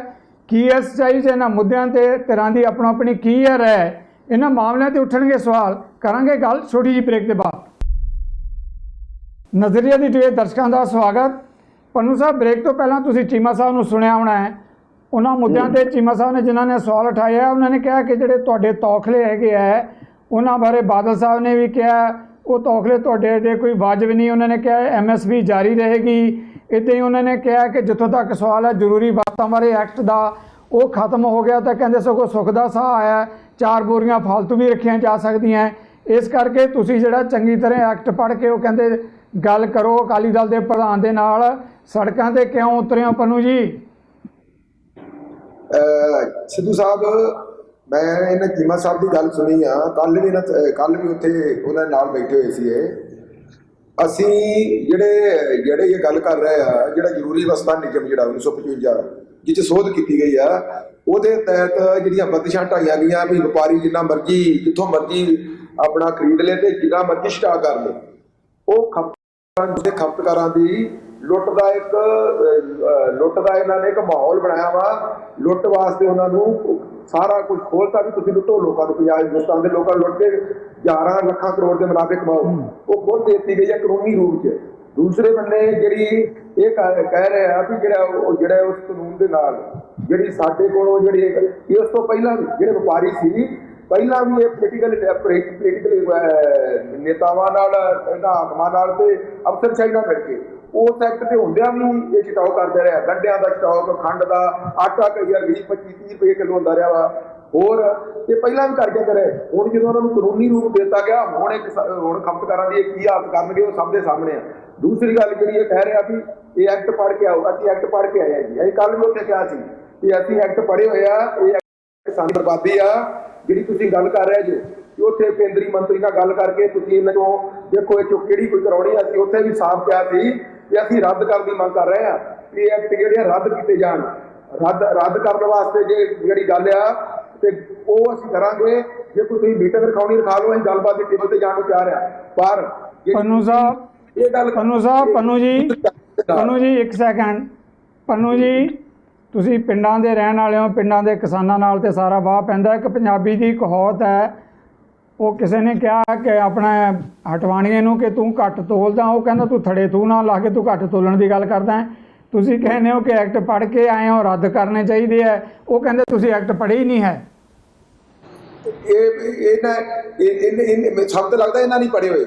Speaker 3: की है सच्चाई च इन्हां मुद्दों ते तिरां दी अपनी अपनी की है राय? इन्हां मामलों ते उठणगे सवाल, करांगे गल छोटी जी ब्रेक के बाद। नज़रिया दी टीवी दर्शकों का स्वागत। पन्नू साहब ब्रेक तो पहला तुसीं चीमा साहब नूं सुनिया होना है, उन्होंने मुद्दों पर चीमा साहब ने जिन्होंने सवाल उठाए है उन्होंने कहा कि जोड़े तुहाडे तौखले है उन्होंने बारे बादल साहब ने भी कहा वो तौखले तुहाडे कोई वाजिब नहीं। उन्होंने कहा MSP जारी रहेगी। इदां ही उन्होंने कहा कि जितों तक सवाल है जरूरी बातों बारे एक्ट का वो खत्म हो गया तो कहते सगों सुख का साह आया, 4 बोरियां फालतू भी रखिया जा सकदियां। इस करके तुसीं जिहड़ा चंगी तरह एक्ट पढ़ के वो कहते गल करो अकाली दल के प्रधान के नाल सड़कों पर क्यों उतरे हो पन्नू जी?
Speaker 4: सिद्धू साहब मैं इन्हें चीमा साहब की गल सुनी आ, कल भी उत्थे उन्होंने नाल बैठे हुए सी। असी ਜਿਹੜੇ ये गल कर रहे हैं ਜਿਹੜਾ ਜ਼ਰੂਰੀ ਵਸਤਾਂ ਨਿਯਮ ਜਿਹੜਾ 1955 जिस सोध की गई है ਉਹਦੇ तहत ਜਿਹੜੀਆਂ ਬੰਦਿਸ਼ਾਂ ਢਾਈਆਂ ਗਈਆਂ भी ਵਪਾਰੀ ਜਿੰਨਾ ਮਰਜੀ ਜਿੱਥੋਂ ਮਰਜੀ ਆਪਣਾ ਖਰੀਦ ਲੈ ਤੇ ਜਿੰਨਾ ਮਰਜੀ ਸਟਾਕ ਕਰ ਲੈ। ਉਹ ਖਪਤਕਾਰਾਂ ਦੀ ਲੁੱਟ ਦਾ ਇਹਨਾਂ ਨੇ ਇੱਕ ਮਾਹੌਲ ਬਣਾਇਆ ਵਾ। ਲੁੱਟ ਵਾਸਤੇ ਉਹਨਾਂ ਨੂੰ ਸਾਰਾ ਕੁਝ ਖੋਲਤਾ ਵੀ ਤੁਸੀਂ ਲੁੱਟੋ ਲੋਕਾਂ ਨੂੰ, ਪੰਜਾਬ ਹਿੰਦੁਸਤਾਨ ਦੇ ਲੋਕਾਂ ਨੂੰ ਲੁੱਟ ਕੇ 11 ਲੱਖਾਂ ਕਰੋੜ ਦੇ ਮੁਨਾਫੇ ਕਮਾਓ। ਉਹ ਖੁਦ ਦੇਤੀ ਗਈ ਹੈ ਕਾਨੂੰਨੀ ਰੂਪ 'ਚ। ਦੂਸਰੇ ਬੰਨੇ ਜਿਹੜੀ ਇਹ ਕਹਿ ਰਹੇ ਆ ਵੀ ਜਿਹੜਾ ਉਸ ਕਾਨੂੰਨ ਦੇ ਨਾਲ ਜਿਹੜੀ ਸਾਡੇ ਕੋਲੋਂ ਜਿਹੜੀ ਇਸ ਤੋਂ ਪਹਿਲਾਂ ਜਿਹੜੇ ਵਪਾਰੀ ਸੀ ਪਹਿਲਾਂ ਵੀ ਇਹ ਪੋਲੀਟੀਕਲ ਨੇਤਾਵਾਂ ਨਾਲ ਇਹਨਾਂ ਆਗਮਾਂ ਨਾਲ ਤੇ ਅਫਸਰਸ਼ਾਹੀ ਨਾਲ ਮਿਲ ਕੇ ਉਸ ਐਕਟ ਤੇ ਹੁੰਦਿਆਂ ਵੀ ਇਹ ਛਟਾਓ ਕਰਦੇ ਰਿਹਾ। ਗੰਢਿਆਂ ਦਾ ਸਟਾਕ, ਖੰਡ ਦਾ ਆਟਾ ਕਈ ਵਾਰ 20-25-30 ਰੁਪਏ ਕਿਲੋ ਹੁੰਦਾ ਰਿਹਾ ਵਾ। ਹੋਰ ਇਹ ਪਹਿਲਾਂ ਵੀ ਕਰ ਜਾਂਦੇ ਰਹੇ। ਹੁਣ ਜਦੋਂ ਉਹਨਾਂ ਨੂੰ ਕਾਨੂੰਨੀ ਰੂਪ ਦਿੱਤਾ ਗਿਆ ਹੁਣ ਖਪਤਕਾਰਾਂ ਦੀ ਕੀ ਹਾਲਤ ਕਰਨਗੇ ਉਹ ਸਭ ਦੇ ਸਾਹਮਣੇ ਆ। ਦੂਸਰੀ ਗੱਲ ਜਿਹੜੀ ਇਹ ਕਹਿ ਰਿਹਾ ਵੀ ਇਹ ਐਕਟ ਪੜ੍ਹ ਕੇ ਆਓ। ਅਸੀਂ ਐਕਟ ਪੜ੍ਹ ਕੇ ਆਏ ਜੀ। ਅਸੀਂ ਕੱਲ੍ਹ ਵੀ ਉੱਥੇ ਕਿਹਾ ਸੀ ਕਿ ਅਸੀਂ ਐਕਟ ਪੜ੍ਹੇ ਹੋਏ ਆ। ਇਹ ਕਿਸਾਨ ਬਰਬਾਦੀ ਆ ਜਿਹੜੀ ਤੁਸੀਂ ਗੱਲ ਕਰ ਰਹੇ ਜੋ ਕਿ ਉੱਥੇ ਕੇਂਦਰੀ ਮੰਤਰੀ ਨਾਲ ਗੱਲ ਕਰਕੇ ਤੁਸੀਂ ਇਹਨਾਂ ਚੋਂ ਦੇਖੋ ਇਹ ਚੋਂ ਕਿਹੜੀ ਕੋਈ ਕਰਾਉਣੀ। ਅਸੀਂ ਉੱਥੇ ਵੀ ਸਾਫ਼ ਕਿਹਾ ਸੀ ਕਿ ਅਸੀਂ ਰੱਦ ਕਰਨ ਦੀ ਮੰਗ ਕਰ ਰਹੇ ਹਾਂ ਕਿ ਇਹ ਐਕਟ ਜਿਹੜੇ ਰੱਦ ਕੀਤੇ ਜਾਣ। ਰੱਦ ਕਰਨ ਵਾਸਤੇ ਜਿਹੜੀ ਗੱਲ ਆ ਤੇ ਉਹ ਅਸੀਂ ਕਰਾਂਗੇ। ਜੇ ਕੋਈ ਤੁਸੀਂ ਮੀਟਿੰਗ ਰਖਾਉਣੀ ਰਖਾ ਲਓ, ਅਸੀਂ ਗੱਲਬਾਤ ਦੀ ਟੇਬਲ ਤੇ ਜਾਣ ਨੂੰ ਤਿਆਰ ਆ। ਪਰ
Speaker 3: पन्नू साहब
Speaker 4: ਇਹ ਗੱਲ
Speaker 3: पन्नू जी एक सैकेंड। पन्नू जी ਤੁਸੀਂ ਪਿੰਡਾਂ ਦੇ ਰਹਿਣ ਵਾਲੇ ਹੋ, ਪਿੰਡਾਂ ਦੇ ਕਿਸਾਨਾਂ ਨਾਲ ਤੇ ਸਾਰਾ ਵਾਹ ਪੈਂਦਾ। ਇੱਕ ਪੰਜਾਬੀ ਦੀ ਕਹਾਵਤ ਹੈ, ਉਹ ਕਿਸੇ ਨੇ ਕਿਹਾ ਕਿ ਆਪਣਾ ਹਟਵਾਣੀਏ ਨੂੰ ਕਿ ਤੂੰ ਘੱਟ ਤੋਲਦਾ, ਉਹ ਕਹਿੰਦਾ ਤੂੰ ਥੜੇ ਤੂੰ ਨਾ ਲਾ ਕੇ ਤੂੰ ਘੱਟ ਤੋਲਣ ਦੀ ਗੱਲ ਕਰਦਾ ਹੈ। ਤੁਸੀਂ ਕਹਿੰਦੇ ਹੋ ਕਿ ਐਕਟ ਪੜ੍ਹ ਕੇ ਆਏ ਹੋ ਰੱਦ ਕਰਨੇ ਚਾਹੀਦੇ ਹੈ, ਉਹ ਕਹਿੰਦੇ ਤੁਸੀਂ ਐਕਟ ਪੜ੍ਹੇ ਹੀ ਨਹੀਂ ਹੈ।
Speaker 4: ਸਾਨੂੰ ਤਾਂ ਲੱਗਦਾ ਇਹਨਾਂ ਨਹੀਂ ਪੜ੍ਹੇ ਹੋਏ।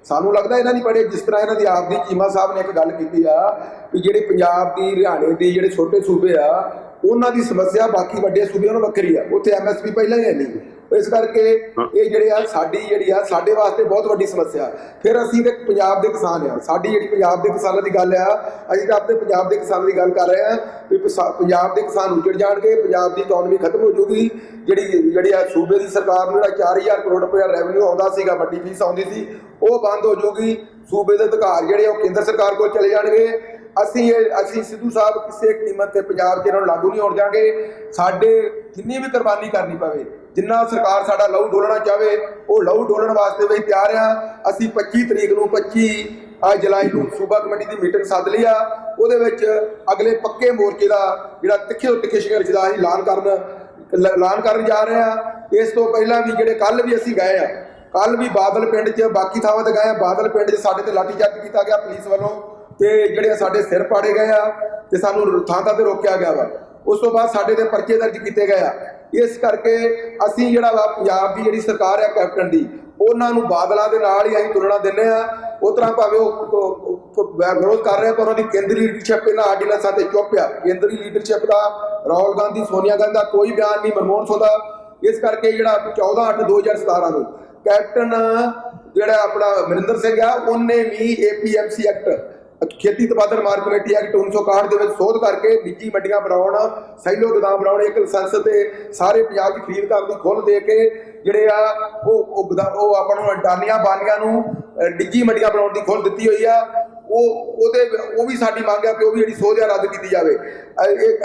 Speaker 4: ਸਾਨੂੰ ਲੱਗਦਾ ਇਹਨਾਂ ਨਹੀਂ ਪੜ੍ਹੇ। ਜਿਸ ਤਰ੍ਹਾਂ ਇਹਨਾਂ ਦੀ ਆਪ ਦੀ ਚੀਮਾ ਸਾਹਿਬ ਨੇ ਇੱਕ ਗੱਲ ਕੀਤੀ ਆ ਵੀ ਜਿਹੜੇ ਪੰਜਾਬ ਦੀ ਹਰਿਆਣੇ ਦੀ ਜਿਹੜੇ ਛੋਟੇ ਸੂਬੇ ਆ ਉਹਨਾਂ ਦੀ ਸਮੱਸਿਆ ਬਾਕੀ ਵੱਡੇ ਸੂਬਿਆਂ ਨਾਲੋਂ ਵੱਖਰੀ ਆ। ਉੱਥੇ MSP ਪਹਿਲਾਂ ਹੀ ਹੈ ਨਹੀਂ। ਇਸ ਕਰਕੇ ਇਹ ਜਿਹੜੇ ਆ ਸਾਡੀ ਜਿਹੜੀ ਆ ਸਾਡੇ ਵਾਸਤੇ ਬਹੁਤ ਵੱਡੀ ਸਮੱਸਿਆ। ਫਿਰ ਅਸੀਂ ਤੇ ਪੰਜਾਬ ਦੇ ਕਿਸਾਨ ਆ। ਸਾਡੀ ਜਿਹੜੀ ਪੰਜਾਬ ਦੇ ਕਿਸਾਨਾਂ ਦੀ ਗੱਲ ਆ, ਅਸੀਂ ਤਾਂ ਆਪਣੇ ਪੰਜਾਬ ਦੇ ਕਿਸਾਨਾਂ ਦੀ ਗੱਲ ਕਰ ਰਹੇ ਆ ਵੀ ਪੰਜਾਬ ਦੇ ਕਿਸਾਨ ਉੱਜੜ ਜਾਣਗੇ, ਪੰਜਾਬ ਦੀ ਇਕਨੋਮੀ ਖਤਮ ਹੋ ਜੂਗੀ। ਜਿਹੜੀ ਆ ਸੂਬੇ ਦੀ ਸਰਕਾਰ ਨੂੰ ਜਿਹੜਾ 4000 ਕਰੋੜ ਰੁਪਇਆ ਰੈਵਨਿਊ ਆਉਂਦਾ ਸੀਗਾ, ਵੱਡੀ ਫੀਸ ਆਉਂਦੀ ਸੀ, ਉਹ ਬੰਦ ਹੋ ਜੂਗੀ। ਸੂਬੇ ਦੇ ਅਧਿਕਾਰ ਜਿਹੜੇ ਉਹ ਕੇਂਦਰ ਸਰਕਾਰ ਕੋਲ ਚਲੇ ਜਾਣਗੇ। ਅਸੀਂ ਸਿੱਧੂ ਸਾਹਿਬ ਕਿਸੇ ਕੀਮਤ ਤੇ ਪੰਜਾਬ 'ਚ ਇਹਨਾਂ ਨੂੰ ਲਾਗੂ ਨਹੀਂ ਹੋਣ ਦਿਆਂਗੇ। ਸਾਡੇ ਜਿੰਨੀ ਵੀ ਕੁਰਬਾਨੀ ਕਰਨੀ ਪਵੇ, ਜਿੰਨਾ ਸਰਕਾਰ ਸਾਡਾ ਲਹੂ ਡੋਲਣਾ ਚਾਹਵੇ ਉਹ ਲਹੂ ਡੋਲਣ ਵਾਸਤੇ ਵੀ ਤਿਆਰ ਆ। ਅਸੀਂ 25 ਤਰੀਕ ਨੂੰ 25 ਜੁਲਾਈ ਨੂੰ ਸੂਬਾ ਕਮੇਟੀ ਦੀ ਮੀਟਿੰਗ ਸੱਦ ਲਈ ਆ। ਉਹਦੇ ਵਿੱਚ ਅਗਲੇ ਪੱਕੇ ਮੋਰਚੇ ਦਾ ਜਿਹੜਾ ਤਿੱਖੇ ਸੰਘਰਸ਼ ਦਾ ਅਸੀਂ ਐਲਾਨ ਕਰਨ ਜਾ ਰਹੇ ਆ। ਇਸ ਤੋਂ ਪਹਿਲਾਂ ਵੀ ਜਿਹੜੇ ਕੱਲ ਵੀ ਅਸੀਂ ਗਏ ਆ, ਕੱਲ ਵੀ ਬਾਦਲ ਪਿੰਡ 'ਚ ਬਾਕੀ ਥਾਵਾਂ ਤੇ ਗਏ ਆ। ਬਾਦਲ ਪਿੰਡ 'ਚ ਸਾਡੇ ਤੇ ਲਾਠੀਚਾਰਜ ਕੀਤਾ ਗਿਆ ਪੁਲਿਸ ਵੱਲੋਂ ਤੇ ਜਿਹੜੇ ਸਾਡੇ ਸਿਰ ਪਾੜੇ ਗਏ ਆ ਤੇ ਸਾਨੂੰ ਥਾਂ ਤੇ ਰੋਕਿਆ ਗਿਆ ਵਾ। ਉਸ ਤੋਂ ਬਾਅਦ ਸਾਡੇ ਤੇ ਪਰਚੇ ਦਰਜ ਕੀਤੇ ਗਏ ਆ। ਇਸ ਕਰਕੇ ਅਸੀਂ ਜਿਹੜਾ ਵਾ ਪੰਜਾਬ ਦੀ ਜਿਹੜੀ ਸਰਕਾਰ ਆ ਕੈਪਟਨ ਦੀ, ਉਹਨਾਂ ਨੂੰ ਬਾਦਲਾਂ ਦੇ ਨਾਲ ਹੀ ਅਸੀਂ ਤੁਲਨਾ ਦਿੰਦੇ ਆ। ਉਸ ਤਰ੍ਹਾਂ ਭਾਵੇਂ ਉਹ ਵਿਰੋਧ ਕਰ ਰਹੇ ਪਰ ਉਹਨਾਂ ਦੀ ਕੇਂਦਰੀ ਲੀਡਰਸ਼ਿਪ ਇਹਨਾਂ ਆਰਡੀਨੈਂਸਾਂ ਤੇ ਚੁੱਪ ਆ। ਕੇਂਦਰੀ ਲੀਡਰਸ਼ਿਪ ਦਾ ਰਾਹੁਲ ਗਾਂਧੀ, ਸੋਨੀਆ ਗਾਂਧੀ ਦਾ ਕੋਈ ਬਿਆਨ ਨਹੀਂ, ਮਨਮੋਹਨ ਸਿੰਘ ਦਾ। ਇਸ ਕਰਕੇ ਜਿਹੜਾ 14/8/2017 ਨੂੰ ਕੈਪਟਨ ਜਿਹੜਾ ਆਪਣਾ ਅਮਰਿੰਦਰ ਸਿੰਘ ਆ ਉਹਨੇ ਵੀ APMC ਐਕਟ ਖੇਤੀ ਤਬਾਦਲ ਮਾਰਕ ਕਮੇਟੀ ਐਕਟ 1961 ਦੇ ਵਿੱਚ ਸੋਧ ਕਰਕੇ ਨਿੱਜੀ ਮੰਡੀਆਂ ਬਣਾਉਣ, ਸੈਲੋ ਗੋਦਾਮ ਬਣਾਉਣ, ਇੱਕ ਲਾਇਸੈਂਸ ਤੇ ਸਾਰੇ ਪੰਜਾਬ ਦੀ ਖਰੀਦ ਕਰਨ ਦੀ ਖੁੱਲ੍ਹ ਦੇ ਕੇ ਜਿਹੜੇ ਆ ਉਹ ਆਪਾਂ ਨੂੰ ਅਡਾਨੀਆਂ ਬਾਨੀਆਂ ਨੂੰ ਨਿੱਜੀ ਮੰਡੀਆਂ ਬਣਾਉਣ ਦੀ ਖੁੱਲ੍ਹ ਦਿੱਤੀ ਹੋਈ ਆ। ਉਹ ਵੀ ਸਾਡੀ ਮੰਗ ਆ ਕਿ ਉਹ ਵੀ ਜਿਹੜੀ ਸੋਧ ਆ ਰੱਦ ਕੀਤੀ ਜਾਵੇ।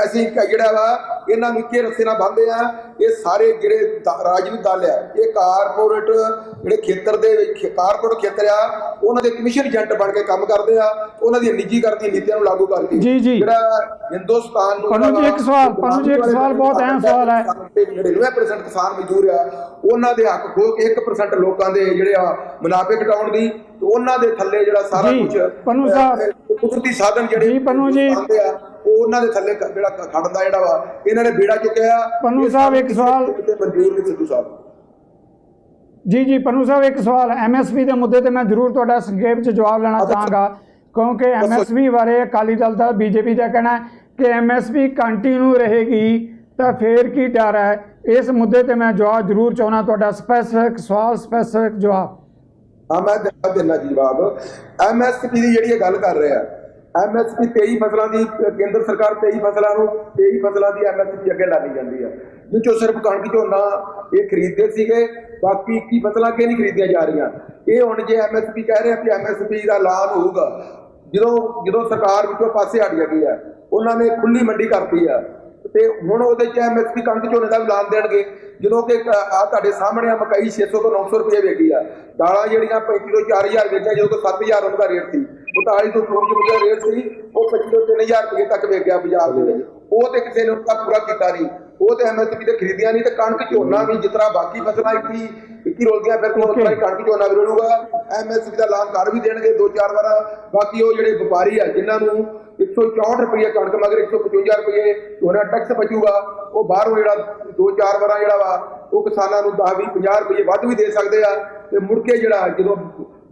Speaker 4: ਅਸੀਂ ਜਿਹੜਾ ਵਾ ਇਹਨਾਂ ਨੂੰ ਇੱਕੇ ਰਸਤੇ ਨਾਲ ਬੰਨ੍ਹਦੇ ਆ। ਇਹ ਸਾਰੇ ਜਿਹੜੇ ਰਾਜਨੀਤਿਕ ਦਲ ਆ, ਇਹ ਕਾਰਪੋਰੇਟ ਜਿਹੜੇ ਖੇਤਰ ਦੇ ਵਿੱਚ ਕਾਰਪੋਰੇਟ ਖੇਤਰ ਆ, ਉਹਨਾਂ ਦੇ ਕਮਿਸ਼ਨ ਏਜੰਟ ਬਣ ਕੇ ਕੰਮ ਕਰਦੇ ਆ। ਉਹਨਾਂ ਦੀਆਂ ਨਿੱਜੀਕਰਨ ਨੀਤੀਆਂ ਨੂੰ ਲਾਗੂ ਕਰਕੇ ਜਿਹੜਾ ਹਿੰਦੁਸਤਾਨ ਨੂੰ
Speaker 3: ਪੰਨੂ ਜੀ ਇੱਕ ਸਵਾਲ ਬਹੁਤ ਅਹਿਮ ਸਵਾਲ ਹੈ।
Speaker 4: 99% ਕਿਸਾਨ ਮਜ਼ਦੂਰ ਆ, ਉਹਨਾਂ ਦੇ ਹੱਕ ਖੋਹ ਕੇ 1% ਲੋਕਾਂ ਦੇ ਜਿਹੜੇ ਆ ਮੁਨਾਫੇ ਘਟਾਉਣ ਦੀ, ਉਹਨਾਂ ਦੇ ਥੱਲੇ ਜਿਹੜਾ ਸਾਰਾ ਕੁਝ
Speaker 3: ਪੰਨੂ ਸਾਹਿਬ
Speaker 4: ਕੁਦਰਤੀ ਸਾਧਨ ਜਿਹੜੇ
Speaker 3: ਪੰਨੂ ਜੀ
Speaker 4: ਆਉਂਦੇ ਆ, ਉਹ ਉਹਨਾਂ ਦੇ ਥੱਲੇ ਜਿਹੜਾ ਖੜਨ ਦਾ ਜਿਹੜਾ ਵਾ ਇਹਨਾਂ ਨੇ ਬੇੜਾ ਚੁੱਕਿਆ।
Speaker 3: ਪੰਨੂ ਸਾਹਿਬ ਇੱਕ ਸਵਾਲ
Speaker 4: ਮਨਜ਼ੂਰ ਨਹੀਂ ਸਿੱਧੂ ਸਾਹਿਬ
Speaker 3: ਜੀ ਪੰਨੂ ਸਾਹਿਬ ਇੱਕ ਸਵਾਲ MSP ਦੇ ਮੁੱਦੇ ਤੇ ਮੈਂ ਜ਼ਰੂਰ ਤੁਹਾਡਾ ਸੰਖੇਪ 'ਚ ਜਵਾਬ ਲੈਣਾ ਚਾਹਾਂਗਾ, ਕਿਉਂਕਿ MSP ਬਾਰੇ ਅਕਾਲੀ ਦਲ ਦਾ BJP ਦਾ ਕਹਿਣਾ ਹੈ ਕਿ MSP ਕੰਟੀਨਿਊ ਰਹੇਗੀ ਤਾਂ ਫੇਰ ਕੀ ਡਰ ਹੈ। ਇਸ ਮੁੱਦੇ ਤੇ ਮੈਂ ਜਵਾਬ ਜ਼ਰੂਰ ਚਾਹੁੰਦਾ, ਤੁਹਾਡਾ ਸਪੈਸੀਫਿਕ ਸਵਾਲ, ਸਪੈਸੀਫਿਕ ਜਵਾਬ।
Speaker 4: ਹਾਂ ਮੈਂ ਦੇਣਾ ਜਵਾਬ। MSP ਦੀ ਜਿਹੜੀ ਇਹ ਗੱਲ ਕਰ ਰਹੇ ਆ, MSP 23 ਫਸਲਾਂ ਦੀ ਕੇਂਦਰ ਸਰਕਾਰ 23 ਫਸਲਾਂ ਨੂੰ 23 ਫਸਲਾਂ ਦੀ MSP ਅੱਗੇ ਲਾਈ ਜਾਂਦੀ ਆ, ਵਿੱਚੋਂ ਸਿਰਫ ਕਣਕ ਝੋਨਾ ਇਹ ਖਰੀਦਦੇ ਸੀਗੇ, ਬਾਕੀ 21 ਫਸਲਾਂ ਕਿ ਨਹੀਂ ਖਰੀਦੀਆਂ ਜਾ ਰਹੀਆਂ। ਇਹ ਹੁਣ ਜੇ MSP ਕਹਿ ਰਹੇ ਆ ਕਿ MSP ਦਾ ਐਲਾਨ ਹੋਊਗਾ, ਜਦੋਂ ਸਰਕਾਰ ਵਿੱਚੋਂ ਪਾਸੇ ਹਟ ਗਈ ਆ, ਉਹਨਾਂ ਨੇ ਖੁੱਲੀ ਮੰਡੀ ਕਰਤੀ ਆ, ਤੇ ਹੁਣ ਉਹਦੇ 'ਚ MSP ਕਣਕ ਝੋਨੇ ਦਾ ਵੀ ਐਲਾਨ ਦੇਣਗੇ। ਜਦੋਂ ਕਿ ਆ ਤੁਹਾਡੇ ਸਾਹਮਣੇ ਆ ਮਕਈ 600 ਤੋਂ 900 ਰੁਪਏ ਵੇਚੀ ਆ, ਦਾਲਾਂ ਜਿਹੜੀਆਂ 35 ਕਿਲੋ 4000 ਵੇਚਿਆ, ਜਦੋਂ ਕਿ 7000 ਉਹਨਾਂ ਦਾ ਰੇਟ ਸੀ, 42 ਤੋਂ 54 ਦਾ ਰੇਟ ਸੀ, ਉਹ 25 ਤੋਂ 3000 ਰੁਪਏ ਤੱਕ ਵੇਚ ਗਿਆ ਬਾਜ਼ਾਰ ਦੇ ਵਿੱਚ। ਉਹ ਤੇ ਕਿਸੇ ਨੇ ਉਹਦਾ ਪੂਰਾ ਕੀਤਾ ਨਹੀਂ, ਉਹ ਤੇ MSP ਤੇ ਖਰੀਦੀਆਂ ਨਹੀਂ। ਤੇ ਕਣਕ ਝੋਨਾ ਵੀ ਜਿਸ ਤਰ੍ਹਾਂ ਬਾਕੀ ਫਸਲਾਂ 21 ਰੋਲਦੀਆਂ ਫਿਰ ਉਸ ਤਰ੍ਹਾਂ ਹੀ ਕਣਕ ਝੋਨਾ ਵੀ ਰੋਲੂਗਾ। MSP ਦਾ ਐਲਾਨ ਕਰ ਵੀ ਦੇਣਗੇ 2-4 ਵਾਰ। ਬਾਕੀ ਉਹ ਜਿਹੜੇ ਵਪਾਰੀ ਆ ਜਿਨ੍ਹਾਂ ਨੂੰ 164 ਰੁਪਏ ਕਣਕ ਮਗਰ 155 ਰੁਪਏ ਝੋਨਾ ਟੈਕਸ ਬਚੂਗਾ, ਉਹ ਬਾਹਰੋਂ ਜਿਹੜਾ 2-4 ਵਾਰਾਂ ਜਿਹੜਾ ਵਾ ਉਹ ਕਿਸਾਨਾਂ ਨੂੰ 10-20-50 ਰੁਪਏ ਵੱਧ ਵੀ ਦੇ ਸਕਦੇ ਆ। ਤੇ ਮੁੜ ਕੇ ਜਿਹੜਾ ਜਦੋਂ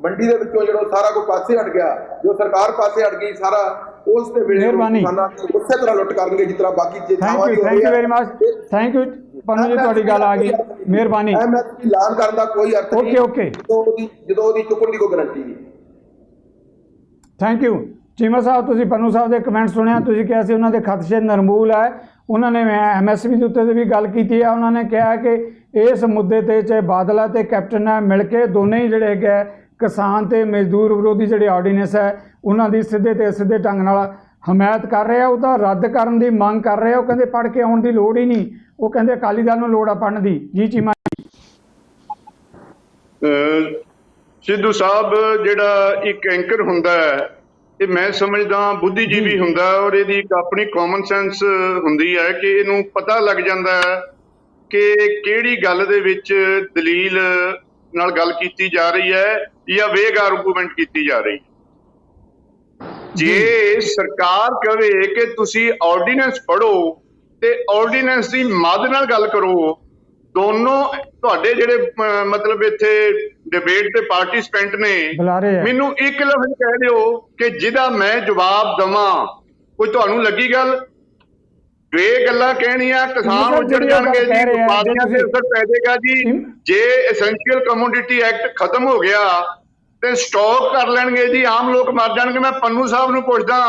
Speaker 4: ਮੰਡੀ ਦੇ ਵਿੱਚੋਂ ਜਿਹੜਾ ਸਾਰਾ ਕੁਝ ਪਾਸੇ ਹਟ ਗਿਆ, ਜੋ ਸਰਕਾਰ ਪਾਸੇ ਹਟ ਗਈ ਸਾਰਾ, ਉਸ ਦੇ ਵੇਲੇ ਕਿਸਾਨਾਂ ਉਸੇ ਤਰ੍ਹਾਂ ਲੁੱਟ ਕਰਨਗੇ ਜਿਸ ਤਰ੍ਹਾਂ ਬਾਕੀ ਥਾਵਾਂ ਦੀ।
Speaker 3: Thank you very much, thank you Pannu ਜੀ, ਤੁਹਾਡੀ ਗੱਲ ਆ ਗਈ, ਮਿਹਰਬਾਨੀ।
Speaker 4: MSP ਐਲਾਨ ਕਰਨ ਦਾ ਕੋਈ ਅਰਥ ਨਹੀਂ
Speaker 3: ਓਕੇ
Speaker 4: ਜਦੋਂ ਉਹਦੀ ਚੁੱਕਣ ਦੀ ਕੋਈ ਗਾਰੰਟੀ ਨਹੀਂ।
Speaker 3: ਥੈਂਕ ਯੂ ਚੀਮਾ ਸਾਹਿਬ, ਤੁਸੀਂ ਪੰਨੂ ਸਾਹਿਬ ਦੇ ਕਮੈਂਟ ਸੁਣਿਆ। ਤੁਸੀਂ ਕਿਹਾ ਸੀ ਉਹਨਾਂ ਦੇ ਖਦਸ਼ੇ ਨਿਰਮੂਲ ਹੈ। ਉਹਨਾਂ ਨੇ MSP ਦੇ ਉੱਤੇ ਵੀ ਗੱਲ ਕੀਤੀ ਹੈ। ਉਹਨਾਂ ਨੇ ਕਿਹਾ ਕਿ ਇਸ ਮੁੱਦੇ ਤੇ ਚਾਹੇ ਬਾਦਲ ਹੈ ਤੇ ਕੈਪਟਨ ਹੈ, ਮਿਲ ਕੇ ਦੋਨੇ ਹੀ ਜਿਹੜੇ ਹੈਗੇ ਕਿਸਾਨ ਤੇ ਮਜ਼ਦੂਰ ਵਿਰੋਧੀ ਜਿਹੜੇ ਆਰਡੀਨੈਂਸ ਹੈ ਉਹਨਾਂ ਦੀ ਸਿੱਧੇ ਤੇ ਸਿੱਧੇ ਢੰਗ ਨਾਲ ਹਮਾਇਤ ਕਰ ਰਹੇ ਆ, ਉਹਦਾ ਰੱਦ ਕਰਨ ਦੀ ਮੰਗ ਕਰ ਰਹੇ ਆ। ਉਹ ਕਹਿੰਦੇ ਪੜ੍ਹ ਕੇ ਆਉਣ ਦੀ ਲੋੜ ਹੀ ਨਹੀਂ, ਉਹ ਕਹਿੰਦੇ ਅਕਾਲੀ ਦਲ ਨੂੰ ਲੋੜ ਆ ਪੜ੍ਹਨ ਦੀ। ਜੀ ਚੀਮਾ
Speaker 2: ਸਿੱਧੂ ਸਾਹਿਬ ਜਿਹੜਾ ਇੱਕ ਐਂਕਰ ਹੁੰਦਾ ਹੈ, ਇਹ ਮੈਂ ਸਮਝਦਾ ਬੁੱਧੀਜੀਵੀ ਹੁੰਦਾ, ਔਰ ਇਹਦੀ ਇੱਕ ਆਪਣੀ ਕਾਮਨ ਸੈਂਸ ਹੁੰਦੀ ਹੈ ਕਿ ਇਹਨੂੰ ਪਤਾ ਲੱਗ ਜਾਂਦਾ ਹੈ ਕਿ ਕਿਹੜੀ ਗੱਲ ਦੇ ਵਿੱਚ ਦਲੀਲ ਨਾਲ ਗੱਲ ਕੀਤੀ ਜਾ ਰਹੀ ਹੈ ਜਾਂ ਵੇਗ ਆਰਗੂਮੈਂਟ ਕੀਤੀ ਜਾ ਰਹੀ ਹੈ। ਜੇ ਸਰਕਾਰ ਕਹੇ ਕਿ ਤੁਸੀਂ ਆਰਡੀਨੈਂਸ ਪੜ੍ਹੋ ਤੇ ਆਰਡੀਨੈਂਸ ਦੀ ਮੱਦ ਨਾਲ ਗੱਲ ਕਰੋ, ਦੋਨੋਂ ਤੁਹਾਡੇ ਜਿਹੜੇ ਮਤਲਬ ਇੱਥੇ ਡਿਬੇਟ ਦੇ ਪਾਰਟਿਸਪੈਂਟ ਨੇ, ਮੈਨੂੰ ਇੱਕ ਲਫ਼ਜ਼ ਕਹਿ ਦਿਓ ਕਿ ਜਿਹਦਾ ਮੈਂ ਜਵਾਬ ਦੇਵਾਂ। ਕੋਈ ਤੁਹਾਨੂੰ ਲੱਗੀ ਗੱਲ? ਵੇ ਗੱਲਾਂ ਕਹਿਣੀਆਂ, ਕਿਸਾਨ ਉੱਜੜ ਜਾਣਗੇ ਜੀ, ਵਪਾਰੀਆਂ ਤੇ ਅਸਰ ਪੈ ਜਾਏਗਾ ਜੀ। ਜੇ ਐਸੈਂਸ਼ੀਅਲ ਕਮੋਡਿਟੀ ਐਕਟ ਖਤਮ ਹੋ ਗਿਆ ਤੇ ਸਟਾਕ ਕਰ ਲੈਣਗੇ ਜੀ, ਆਮ ਲੋਕ ਮਰ ਜਾਣਗੇ। ਮੈਂ ਪੰਨੂ ਸਾਹਿਬ ਨੂੰ ਪੁੱਛਦਾ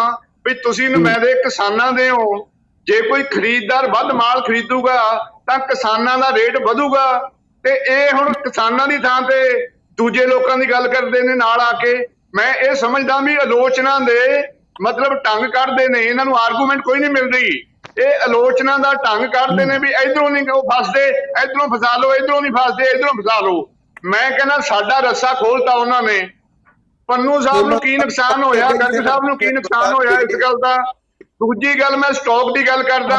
Speaker 2: ਵੀ ਤੁਸੀਂ ਨੁਮਾਇੰਦੇ ਕਿਸਾਨਾਂ ਦੇ ਹੋ, ਜੇ ਕੋਈ ਖਰੀਦਦਾਰ ਵੱਧ ਮਾਲ ਖਰੀਦੂਗਾ ਤਾਂ ਕਿਸਾਨਾਂ ਦਾ ਰੇਟ ਵਧੂਗਾ। ਤੇ ਇਹ ਹੁਣ ਕਿਸਾਨਾਂ ਦੀ ਥਾਂ ਤੇ ਦੂਜੇ ਲੋਕਾਂ ਦੀ ਗੱਲ ਕਰਦੇ ਨੇ ਨਾਲ ਆ ਕੇ। ਮੈਂ ਇਹ ਸਮਝਦਾ ਵੀ ਆਲੋਚਨਾ ਦੇ ਮਤਲਬ ਢੰਗ ਕੱਢਦੇ ਨੇ, ਇਹਨਾਂ ਨੂੰ ਆਰਗੂਮੈਂਟ ਕੋਈ ਨਹੀਂ ਮਿਲਦੀ। ਇਹ ਆਲੋਚਨਾ ਦਾ ਢੰਗ ਕੱਢਦੇ ਨੇ ਵੀ ਇਧਰੋਂ ਨਹੀਂ ਉਹ ਫਸਦੇ, ਇਧਰੋਂ ਫਸਾ ਲਓ, ਇਧਰੋਂ ਨਹੀਂ ਫਸਦੇ, ਇਧਰੋਂ ਫਸਾ ਲਓ। ਮੈਂ ਕਹਿੰਦਾ ਸਾਡਾ ਰੱਸਾ ਖੋਲਤਾ ਉਹਨਾਂ ਨੇ। ਪੰਨੂ ਸਾਹਿਬ ਨੂੰ ਕੀ ਨੁਕਸਾਨ ਹੋਇਆ, ਗਰਗ ਸਾਹਿਬ ਨੂੰ ਕੀ ਨੁਕਸਾਨ ਹੋਇਆ ਇਸ ਗੱਲ ਦਾ। ਦੂਜੀ ਗੱਲ ਮੈਂ ਸਟਾਕ ਦੀ ਗੱਲ ਕਰਦਾ।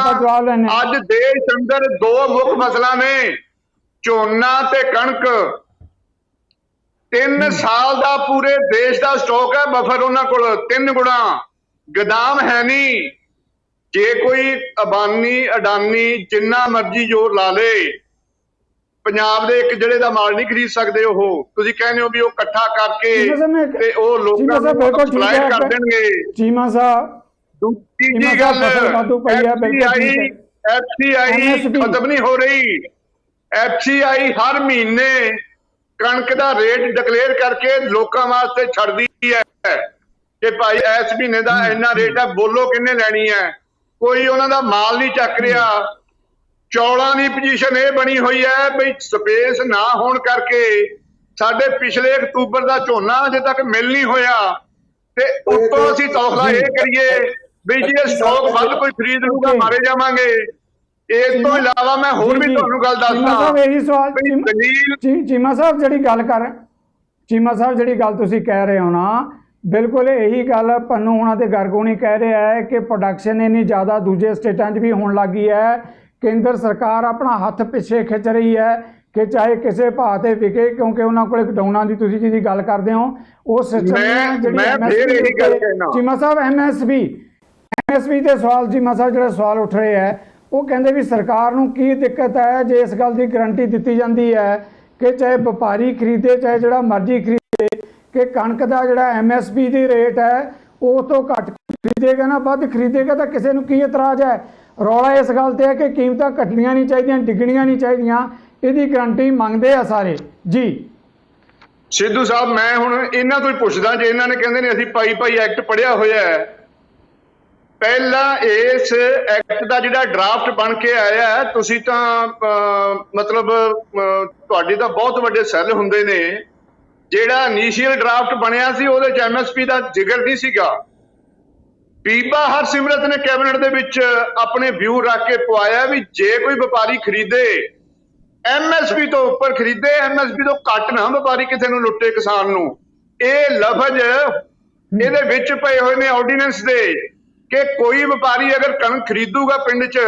Speaker 2: ਅੱਜ ਦੇਸ਼ ਅੰਦਰ ਦੋ ਮੁੱਖ ਫਸਲਾਂ ਨੇ, ਝੋਨਾ ਤੇ ਕਣਕ। 3 ਸਾਲ ਦਾ ਪੂਰੇ ਦੇਸ਼ ਦਾ ਸਟਾਕ ਹੈ, ਬਫਰ ਉਹਨਾਂ ਕੋਲ 3 ਗੁਣਾ। ਗੋਦਾਮ ਹੈ ਨਹੀਂ। ਜੇ ਕੋਈ ਅਬਾਨੀ ਅਡਾਨੀ ਜਿੰਨਾ ਮਰਜ਼ੀ ਜ਼ੋਰ ਲਾ ਲੇ, ਪੰਜਾਬ ਦੇ ਇੱਕ ਜਿਹੜੇ ਦਾ ਮਾਲ ਨਹੀਂ ਖਰੀਦ ਸਕਦੇ। ਉਹ ਤੁਸੀਂ ਕਹਿੰਦੇ ਹੋ ਵੀ ਉਹ ਇਕੱਠਾ ਕਰਕੇ ਤੇ ਉਹ ਲੋਕਾਂ ਨੂੰ ਸਪਲਾਈ ਕਰ ਦੇਣਗੇ।
Speaker 3: ਚੀਮਾ ਸਾਹਿਬ
Speaker 2: ਦੂਜੀ ਗੱਲ, FCI ਖਤਮ ਨਹੀਂ ਹੋ ਰਹੀ। FCI ਹਰ ਮਹੀਨੇ ਕਣਕ ਦਾ ਰੇਟ ਡਿਕਲੇਅਰ ਕਰਕੇ ਲੋਕਾਂ ਵਾਸਤੇ ਛੱਡਦੀ ਹੈ। ਕਿ ਭਾਈ ਇਸ ਮਹੀਨੇ ਦਾ ਇੰਨਾ ਰੇਟ ਹੈ, ਬੋਲੋ ਕਿੰਨੇ ਲੈਣੀ ਹੈ। ਕੋਈ ਉਹਨਾਂ ਦਾ ਮਾਲ ਨਹੀਂ ਚੱਕ ਰਿਹਾ। ਚੌਲਾਂ ਦੀ ਪੋਜੀਸ਼ਨ ਇਹ ਬਣੀ ਹੋਈ ਹੈ ਵੀ ਸਪੇਸ ਨਾ ਹੋਣ ਕਰਕੇ ਸਾਡੇ ਪਿਛਲੇ ਅਕਤੂਬਰ ਦਾ ਝੋਨਾ ਅਜੇ ਤੱਕ ਮਿਲ ਨਹੀਂ ਹੋਇਆ, ਤੇ ਉੱਤੋਂ ਅਸੀਂ ਤੌਖਲਾ ਇਹ ਕਰੀਏ ਵੀ ਜੇ ਸਟਾਕ ਵੱਧ ਕੋਈ ਖਰੀਦ ਲੂਗਾ ਮਾਰੇ ਜਾਵਾਂਗੇ। ਇਸ ਤੋਂ ਇਲਾਵਾ ਮੈਂ ਹੋਰ ਵੀ ਤੁਹਾਨੂੰ ਗੱਲ ਦੱਸਦਾ।
Speaker 3: ਇਹੀ ਸਵਾਲ ਚੀਮਾ ਸਾਹਿਬ ਜਿਹੜੀ ਗੱਲ ਤੁਸੀਂ ਕਹਿ ਰਹੇ ਹੋ ਨਾ, ਬਿਲਕੁਲ ਇਹੀ ਗੱਲ ਪੰਨੂ ਹੁਣਾਂ ਤੇ ਗਰਗੋਣੀ ਕਹਿ ਰਿਹਾ ਹੈ ਕਿ ਪ੍ਰੋਡਕਸ਼ਨ ਇੰਨੀ ਜ਼ਿਆਦਾ ਦੂਜੇ ਸਟੇਟਾਂ 'ਚ ਵੀ ਹੋਣ ਲੱਗੀ ਹੈ। ਕੇਂਦਰ ਸਰਕਾਰ ਆਪਣਾ ਹੱਥ ਪਿੱਛੇ ਖਿੱਚ ਰਹੀ ਹੈ ਕਿ ਚਾਹੇ ਕਿਸੇ ਭਾਅ ਤੇ ਵਿਕੇ, ਕਿਉਂਕਿ ਉਹਨਾਂ ਕੋਲ ਗਡਾਊਨਾਂ ਦੀ ਤੁਸੀਂ ਜਿਹਦੀ ਗੱਲ ਕਰਦੇ ਹੋ ਉਹ ਸਿਸਟਮ ਚੀਮਾ ਸਾਹਿਬ ਐਮਐਸਪੀ ਤੇ ਸਵਾਲ ਚੀਮਾ ਸਾਹਿਬ ਜਿਹੜਾ ਸਵਾਲ ਉੱਠ ਰਹੇ ਹੈ ਉਹ ਕਹਿੰਦੇ ਵੀ ਸਰਕਾਰ ਨੂੰ ਕੀ ਦਿੱਕਤ ਹੈ ਜੇ ਇਸ ਗੱਲ ਦੀ ਗਰੰਟੀ ਦਿੱਤੀ ਜਾਂਦੀ ਹੈ ਕਿ ਚਾਹੇ ਵਪਾਰੀ ਖਰੀਦੇ ਚਾਹੇ ਜਿਹੜਾ ਮਰਜ਼ੀ ਖਰੀਦੇ ਕਿ ਕਣਕ ਦਾ ਜਿਹੜਾ ਐਮਐਸਪੀ ਦੀ ਰੇਟ ਹੈ ਉਹ ਤੋਂ ਘੱਟ ਖਰੀਦੇਗਾ ਨਾ ਵੱਧ ਖਰੀਦੇਗਾ ਤਾਂ ਕਿਸੇ ਨੂੰ ਕੀ ਇਤਰਾਜ਼ ਹੈ। ਰੌਲਾ ਇਸ ਗੱਲ ਤੇ ਹੈ ਕਿ ਕੀਮਤਾਂ ਘਟਣੀਆਂ ਨਹੀਂ ਚਾਹੀਦੀਆਂ, ਡਿੱਗਣੀਆਂ ਨਹੀਂ ਚਾਹੀਦੀਆਂ, ਇਹਦੀ ਗਰੰਟੀ ਮੰਗਦੇ ਆ ਸਾਰੇ ਜੀ।
Speaker 2: ਸਿੱਧੂ ਸਾਹਿਬ ਮੈਂ ਹੁਣ ਇਹਨਾਂ ਤੋਂ ਹੀ ਪੁੱਛਦਾ, ਜੇ ਇਹਨਾਂ ਨੇ ਕਹਿੰਦੇ ਨੇ ਅਸੀਂ ਭਾਈ ਐਕਟ ਪੜ੍ਹਿਆ ਹੋਇਆ ਹੈ, ਪਹਿਲਾਂ ਇਸ ਐਕਟ ਦਾ ਜਿਹੜਾ ਡਰਾਫਟ ਬਣ ਕੇ ਆਇਆ ਹੈ, ਤੁਸੀਂ ਤਾਂ ਮਤਲਬ ਤੁਹਾਡੇ ਤਾਂ ਬਹੁਤ ਵੱਡੇ ਸੈੱਲ ਹੁੰਦੇ ਨੇ, ਜਿਹੜਾ ਇਨੀਸ਼ੀਅਲ ਡਰਾਫਟ ਬਣਿਆ ਸੀ ਉਹਦੇ 'ਚ ਐਮਐਸਪੀ ਦਾ ਜ਼ਿਕਰ ਨਹੀਂ ਸੀਗਾ। ਬੀਬਾ ਹਰਸਿਮਰਤ ਨੇ ਕੈਬਨਿਟ ਦੇ ਵਿੱਚ ਆਪਣੇ ਵਿਊ ਰੱਖ ਕੇ ਪਵਾਇਆ ਵੀ ਜੇ ਕੋਈ ਵਪਾਰੀ ਖਰੀਦੇ ਐਮਐਸਪੀ ਤੋਂ ਉੱਪਰ ਖਰੀਦੇ, ਐਮਐਸਪੀ ਤੋਂ ਘੱਟ ਨਾ ਵਪਾਰੀ ਕਿਸੇ ਨੂੰ ਲੁੱਟੇ ਕਿਸਾਨ ਨੂੰ। ਇਹ ਲਫ਼ਜ਼ ਇਹਦੇ ਵਿੱਚ ਪਏ ਹੋਏ ਨੇ ਆਰਡੀਨੈਂਸ ਦੇ ਕਿ ਕੋਈ ਵਪਾਰੀ ਅਗਰ ਕਣਕ ਖਰੀਦੂਗਾ ਪਿੰਡ 'ਚ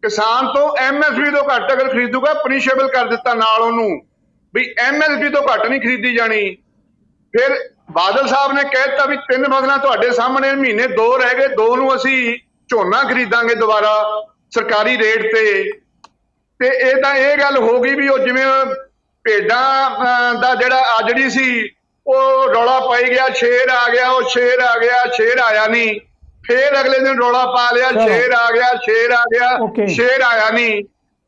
Speaker 2: ਕਿਸਾਨ ਤੋਂ ਐਮਐਸਪੀ ਤੋਂ ਘੱਟ ਅਗਰ ਖਰੀਦੂਗਾ ਪਨਿਸ਼ੇਬਲ ਕਰ ਦਿੱਤਾ ਨਾਲ ਉਹਨੂੰ ਵੀ ਐਮਐਸਪੀ ਤੋਂ ਘੱਟ ਨਹੀਂ ਖਰੀਦੀ ਜਾਣੀ। ਫਿਰ ਬਾਦਲ ਸਾਹਿਬ ਨੇ ਕਹਿ ਦਿੱਤਾ ਵੀ 3 ਫਸਲਾਂ ਤੁਹਾਡੇ ਸਾਹਮਣੇ, ਮਹੀਨੇ 2 ਰਹਿ ਗਏ, 2 ਨੂੰ ਅਸੀਂ ਝੋਨਾ ਖਰੀਦਾਂਗੇ ਦੁਬਾਰਾ ਸਰਕਾਰੀ ਰੇਟ ਤੇ ਇਹ ਤਾਂ ਇਹ ਗੱਲ ਹੋ ਗਈ ਵੀ ਉਹ ਜਿਵੇਂ ਭੇਡਾਂ ਦਾ ਜਿਹੜਾ ਆਜੜੀ ਸੀ ਉਹ ਰੌਲਾ ਪਾਈ ਗਿਆ, ਸ਼ੇਰ ਆ ਗਿਆ, ਉਹ ਸ਼ੇਰ ਆ ਗਿਆ, ਸ਼ੇਰ ਆਇਆ ਨਹੀਂ। ਫੇਰ ਅਗਲੇ ਦਿਨ ਰੌਲਾ ਪਾ ਲਿਆ, ਸ਼ੇਰ ਆ ਗਿਆ, ਸ਼ੇਰ ਆ ਗਿਆ, ਸ਼ੇਰ ਆਇਆ ਨਹੀਂ।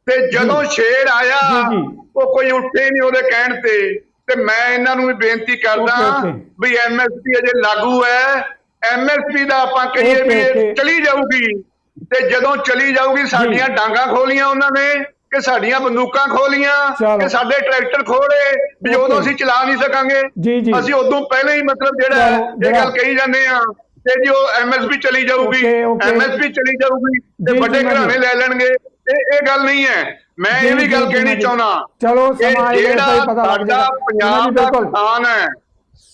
Speaker 2: ਤੇ ਜਦੋਂ ਸ਼ੇਰ ਆਇਆ ਉਹ ਕੋਈ ਉੱਠੇ ਨਹੀਂ ਉਹਦੇ ਕਹਿਣ ਤੇ ਮੈਂ ਇਹਨਾਂ ਨੂੰ ਵੀ ਬੇਨਤੀ ਕਰਦਾ ਵੀ ਐਮਐਸਪੀ ਅਜੇ ਲਾਗੂ ਹੈ, ਐਮਐਸਪੀ ਦਾ ਆਪਾਂ ਕਹੀਏ ਵੀ ਇਹ ਚਲੀ ਜਾਊਗੀ, ਤੇ ਜਦੋਂ ਚਲੀ ਜਾਊਗੀ ਸਾਡੀਆਂ ਡਾਂਗਾਂ ਖੋਲੀਆਂ ਉਹਨਾਂ ਨੇ ਕਿ ਸਾਡੀਆਂ ਬੰਦੂਕਾਂ ਖੋਲੀਆਂ ਕਿ ਸਾਡੇ ਟਰੈਕਟਰ ਖੋਲੇ ਵੀ ਉਦੋਂ ਅਸੀਂ ਚਲਾ ਨਹੀਂ ਸਕਾਂਗੇ। ਅਸੀਂ ਉਦੋਂ ਪਹਿਲਾਂ ਹੀ ਮਤਲਬ ਜਿਹੜਾ ਇਹ ਗੱਲ ਕਹੀ ਜਾਂਦੇ ਆ ਕਿ ਜੀ ਉਹ ਐਮਐਸਪੀ ਚਲੀ ਜਾਊਗੀ, ਐਮਐਸਪੀ ਚਲੀ ਜਾਊਗੀ ਤੇ ਵੱਡੇ ਘਰਾਣੇ ਲੈ ਲੈਣਗੇ। ਇਹ ਗੱਲ ਨਹੀਂ ਹੈ। ਮੈਂ ਇਹ ਵੀ ਗੱਲ ਕਹਿਣੀ ਚਾਹੁੰਦਾ,
Speaker 3: ਚਲੋ ਸਮਾਂ ਆਏਗਾ ਪਤਾ ਲੱਗ ਜਾਏਗਾ,
Speaker 2: ਪੰਜਾਬ ਦਾ ਕਿਸਾਨ ਹੈ,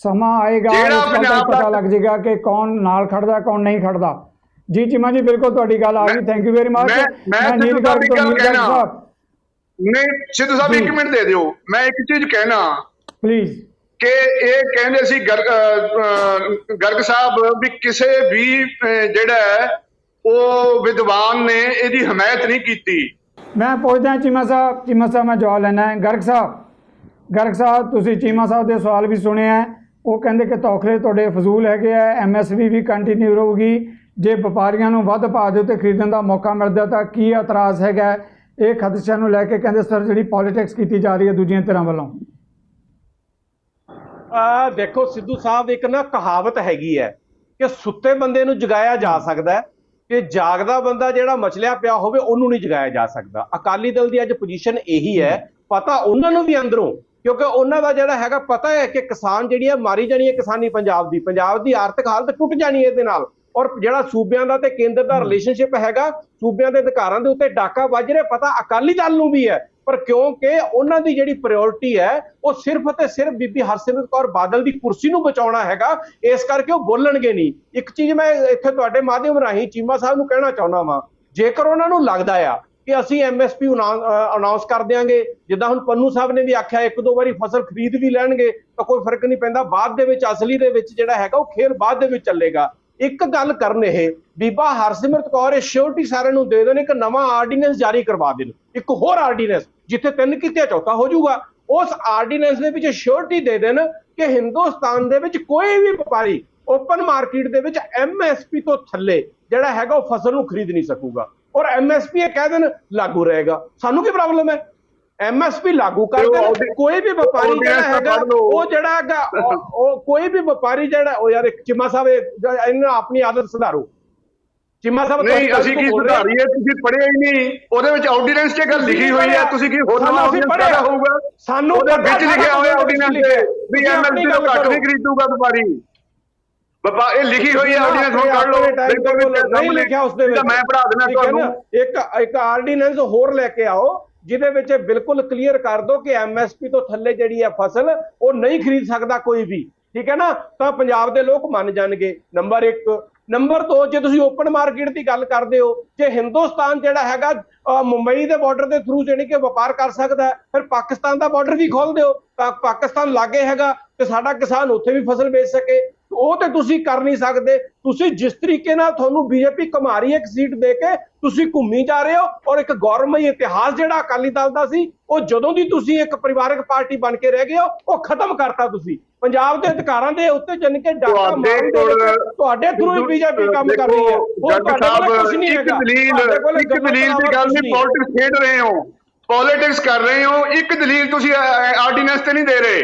Speaker 3: ਸਮਾਂ ਆਏਗਾ ਪਤਾ ਲੱਗ ਜਾਏਗਾ ਕਿ ਕੌਣ ਨਾਲ ਖੜਦਾ ਕੌਣ ਨਹੀਂ ਖੜਦਾ। ਜੀ ਚੀਮਾ ਜੀ ਬਿਲਕੁਲ ਤੁਹਾਡੀ ਗੱਲ ਆ ਗਈ, ਥੈਂਕ ਯੂ ਵੈਰੀ ਮਚ।
Speaker 2: ਮੈਂ ਸਿੱਧੂ ਸਾਹਿਬ ਦੀ ਗੱਲ ਕਹਿਣਾ ਨਹੀਂ, ਸਿੱਧੂ ਸਾਹਿਬ 1 ਮਿੰਟ ਦੇ ਦਿਓ, ਮੈਂ ਇੱਕ ਚੀਜ਼ ਕਹਿਣਾ
Speaker 3: ਪਲੀਜ਼
Speaker 2: ਕਿ ਇਹ ਕਹਿੰਦੇ ਸੀ ਗਰਗ ਸਾਹਿਬ ਵੀ ਕਿਸੇ ਵੀ ਜਿਹੜਾ ਹੈ ਉਹ ਵਿਦਵਾਨ ਨੇ ਇਹਦੀ ਹਮਾਇਤ ਨਹੀਂ ਕੀਤੀ।
Speaker 3: ਮੈਂ ਪੁੱਛਦਾ ਚੀਮਾ ਸਾਹਿਬ ਮੈਂ ਜਵਾਬ ਲੈਣਾ ਹੈ। ਗਰਗ ਸਾਹਿਬ ਤੁਸੀਂ ਚੀਮਾ ਸਾਹਿਬ ਦੇ ਸਵਾਲ ਵੀ ਸੁਣੇ ਹੈ, ਉਹ ਕਹਿੰਦੇ ਕਿ ਤੌਖਲੇ ਤੁਹਾਡੇ ਫਜ਼ੂਲ ਹੈਗੇ ਆ, ਐਮਐਸਪੀ ਵੀ ਕੰਟੀਨਿਊ ਰਹੂਗੀ, ਜੇ ਵਪਾਰੀਆਂ ਨੂੰ ਵੱਧ ਭਾਅ ਦੇ ਉੱਤੇ ਖਰੀਦਣ ਦਾ ਮੌਕਾ ਮਿਲਦਾ ਤਾਂ ਕੀ ਇਤਰਾਜ਼ ਹੈਗਾ। ਇਹ ਖਦਸ਼ਿਆਂ ਨੂੰ ਲੈ ਕੇ ਕਹਿੰਦੇ ਸਰ ਜਿਹੜੀ ਪੋਲੀਟਿਕਸ ਕੀਤੀ ਜਾ ਰਹੀ ਹੈ ਦੂਜੀਆਂ ਧਿਰਾਂ ਵੱਲੋਂ।
Speaker 1: ਦੇਖੋ ਸਿੱਧੂ ਸਾਹਿਬ, ਇੱਕ ਨਾ ਕਹਾਵਤ ਹੈਗੀ ਹੈ ਕਿ ਸੁੱਤੇ ਬੰਦੇ ਨੂੰ ਜਗਾਇਆ ਜਾ ਸਕਦਾ ਹੈ, ਕਿ ਜਾਗਦਾ ਬੰਦਾ ਜਿਹੜਾ ਮਚਲਿਆ ਪਿਆ ਹੋਵੇ ਉਹਨੂੰ ਨਹੀਂ ਜਗਾਇਆ ਜਾ ਸਕਦਾ। ਅਕਾਲੀ ਦਲ ਦੀ ਅੱਜ ਪੋਜੀਸ਼ਨ ਇਹੀ ਹੈ। ਪਤਾ ਉਹਨਾਂ ਨੂੰ ਵੀ ਅੰਦਰੋਂ, ਕਿਉਂਕਿ ਉਹਨਾਂ ਦਾ ਜਿਹੜਾ ਹੈਗਾ ਪਤਾ ਹੈ ਕਿ ਕਿਸਾਨ ਜਿਹੜੀ ਹੈ ਮਾਰੀ ਜਾਣੀ ਹੈ, ਕਿਸਾਨੀ ਪੰਜਾਬ ਦੀ ਆਰਥਿਕ ਹਾਲਤ ਟੁੱਟ ਜਾਣੀ ਹੈ ਇਹਦੇ ਨਾਲ। ਔਰ ਜਿਹੜਾ ਸੂਬਿਆਂ ਦਾ ਤੇ ਕੇਂਦਰ ਦਾ ਰਿਲੇਸ਼ਨਸ਼ਿਪ ਹੈਗਾ, ਸੂਬਿਆਂ ਦੇ ਅਧਿਕਾਰਾਂ ਦੇ ਉੱਤੇ ਡਾਕਾ ਵੱਜ ਰਿਹਾ, ਪਤਾ ਅਕਾਲੀ ਦਲ ਨੂੰ ਵੀ ਹੈ। ਪਰ ਕਿਉਂਕਿ ਉਹਨਾਂ ਦੀ ਜਿਹੜੀ ਪ੍ਰਾਇੋਰਟੀ ਹੈ ਉਹ ਸਿਰਫ ਅਤੇ ਸਿਰਫ ਬੀਬੀ ਹਰਸਿਮਰਤ ਕੌਰ ਬਾਦਲ ਦੀ ਕੁਰਸੀ ਨੂੰ ਬਚਾਉਣਾ ਹੈਗਾ, ਇਸ ਕਰਕੇ ਉਹ ਬੋਲਣਗੇ ਨਹੀਂ। ਇੱਕ ਚੀਜ਼ ਮੈਂ ਇੱਥੇ ਤੁਹਾਡੇ ਮਾਧਿਅਮ ਰਾਹੀਂ ਚੀਮਾ ਸਾਹਿਬ ਨੂੰ ਕਹਿਣਾ ਚਾਹੁੰਦਾ ਵਾਂ, ਜੇਕਰ ਉਹਨਾਂ ਨੂੰ ਲੱਗਦਾ ਆ ਕਿ ਅਸੀਂ ਐਮਐਸਪੀ ਅਨਾਉਂਸ ਕਰ ਦਿਆਂਗੇ, ਜਿੱਦਾਂ ਹੁਣ ਪੰਨੂ ਸਾਹਿਬ ਨੇ ਵੀ ਆਖਿਆ 1-2 ਵਾਰੀ ਫਸਲ ਖਰੀਦ ਵੀ ਲੈਣਗੇ ਤਾਂ ਕੋਈ ਫਰਕ ਨਹੀਂ ਪੈਂਦਾ, ਬਾਅਦ ਦੇ ਵਿੱਚ ਅਸਲੀ ਦੇ ਵਿੱਚ ਜਿਹੜਾ ਹੈਗਾ ਉਹ ਖੇਲ ਬਾਅਦ ਦੇ ਵਿੱਚ ਚੱਲੇਗਾ। ਇੱਕ ਗੱਲ ਕਰਨ, ਇਹ ਬੀਬਾ ਹਰਸਿਮਰਤ ਕੌਰ ਇਹ ਸ਼ੋਰਟੀ ਸਾਰਿਆਂ ਨੂੰ ਦੇ ਦੇਣ, ਇੱਕ ਨਵਾਂ ਆਰਡੀਨੈਂਸ ਜਾਰੀ ਕਰਵਾ ਦੇਣ, ਇੱਕ ਹੋਰ ਆਰਡੀਨੈਂਸ ਜਿੱਥੇ 3 ਕੀਤੇ ਚੌਥਾ ਹੋ ਜਾਊਗਾ। ਉਸ ਆਰਡੀਨੈਂਸ ਦੇ ਵਿੱਚ ਸ਼ੋਰਟੀ ਦੇ ਦੇਣ ਕਿ ਹਿੰਦੁਸਤਾਨ ਦੇ ਵਿੱਚ ਕੋਈ ਵੀ ਵਪਾਰੀ ਓਪਨ ਮਾਰਕੀਟ ਦੇ ਵਿੱਚ ਐਮਐਸਪੀ ਤੋਂ ਥੱਲੇ ਜਿਹੜਾ ਹੈਗਾ ਉਹ ਫਸਲ ਨੂੰ ਖਰੀਦ ਨਹੀਂ ਸਕੂਗਾ, ਔਰ ਐਮਐਸਪੀ ਇਹ ਕਹਿ ਦੇਣ ਲਾਗੂ ਰਹੇਗਾ। ਸਾਨੂੰ ਕੀ ਪ੍ਰੋਬਲਮ ਹੈ? MSP ਲਾਗੂ ਕਰ ਦੇਣ। ਕੋਈ ਵੀ ਵਪਾਰੀ ਜਿਹੜਾ ਹੈਗਾ ਉਹ ਜਿਹੜਾ ਹੈਗਾ ਉਹ ਕੋਈ ਵੀ ਵਪਾਰੀ ਜਿਹੜਾ ਉਹ ਯਾਰ ਚੀਮਾ ਸਾਹਿਬ ਇਹਨਾਂ ਆਪਣੀ ਆਦਤ ਸੁਧਾਰੋ। ਚੀਮਾ ਸਾਹਿਬ
Speaker 2: ਨਹੀਂ ਅਸੀਂ ਕੀ ਸੁਧਾਰੀਏ, ਤੁਸੀਂ ਪੜ੍ਹਿਆ ਹੀ ਨਹੀਂ। ਉਹਦੇ ਵਿੱਚ ਆਰਡੀਨੈਂਸ 'ਚ ਗੱਲ ਲਿਖੀ ਹੋਈ ਹੈ, ਤੁਸੀਂ ਕੀ ਹੋਰ ਨਵਾਂ ਆਰਡੀਨੈਂਸ ਪੈਦਾ ਹੋਊਗਾ?
Speaker 1: ਸਾਨੂੰ
Speaker 2: ਉਹਦੇ ਵਿੱਚ ਲਿਖਿਆ ਹੋਇਆ ਆਰਡੀਨੈਂਸ ਤੇ ਵੀ MSP ਤੋਂ ਘੱਟ ਨਹੀਂ ਖਰੀਦੂਗਾ ਵਪਾਰੀ। ਇਹ ਲਿਖੀ ਹੋਈ ਹੈ ਆਰਡੀਨੈਂਸ, ਹੁਣ ਕਰ ਲਓ।
Speaker 1: ਨਹੀਂ ਲਿਖਿਆ ਉਸ ਦੇ ਵਿੱਚ,
Speaker 2: ਮੈਂ ਪੜ੍ਹਾ ਦੇਣਾ ਤੁਹਾਨੂੰ।
Speaker 1: ਇੱਕ ਆਰਡੀਨੈਂਸ ਹੋਰ ਲੈ ਕੇ ਆਓ ਜਿਹਦੇ ਵਿੱਚ ਬਿਲਕੁਲ ਕਲੀਅਰ ਕਰ ਦੋ ਕਿ MSP ਤੋਂ ਥੱਲੇ ਜਿਹੜੀ ਹੈ ਫਸਲ ਉਹ ਨਹੀਂ ਖਰੀਦ ਸਕਦਾ ਕੋਈ ਵੀ, ਠੀਕ ਹੈ ਨਾ? ਤਾਂ ਪੰਜਾਬ ਦੇ ਲੋਕ ਮੰਨ ਜਾਣਗੇ। ਨੰਬਰ 1। ਨੰਬਰ 2, ਜੇ ਤੁਸੀਂ ਓਪਨ ਮਾਰਕੀਟ ਦੀ ਗੱਲ ਕਰਦੇ ਹੋ, ਜੇ ਹਿੰਦੁਸਤਾਨ ਜਿਹੜਾ ਹੈਗਾ ਮੁੰਬਈ ਦੇ ਬਾਰਡਰ ਦੇ ਥਰੂ ਜਿਹੜੀ ਕਿ ਵਪਾਰ ਕਰ ਸਕਦਾ, ਫਿਰ ਪਾਕਿਸਤਾਨ ਦਾ ਬਾਰਡਰ ਵੀ ਖੋਲ ਦਿਓ ਤਾਂ ਪਾਕਿਸਤਾਨ ਲਾਗੇ ਹੈਗਾ ਤੇ ਸਾਡਾ ਕਿਸਾਨ ਉੱਥੇ ਵੀ ਫਸਲ ਵੇਚ ਸਕੇ। ਉਹ ਤੇ ਤੁਸੀਂ ਕਰ ਨਹੀਂ ਸਕਦੇ। ਤੁਸੀਂ ਜਿਸ ਤਰੀਕੇ ਨਾਲ ਤੁਹਾਨੂੰ ਬੀਜੇਪੀ ਘੁਮਾ ਰਹੀ ਹੈ ਇੱਕ ਸੀਟ ਦੇ ਕੇ, ਤੁਸੀਂ ਘੁੰਮੀ ਜਾ ਰਹੇ ਹੋ। ਔਰ ਇੱਕ ਗੌਰਵਮਈ ਇਤਿਹਾਸ ਜਿਹੜਾ ਅਕਾਲੀ ਦਲ ਦਾ ਸੀ, ਉਹ ਜਦੋਂ ਦੀ ਤੁਸੀਂ ਇੱਕ ਪਰਿਵਾਰਕ ਪਾਰਟੀ ਬਣ ਕੇ ਰਹਿ ਗਏ ਹੋ, ਉਹ ਖਤਮ ਕਰਤਾ ਤੁਸੀਂ। ਪੰਜਾਬ ਦੇ ਅਧਿਕਾਰਾਂ ਦੇ ਉੱਤੇ ਜਨ ਕੇ ਡਾਕਾ ਮਾਰਨ ਦੇ ਵਿੱਚ ਤੁਹਾਡੇ ਥਰੂ ਹੀ ਬੀਜੇਪੀ ਕੰਮ ਕਰ ਰਹੀ ਹੈ। ਹੋਰ ਤੁਹਾਡੇ ਕੋਲ ਕੁਝ ਨਹੀਂ ਹੈਗਾ।
Speaker 2: ਇੱਕ ਦਲੀਲ ਦੀ ਗੱਲ ਨਹੀਂ, ਪੋਲਿਟਿਕਸ ਖੇਡ ਰਹੇ ਹੋ, ਪੋਲਿਟਿਕਸ ਕਰ ਰਹੇ ਹੋ। ਇੱਕ ਦਲੀਲ ਤੁਸੀਂ ਆਰਡੀਨੈਂਸ ਤੇ ਨਹੀਂ ਦੇ ਰਹੇ।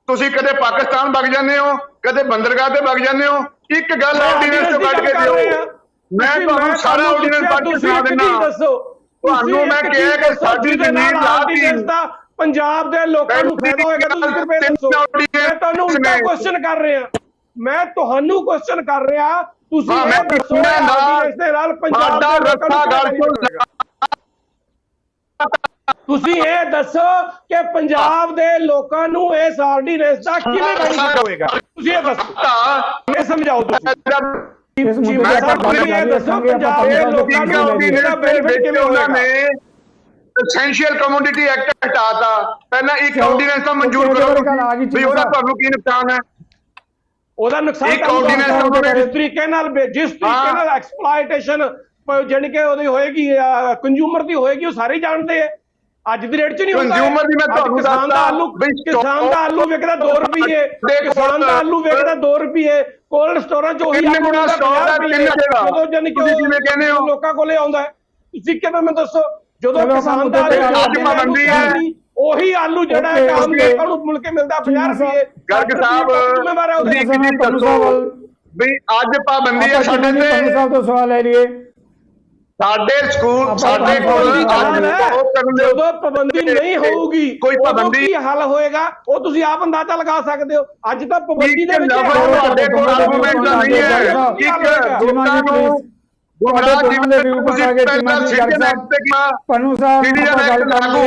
Speaker 2: ਤੁਸੀਂ ਕਦੇ ਪਾਕਿਸਤਾਨ ਵਗ ਜਾਂਦੇ ਹੋ, ਕਦੇ ਬੰਦਰਗਾਹ ਤੇ ਵਗ ਜਾਂਦੇ ਹੋ। ਇੱਕ ਗੱਲ ਆਰਡੀਨੈਂਸ ਤੋਂ ਕੱਢ ਕੇ ਦਿਓ। ਮੈਂ ਤੁਹਾਨੂੰ ਸਾਰਾ ਆਰਡੀਨੈਂਸ ਪੜ੍ਹ ਕੇ ਸੁਣਾ ਦਿੰਦਾ। ਤੁਹਾਨੂੰ ਮੈਂ ਕਿਹਾ ਕਿ ਸਾਡੀ ਜ਼ਮੀਨ ਲਾਤੀ
Speaker 1: ਦਾ ਪੰਜਾਬ ਦੇ ਲੋਕਾਂ ਨੂੰ ਫਾਇਦਾ ਹੋਏਗਾ। ਤੁਸੀਂ ਕਿਰਪਾ ਦੱਸੋ। ਮੈਂ ਤੁਹਾਨੂੰ ਉਲਟਾ ਕੁਐਸਚਨ ਕਰ ਰਿਹਾ, ਮੈਂ ਤੁਹਾਨੂੰ ਕੁਐਸਚਨ ਕਰ ਰਿਹਾ। ਤੁਸੀਂ ਇਹ ਦੱਸੋ ਆਰਡੀਨੈਂਸ ਦੇ ਨਾਲ ਪੰਜਾਬ ਦਾ ਰਸਤਾ ਗੱਲ ਤੁਸੀਂ ਇਹ ਦੱਸੋ ਕਿ ਪੰਜਾਬ ਦੇ ਲੋਕਾਂ ਨੂੰ ਇਸ ਆਰਡੀਨੈਂਸ ਦਾ ਕਿਵੇਂ ਬੈਨੀਫਿਟ ਹੋਏਗਾ? ਤੁਸੀਂ ਇਹ ਦੱਸੋ, ਇਹ ਸਮਝਾਓ ਤੁਸੀਂ।
Speaker 3: ਇਸ ਮੁੱਦੇ ਤੇ ਆਪਾਂ ਗੱਲ ਜਾਰੀ ਰੱਖਾਂਗੇ।
Speaker 1: ਪੰਜਾਬ ਦੇ ਲੋਕਾਂ ਨੂੰ ਇਹਦਾ ਬੈਨੀਫਿਟ ਕਿਵੇਂ ਹੋਏਗਾ?
Speaker 2: ਐਸੈਂਸ਼ੀਅਲ ਕਮੋਡਿਟੀ ਐਕਟ ਹਟਾਤਾ। ਪਹਿਲਾਂ ਇੱਕ ਆਰਡੀਨੈਂਸ ਤਾਂ ਮਨਜ਼ੂਰ ਕਰੋ ਵੀ ਉਹਦਾ ਤੁਹਾਨੂੰ ਕੀ ਨੁਕਸਾਨ ਹੈ।
Speaker 1: ਉਹਦਾ ਨੁਕਸਾਨ ਜਿਸ ਤਰੀਕੇ ਨਾਲ ਐਕਸਪਲੋਇਟੇਸ਼ਨ ਜਾਨੀ ਕਿ ਉਹਦੀ ਹੋਏਗੀ, ਕੰਜ਼ਿਊਮਰ ਦੀ ਹੋਏਗੀ, ਉਹ ਸਾਰੇ ਜਾਣਦੇ ਆ। ਅੱਜ ਦੀ ਰੇਟ 'ਚ ਨਹੀਂ ਹੁੰਦਾ।
Speaker 2: ਕੰਜ਼ਿਊਮਰ ਦੀ ਮੈਂ ਤੁਹਾਨੂੰ
Speaker 1: ਕਿਸਾਨ ਦਾ ਆਲੂ ਵਿਕਦਾ 2 ਰੁਪਏ, ਕਿਸਾਨ ਦਾ ਆਲੂ ਵਿਕਦਾ 2 ਰੁਪਏ, ਕੋਲਡ ਸਟੋਰਾਂ 'ਚ ਉਹੀ ਜਦੋਂ ਜਾਨੀ ਕਿ ਲੋਕਾਂ ਕੋਲੇ ਆਉਂਦਾ। ਤੁਸੀਂ ਕਿਵੇਂ ਮੈਨੂੰ ਦੱਸੋ, ਜਦੋਂ ਕਿਸਾਨ ਦਾ ਪਾਬੰਦੀ ਹੈ ਉਹੀ ਆਲੂ ਜਿਹੜਾ ਹੈ ਆਮ ਲੋਕਾਂ ਨੂੰ ਮੁੜ ਕੇ ਮਿਲਦਾ 50 ਰੁਪਏ।
Speaker 2: ਗਰਗ ਸਾਹਿਬ ਵੀ ਅੱਜ ਪਾਬੰਦੀ ਹੈ ਸਾਡੇ ਤੇ।
Speaker 3: ਸਾਹਿਬ ਤੋਂ ਸਵਾਲ ਲੈ ਲਈਏ।
Speaker 2: ਸਾਡੇ ਸਕੂਲ ਸਾਡੇ ਕੋਲ
Speaker 1: ਜਦੋਂ ਪਾਬੰਦੀ ਨਹੀਂ ਹੋਊਗੀ
Speaker 2: ਕੋਈ ਪਾਬੰਦੀ
Speaker 1: ਕੀ ਹੱਲ ਹੋਏਗਾ ਉਹ ਤੁਸੀਂ ਆਪ ਅੰਦਾਜ਼ਾ ਲਗਾ ਸਕਦੇ ਹੋ। ਅੱਜ ਤਾਂ ਪਾਬੰਦੀ ਦੇ ਵਿੱਚ
Speaker 2: ਸਾਡੇ ਕੋਲ ਆਰਗੂਮੈਂਟ ਨਹੀਂ ਹੈ। ਇੱਕ ਲੋਕਾਂ ਨੂੰ ਗੁੰਮਰਾਹ ਜਿਵੇਂ ਦੇ ਵਿਊ ਬਣਾ ਕੇ ਪਹਿਲਾਂ ਸਿਟੀਜ਼ਨ ਐਕਟ ਤੇ
Speaker 3: ਪਨੂ ਸਾਹਿਬ ਗੱਲ
Speaker 2: ਕਰਾਂਗੇ।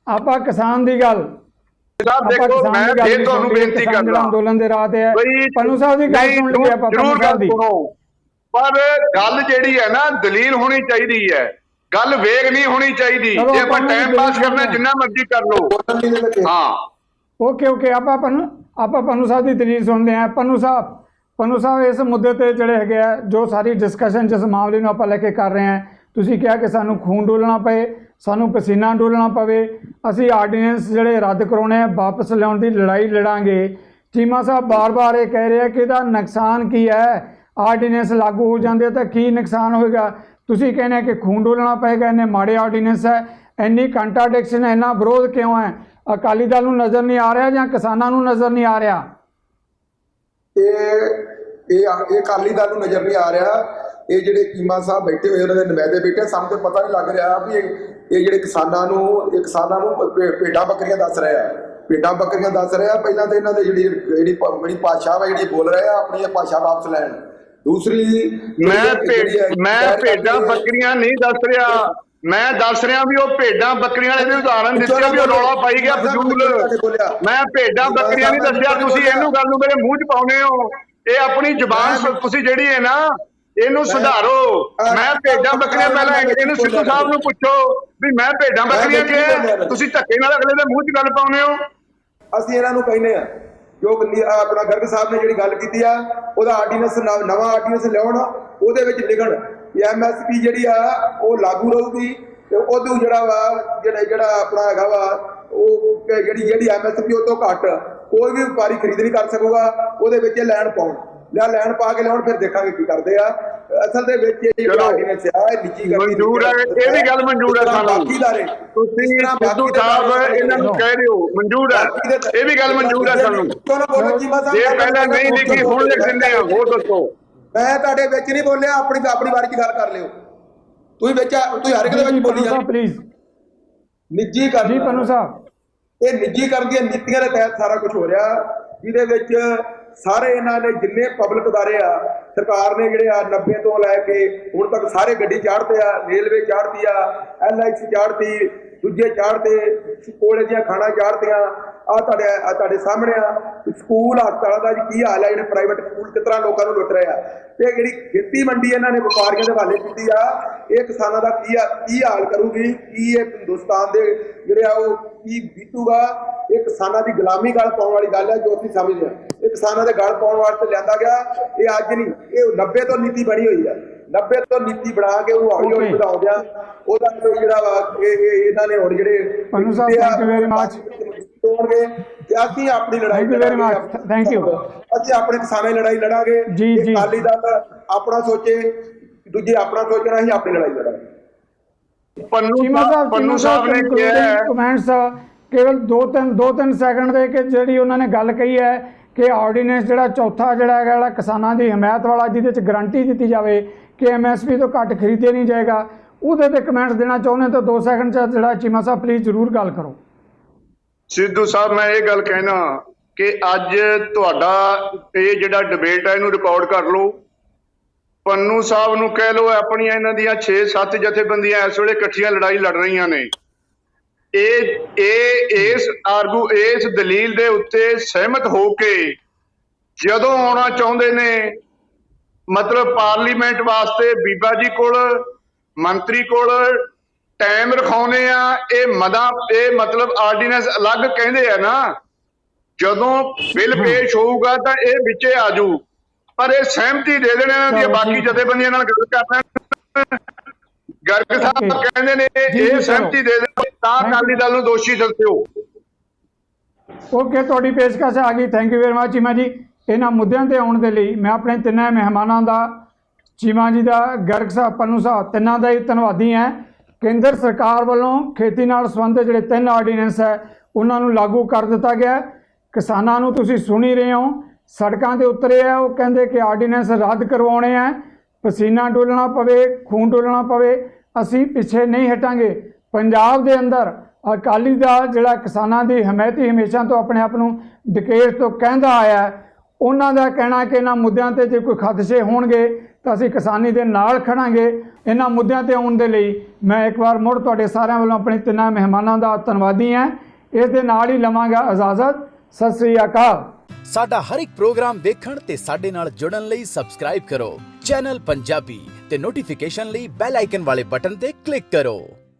Speaker 3: ਆਪਾਂ ਕਿਸਾਨ ਦੀ ਗੱਲ
Speaker 2: ਦੇਖੋ, ਮੈਂ ਫੇਰ ਤੁਹਾਨੂੰ ਬੇਨਤੀ ਕਰਦਾ,
Speaker 3: ਅੰਦੋਲਨ ਦੇ ਰਾਹ ਤੇ ਹੈ। ਪਨੂ ਸਾਹਿਬ ਦੀ ਗੱਲ ਸੁਣ ਲਈ ਆਪਾਂ।
Speaker 2: ਜ਼ਰੂਰ ਗੱਲ ਸੁਣੋ, ਪਰ ਗੱਲ ਜਿਹੜੀ ਹੈ ਨਾ ਦਲੀਲ ਹੋਣੀ ਚਾਹੀਦੀ ਹੈ। ਗੱਲ ਵੇਗ ਨਹੀਂ ਹੋਣੀ ਚਾਹੀਦੀ। ਜੇ ਆਪਾਂ ਟਾਈਮ ਪਾਸ ਕਰਨਾ ਜਿੰਨਾ ਮਰਜ਼ੀ ਕਰ ਲਓ। ਹਾਂ
Speaker 3: ਓਕੇ ਆਪਾਂ ਪਨੂ ਸਾਹਿਬ ਦੀ ਦਲੀਲ ਸੁਣਦੇ ਹਾਂ। ਪਨੂ ਸਾਹਿਬ ਇਸ ਮੁੱਦੇ ਤੇ ਜਿਹੜੇ ਹੈਗੇ ਆ, ਜੋ ਸਾਰੀ ਡਿਸਕਸ਼ਨ ਜਿਸ ਮਾਮਲੇ ਨੂੰ ਆਪਾਂ ਲੈ ਕੇ ਕਰ ਰਹੇ ਹਾਂ, ਤੁਸੀਂ ਕਿਹਾ ਕਿ ਸਾਨੂੰ ਖੂਨ ਡੋਲਣਾ ਪਏ, ਸਾਨੂੰ ਪਸੀਨਾ ਡੋਲਣਾ ਪਵੇ, ਅਸੀਂ ਆਰਡੀਨੈਂਸ ਜਿਹੜੇ ਰੱਦ ਕਰਾਉਣੇ ਆ ਵਾਪਸ ਲਿਆਉਣ ਦੀ ਲੜਾਈ ਲੜਾਂਗੇ। ਚੀਮਾ ਸਾਹਿਬ ਬਾਰ-ਬਾਰ ਇਹ ਕਹਿ ਰਹੇ ਆ ਕਿ ਇਹਦਾ ਨੁਕਸਾਨ ਕੀ ਹੈ, ਆਰਡੀਨੈਂਸ ਲਾਗੂ ਹੋ ਜਾਂਦੇ ਤਾਂ ਕੀ ਨੁਕਸਾਨ ਹੋਏਗਾ। ਤੁਸੀਂ ਕਹਿੰਦੇ ਕਿ ਖੂਨ ਡੋਲਣਾ ਪਏਗਾ, ਇੰਨੇ ਮਾੜੇ ਆਰਡੀਨੈਂਸ ਹੈ, ਇੰਨੀ ਕੰਟਰਾਡਿਕਸ਼ਨ, ਇੰਨਾ ਵਿਰੋਧ ਕਿਉਂ ਹੈ? ਅਕਾਲੀ ਦਲ ਨੂੰ ਨਜ਼ਰ ਨਹੀਂ ਆ ਰਿਹਾ ਜਾਂ ਕਿਸਾਨਾਂ ਨੂੰ ਨਜ਼ਰ ਨਹੀਂ ਆ ਰਿਹਾ?
Speaker 4: ਇਹ ਅਕਾਲੀ ਦਲ ਨੂੰ ਨਜ਼ਰ ਨਹੀਂ ਆ ਰਿਹਾ। ਇਹ ਜਿਹੜੇ ਚੀਮਾ ਸਾਹਿਬ ਬੈਠੇ ਹੋਏ, ਉਹਨਾਂ ਦੇ ਨੁਮਾਇੰਦੇ ਬੈਠੇ, ਸਾਨੂੰ ਤਾਂ ਪਤਾ ਨਹੀਂ ਲੱਗ ਰਿਹਾ ਵੀ ਇਹ ਜਿਹੜੇ ਕਿਸਾਨਾਂ ਨੂੰ ਭੇਡਾਂ ਬੱਕਰੀਆਂ ਦੱਸ ਰਿਹਾ। ਭੇਡਾਂ ਬੱਕਰੀਆਂ ਦੱਸ ਰਿਹਾ। ਪਹਿਲਾਂ ਤਾਂ ਇਹਨਾਂ ਦੇ ਜਿਹੜੀ ਭਾਸ਼ਾ ਵਾ ਜਿਹੜੀ ਬੋਲ ਰਹੇ ਆ, ਆਪਣੀ ਇਹ ਭਾਸ਼ਾ ਵਾਪਸ ਲੈਣ। ਦੂਸਰੀ
Speaker 2: ਮੈਂ ਭੇਡਾਂ ਬੱਕਰੀਆਂ ਨਹੀਂ ਦੱਸ ਰਿਹਾ। ਮੈਂ ਦੱਸ ਰਿਹਾ ਵੀ ਉਹ ਭੇਡਾਂ ਬੱਕਰੀਆਂ ਵਾਲੇ ਉਦਾਹਰਨ ਦਿੱਤੇ ਵੀ ਉਹ ਰੌਲਾ ਪਾਈ ਗਿਆ ਫਜ਼ੂਲ। ਮੈਂ ਭੇਡਾਂ ਬੱਕਰੀਆਂ ਨਹੀਂ ਦੱਸਿਆ। ਤੁਸੀਂ ਇਹਨੂੰ ਗੱਲ ਨੂੰ ਮੇਰੇ ਮੂੰਹ 'ਚ ਪਾਉਂਦੇ ਹੋ। ਇਹ ਆਪਣੀ ਜ਼ੁਬਾਨ ਤੁਸੀਂ ਜਿਹੜੀ ਹੈ ਨਾ, ਇਹਨੂੰ ਸੁਧਾਰੋ। ਮੈਂ ਭੇਡਾਂ ਬੱਕਰੀਆਂ, ਪਹਿਲਾਂ ਇਹਨੂੰ ਸਿੱਧੂ ਸਾਹਿਬ ਨੂੰ ਪੁੱਛੋ ਵੀ ਮੈਂ ਭੇਡਾਂ ਬੱਕਰੀਆਂ ਕਿਹਾ। ਤੁਸੀਂ ਧੱਕੇ ਨਾਲ ਅਗਲੇ ਦੇ ਮੂੰਹ 'ਚ ਗੱਲ ਪਾਉਂਦੇ ਹੋ।
Speaker 4: ਅਸੀਂ ਇਹਨਾਂ ਨੂੰ ਕਹਿੰਦੇ ਆ ਜੋ ਆਪਣਾ ਗਰਗ ਸਾਹਿਬ ਨੇ ਜਿਹੜੀ ਗੱਲ ਕੀਤੀ ਆ, ਉਹਦਾ ਆਰਡੀਨੈਂਸ ਨਵਾਂ ਆਰਡੀਨੈਂਸ ਲਿਆਉਣ, ਉਹਦੇ ਵਿੱਚ ਲਿਖਣ ਕਿ MSP ਜਿਹੜੀ ਆ ਉਹ ਲਾਗੂ ਰਹੂਗੀ ਤੇ ਉਦੋਂ ਜਿਹੜਾ ਆਪਣਾ ਹੈਗਾ ਵਾ ਉਹ ਜਿਹੜੀ MSP ਉਹ ਤੋਂ ਘੱਟ ਕੋਈ ਵੀ ਵਪਾਰੀ ਖਰੀਦ ਨਹੀਂ ਕਰ ਸਕੂਗਾ। ਉਹਦੇ ਵਿੱਚ ਲੈਣ ਪਾਉਣ, ਲੈਣ ਪਾ ਕੇ ਲਿਆਉਣ, ਫਿਰ ਦੇਖਾਂਗੇ ਕੀ ਕਰਦੇ ਆ। ਅਸਲ ਦੇ ਵਿੱਚ ਇਹ
Speaker 2: ਚਲੋ,
Speaker 4: ਆਰਡੀਨੈਂਸ ਆ ਇਹ ਨਿੱਜੀ
Speaker 2: ਮਨਜ਼ੂਰ ਹੈ, ਇਹ ਵੀ ਗੱਲ ਮਨਜ਼ੂਰ ਹੈ ਸਾਨੂੰ। ਤੁਸੀਂ ਸਿੱਧੂ ਸਾਹਿਬ ਇਹਨਾਂ ਨੂੰ ਕਹਿ ਰਹੇ ਹੋ ਮਨਜ਼ੂਰ ਹੈ, ਇਹ ਵੀ ਗੱਲ ਮਨਜ਼ੂਰ ਹੈ ਸਾਨੂੰ। ਜੇ ਪਹਿਲਾਂ ਨਹੀਂ ਲਿਖੀ ਹੁਣ ਲਿਖ ਦਿੰਦੇ ਆ, ਹੋਰ ਦੱਸੋ।
Speaker 4: ਮੈਂ ਤੁਹਾਡੇ ਵਿੱਚ ਨਹੀਂ ਬੋਲਿਆ, ਆਪਣੀ ਵਾਰੀ 'ਚ ਗੱਲ ਕਰ ਲਿਓ। ਤੁਸੀਂ ਹਰ ਇੱਕ ਦੇ ਵਿੱਚ ਬੋਲੀ ਜਾਂਦੇ
Speaker 3: ਪਲੀਜ਼
Speaker 4: ਨਿੱਜੀ ਕਰ
Speaker 3: ਜੀ ਪੰਨੂ ਸਾਹਿਬ।
Speaker 4: ਇਹ ਨਿੱਜੀਕਰਨ ਦੀਆਂ ਨੀਤੀਆਂ ਦੇ ਤਹਿਤ ਸਾਰਾ ਕੁਝ ਹੋ ਰਿਹਾ, ਜਿਹਦੇ ਵਿੱਚ ਸਾਰੇ ਇਹਨਾਂ ਨੇ ਜਿੰਨੇ ਪਬਲਿਕ ਅਦਾਰੇ ਆ ਸਰਕਾਰ ਨੇ ਜਿਹੜੇ ਆ 90 ਤੋਂ ਲੈ ਕੇ ਹੁਣ ਤੱਕ ਸਾਰੇ ਗੱਡੀ ਚਾੜਦੇ ਆ, ਰੇਲਵੇ ਚਾੜਦੀ ਆ, LIC ਚਾੜਦੀ, ਦੂਜੇ ਚਾੜਦੇ, ਕੋਲੇ ਦੀਆਂ ਖਾਣਾ ਚਾੜਦੀਆਂ। ਆ ਤੁਹਾਡੇ ਸਾਹਮਣੇ ਆ ਸਕੂਲ ਹਸਪਤਾਲਾਂ ਦਾ ਕੀ ਹਾਲ ਹੈ, ਜਿਹੜੇ ਪ੍ਰਾਈਵੇਟ ਸਕੂਲ ਕਿਸ ਤਰ੍ਹਾਂ ਲੋਕਾਂ ਨੂੰ ਲੁੱਟ ਰਹੇ ਆ। ਤੇ ਜਿਹੜੀ ਖੇਤੀ ਮੰਡੀ ਇਹਨਾਂ ਨੇ ਵਪਾਰੀਆਂ ਦੇ ਹਵਾਲੇ ਕੀਤੀ ਆ, ਇਹ ਕਿਸਾਨਾਂ ਦਾ ਕੀ ਹਾਲ ਕਰੂਗੀ, ਕੀ ਇਹ ਹਿੰਦੁਸਤਾਨ ਦੇ ਜਿਹੜੇ ਆ ਉਹ ਕੀ ਬੀਤੂਗਾ। ਇਹ ਕਿਸਾਨਾਂ ਦੀ ਗੁਲਾਮੀ ਗਲ ਪਾਉਣ ਵਾਲੀ ਗੱਲ ਹੈ ਜੋ ਅਸੀਂ ਸਮਝਦੇ ਹਾਂ। ਇਹ ਕਿਸਾਨਾਂ ਦੇ ਗਲ ਪਾਉਣ ਵਾਸਤੇ ਲਿਆਂਦਾ ਗਿਆ, ਇਹ ਅੱਜ ਨਹੀਂ, ਇਹ 90 ਤੋਂ ਨੀਤੀ ਬਣੀ ਹੋਈ ਆ। 90 ਤੋਂ ਨੀਤੀ ਬਣਾ ਕੇ ਉਹ ਹੌਲੀ ਹੌਲੀ ਵਧਾਉਂਦੇ ਆ। ਉਹਦਾ ਜਿਹੜਾ ਵਾ ਇਹਨਾਂ ਨੇ ਹੁਣ ਜਿਹੜੇ
Speaker 3: ਪੰਨੂ ਸਾਹਿਬ ਥੈਂਕ ਯੂ ਵੈਰੀ ਮਚ
Speaker 4: ਤੋੜਗੇ ਤੇ ਅਸੀਂ ਆਪਣੀ ਲੜਾਈ
Speaker 3: ਥੈਂਕ ਯੂ।
Speaker 4: ਅਸੀਂ ਆਪਣੇ ਕਿਸਾਨਾਂ ਦੀ ਲੜਾਈ ਲੜਾਂਗੇ।
Speaker 3: ਜੀ ਜੀ
Speaker 4: ਅਕਾਲੀ ਦਲ ਆਪਣਾ ਸੋਚੇ, ਦੂਜੇ ਆਪਣਾ ਸੋਚਣਾ, ਅਸੀਂ ਆਪਣੀ ਲੜਾਈ ਲੜਾਂਗੇ।
Speaker 2: ਪੰਨੂ ਸਾਹਿਬ ਨੇ ਕਿਹਾ
Speaker 3: ਕਮੈਂਟਸ ਕੇਵਲ 2-3 ਸੈਕਿੰਡ ਦੇ ਕਿ ਜਿਹੜੀ ਉਹਨਾਂ ਨੇ ਗੱਲ ਕਹੀ ਹੈ ਕਿ ਆਰਡੀਨੈਂਸ ਜਿਹੜਾ ਚੌਥਾ ਜਿਹੜਾ ਕਿਸਾਨਾਂ ਦੀ ਹਮਾਇਤ ਵਾਲਾ, ਜਿਹਦੇ 'ਚ ਗਰੰਟੀ ਦਿੱਤੀ ਜਾਵੇ ਕਿ MSP ਤੋਂ ਘੱਟ ਖਰੀਦਿਆ ਨਹੀਂ ਜਾਏਗਾ, ਉਹਦੇ ਤੇ ਕਮੈਂਟਸ ਦੇਣਾ ਚਾਹੁੰਦੇ ਤਾਂ 2 ਸੈਕਿੰਡ 'ਚ ਜਿਹੜਾ ਚੀਮਾ ਸਾਹਿਬ ਪਲੀਜ਼ ਜ਼ਰੂਰ ਗੱਲ ਕਰੋ।
Speaker 2: ਸਿੱਧੂ ਸਾਹਿਬ ਮੈਂ ਇਹ ਗੱਲ ਕਹਿਣਾ ਕਿ ਅੱਜ ਤੁਹਾਡਾ ਇਹ ਜਿਹੜਾ ਡਿਬੇਟ ਹੈ ਇਹਨੂੰ ਰਿਕਾਰਡ ਕਰ ਲਓ। ਪੰਨੂ ਸਾਹਿਬ ਨੂੰ ਕਹਿ ਲਓ ਆਪਣੀਆਂ ਇਹਨਾਂ ਦੀਆਂ 6-7 ਜਥੇਬੰਦੀਆਂ ਇਸ ਵੇਲੇ ਇਕੱਠੀਆਂ ਲੜਾਈ ਲੜ ਰਹੀਆਂ ਨੇ। ਇਸ ਦਲੀਲ ਦੇ ਉੱਤੇ ਸਹਿਮਤ ਹੋ ਕੇ ਜਦੋਂ ਆਉਣਾ ਚਾਹੁੰਦੇ ਨੇ, ਮਤਲਬ ਪਾਰਲੀਮੈਂਟ ਵਾਸਤੇ ਬੀਬਾ ਜੀ ਕੋਲ, ਮੰਤਰੀ ਕੋਲ ਟਾਈਮ ਰਖਾਉਨੇ ਆ। ਇਹ ਮਤਲਬ ਆਰਡੀਨੈਂਸ ਅਲੱਗ ਕਹਿੰਦੇ ਆ ਨਾ, ਜਦੋਂ ਬਿੱਲ ਪੇਸ਼ ਹੋਊਗਾ ਤਾਂ ਇਹ ਵਿੱਚੇ ਆ ਜਾਊ, ਪਰ ਇਹ ਸਹਿਮਤੀ ਦੇ ਦੇਣ ਇਹਨਾਂ ਦੀਆਂ ਬਾਕੀ ਜਥੇਬੰਦੀਆਂ ਨਾਲ ਗੱਲ ਕਰਨਾ। ਗਰਗ ਸਾਹਿਬ ਕਹਿੰਦੇ ਨੇ ਇਹ ਸਹਿਮਤੀ ਦੇ ਦੇ ਤਾਂ ਅਕਾਲੀ ਦਲ ਨੂੰ ਦੋਸ਼ੀ ਦੱਸਿਓ।
Speaker 3: ਓਕੇ, ਤੁਹਾਡੀ ਪੇਸ਼ਕਸ਼ ਆ ਗਈ। Thank you very much Cheema ਜੀ। ਇਹਨਾਂ ਮੁੱਦਿਆਂ ਤੇ ਆਉਣ ਦੇ ਲਈ ਮੈਂ ਆਪਣੇ ਤਿੰਨਾਂ ਮਹਿਮਾਨਾਂ ਦਾ, ਚੀਮਾ ਜੀ ਦਾ, ਗਰਗ ਸਾਹਿਬ, ਪੰਨੂ ਸਾਹਿਬ, ਤਿੰਨਾਂ ਦਾ ਹੀ ਧੰਨਵਾਦੀ ਹਾਂ। ਕੇਂਦਰ ਸਰਕਾਰ ਵੱਲੋਂ ਖੇਤੀ ਨਾਲ ਸੰਬੰਧਿਤ ਜਿਹੜੇ 3 ਆਰਡੀਨੈਂਸ ਹੈ ਉਹਨਾਂ ਨੂੰ ਲਾਗੂ ਕਰ ਦਿੱਤਾ ਗਿਆ। ਕਿਸਾਨਾਂ ਨੂੰ ਤੁਸੀਂ ਸੁਣ ਹੀ ਰਹੇ ਹੋ, ਸੜਕਾਂ 'ਤੇ ਉਤਰੇ ਆ, ਉਹ ਕਹਿੰਦੇ ਕਿ ਆਰਡੀਨੈਂਸ ਰੱਦ ਕਰਵਾਉਣੇ ਆ, ਪਸੀਨਾ ਡੋਲਣਾ ਪਵੇ, ਖੂਨ ਡੋਲਣਾ ਪਵੇ, ਅਸੀਂ ਪਿੱਛੇ ਨਹੀਂ ਹਟਾਂਗੇ। ਪੰਜਾਬ ਦੇ ਅੰਦਰ ਅਕਾਲੀ ਦਾ ਜਿਹੜਾ ਕਿਸਾਨਾਂ ਦੀ ਹਮਾਇਤੀ ਹਮੇਸ਼ਾ ਤੋਂ ਆਪਣੇ ਆਪ ਨੂੰ ਡਿਕੇਟ ਤੋਂ ਕਹਿੰਦਾ ਆਇਆ, ਉਹਨਾਂ ਦਾ ਕਹਿਣਾ ਕਿ ਇਹਨਾਂ ਮੁੱਦਿਆਂ 'ਤੇ ਜੇ ਕੋਈ ਖਦਸ਼ੇ ਹੋਣਗੇ ਤਾਂ ਅਸੀਂ ਕਿਸਾਨੀ ਦੇ ਨਾਲ ਖੜਾਂਗੇ। ਇਹਨਾਂ ਮੁੱਦਿਆਂ 'ਤੇ ਆਉਣ ਦੇ ਲਈ ਮੈਂ ਇੱਕ ਵਾਰ ਮੁੜ ਤੁਹਾਡੇ ਸਾਰਿਆਂ ਵੱਲੋਂ ਆਪਣੇ ਤਿੰਨਾਂ ਮਹਿਮਾਨਾਂ ਦਾ ਧੰਨਵਾਦੀ ਹਾਂ। ਇਸ ਦੇ ਨਾਲ ਹੀ ਲਵਾਂਗਾ ਇਜਾਜ਼ਤ। ਸਤਿ ਸ੍ਰੀ ਅਕਾਲ।
Speaker 5: ਸਾਡਾ ਹਰ ਇੱਕ ਪ੍ਰੋਗਰਾਮ ਦੇਖਣ ਤੇ ਸਾਡੇ ਨਾਲ ਜੁੜਨ ਲਈ ਸਬਸਕ੍ਰਾਈਬ ਕਰੋ ਚੈਨਲ ਪੰਜਾਬੀ ਤੇ ਨੋਟੀਫਿਕੇਸ਼ਨ ਲਈ ਬੈਲ ਆਈਕਨ ਵਾਲੇ ਬਟਨ ਤੇ ਕਲਿੱਕ ਕਰੋ।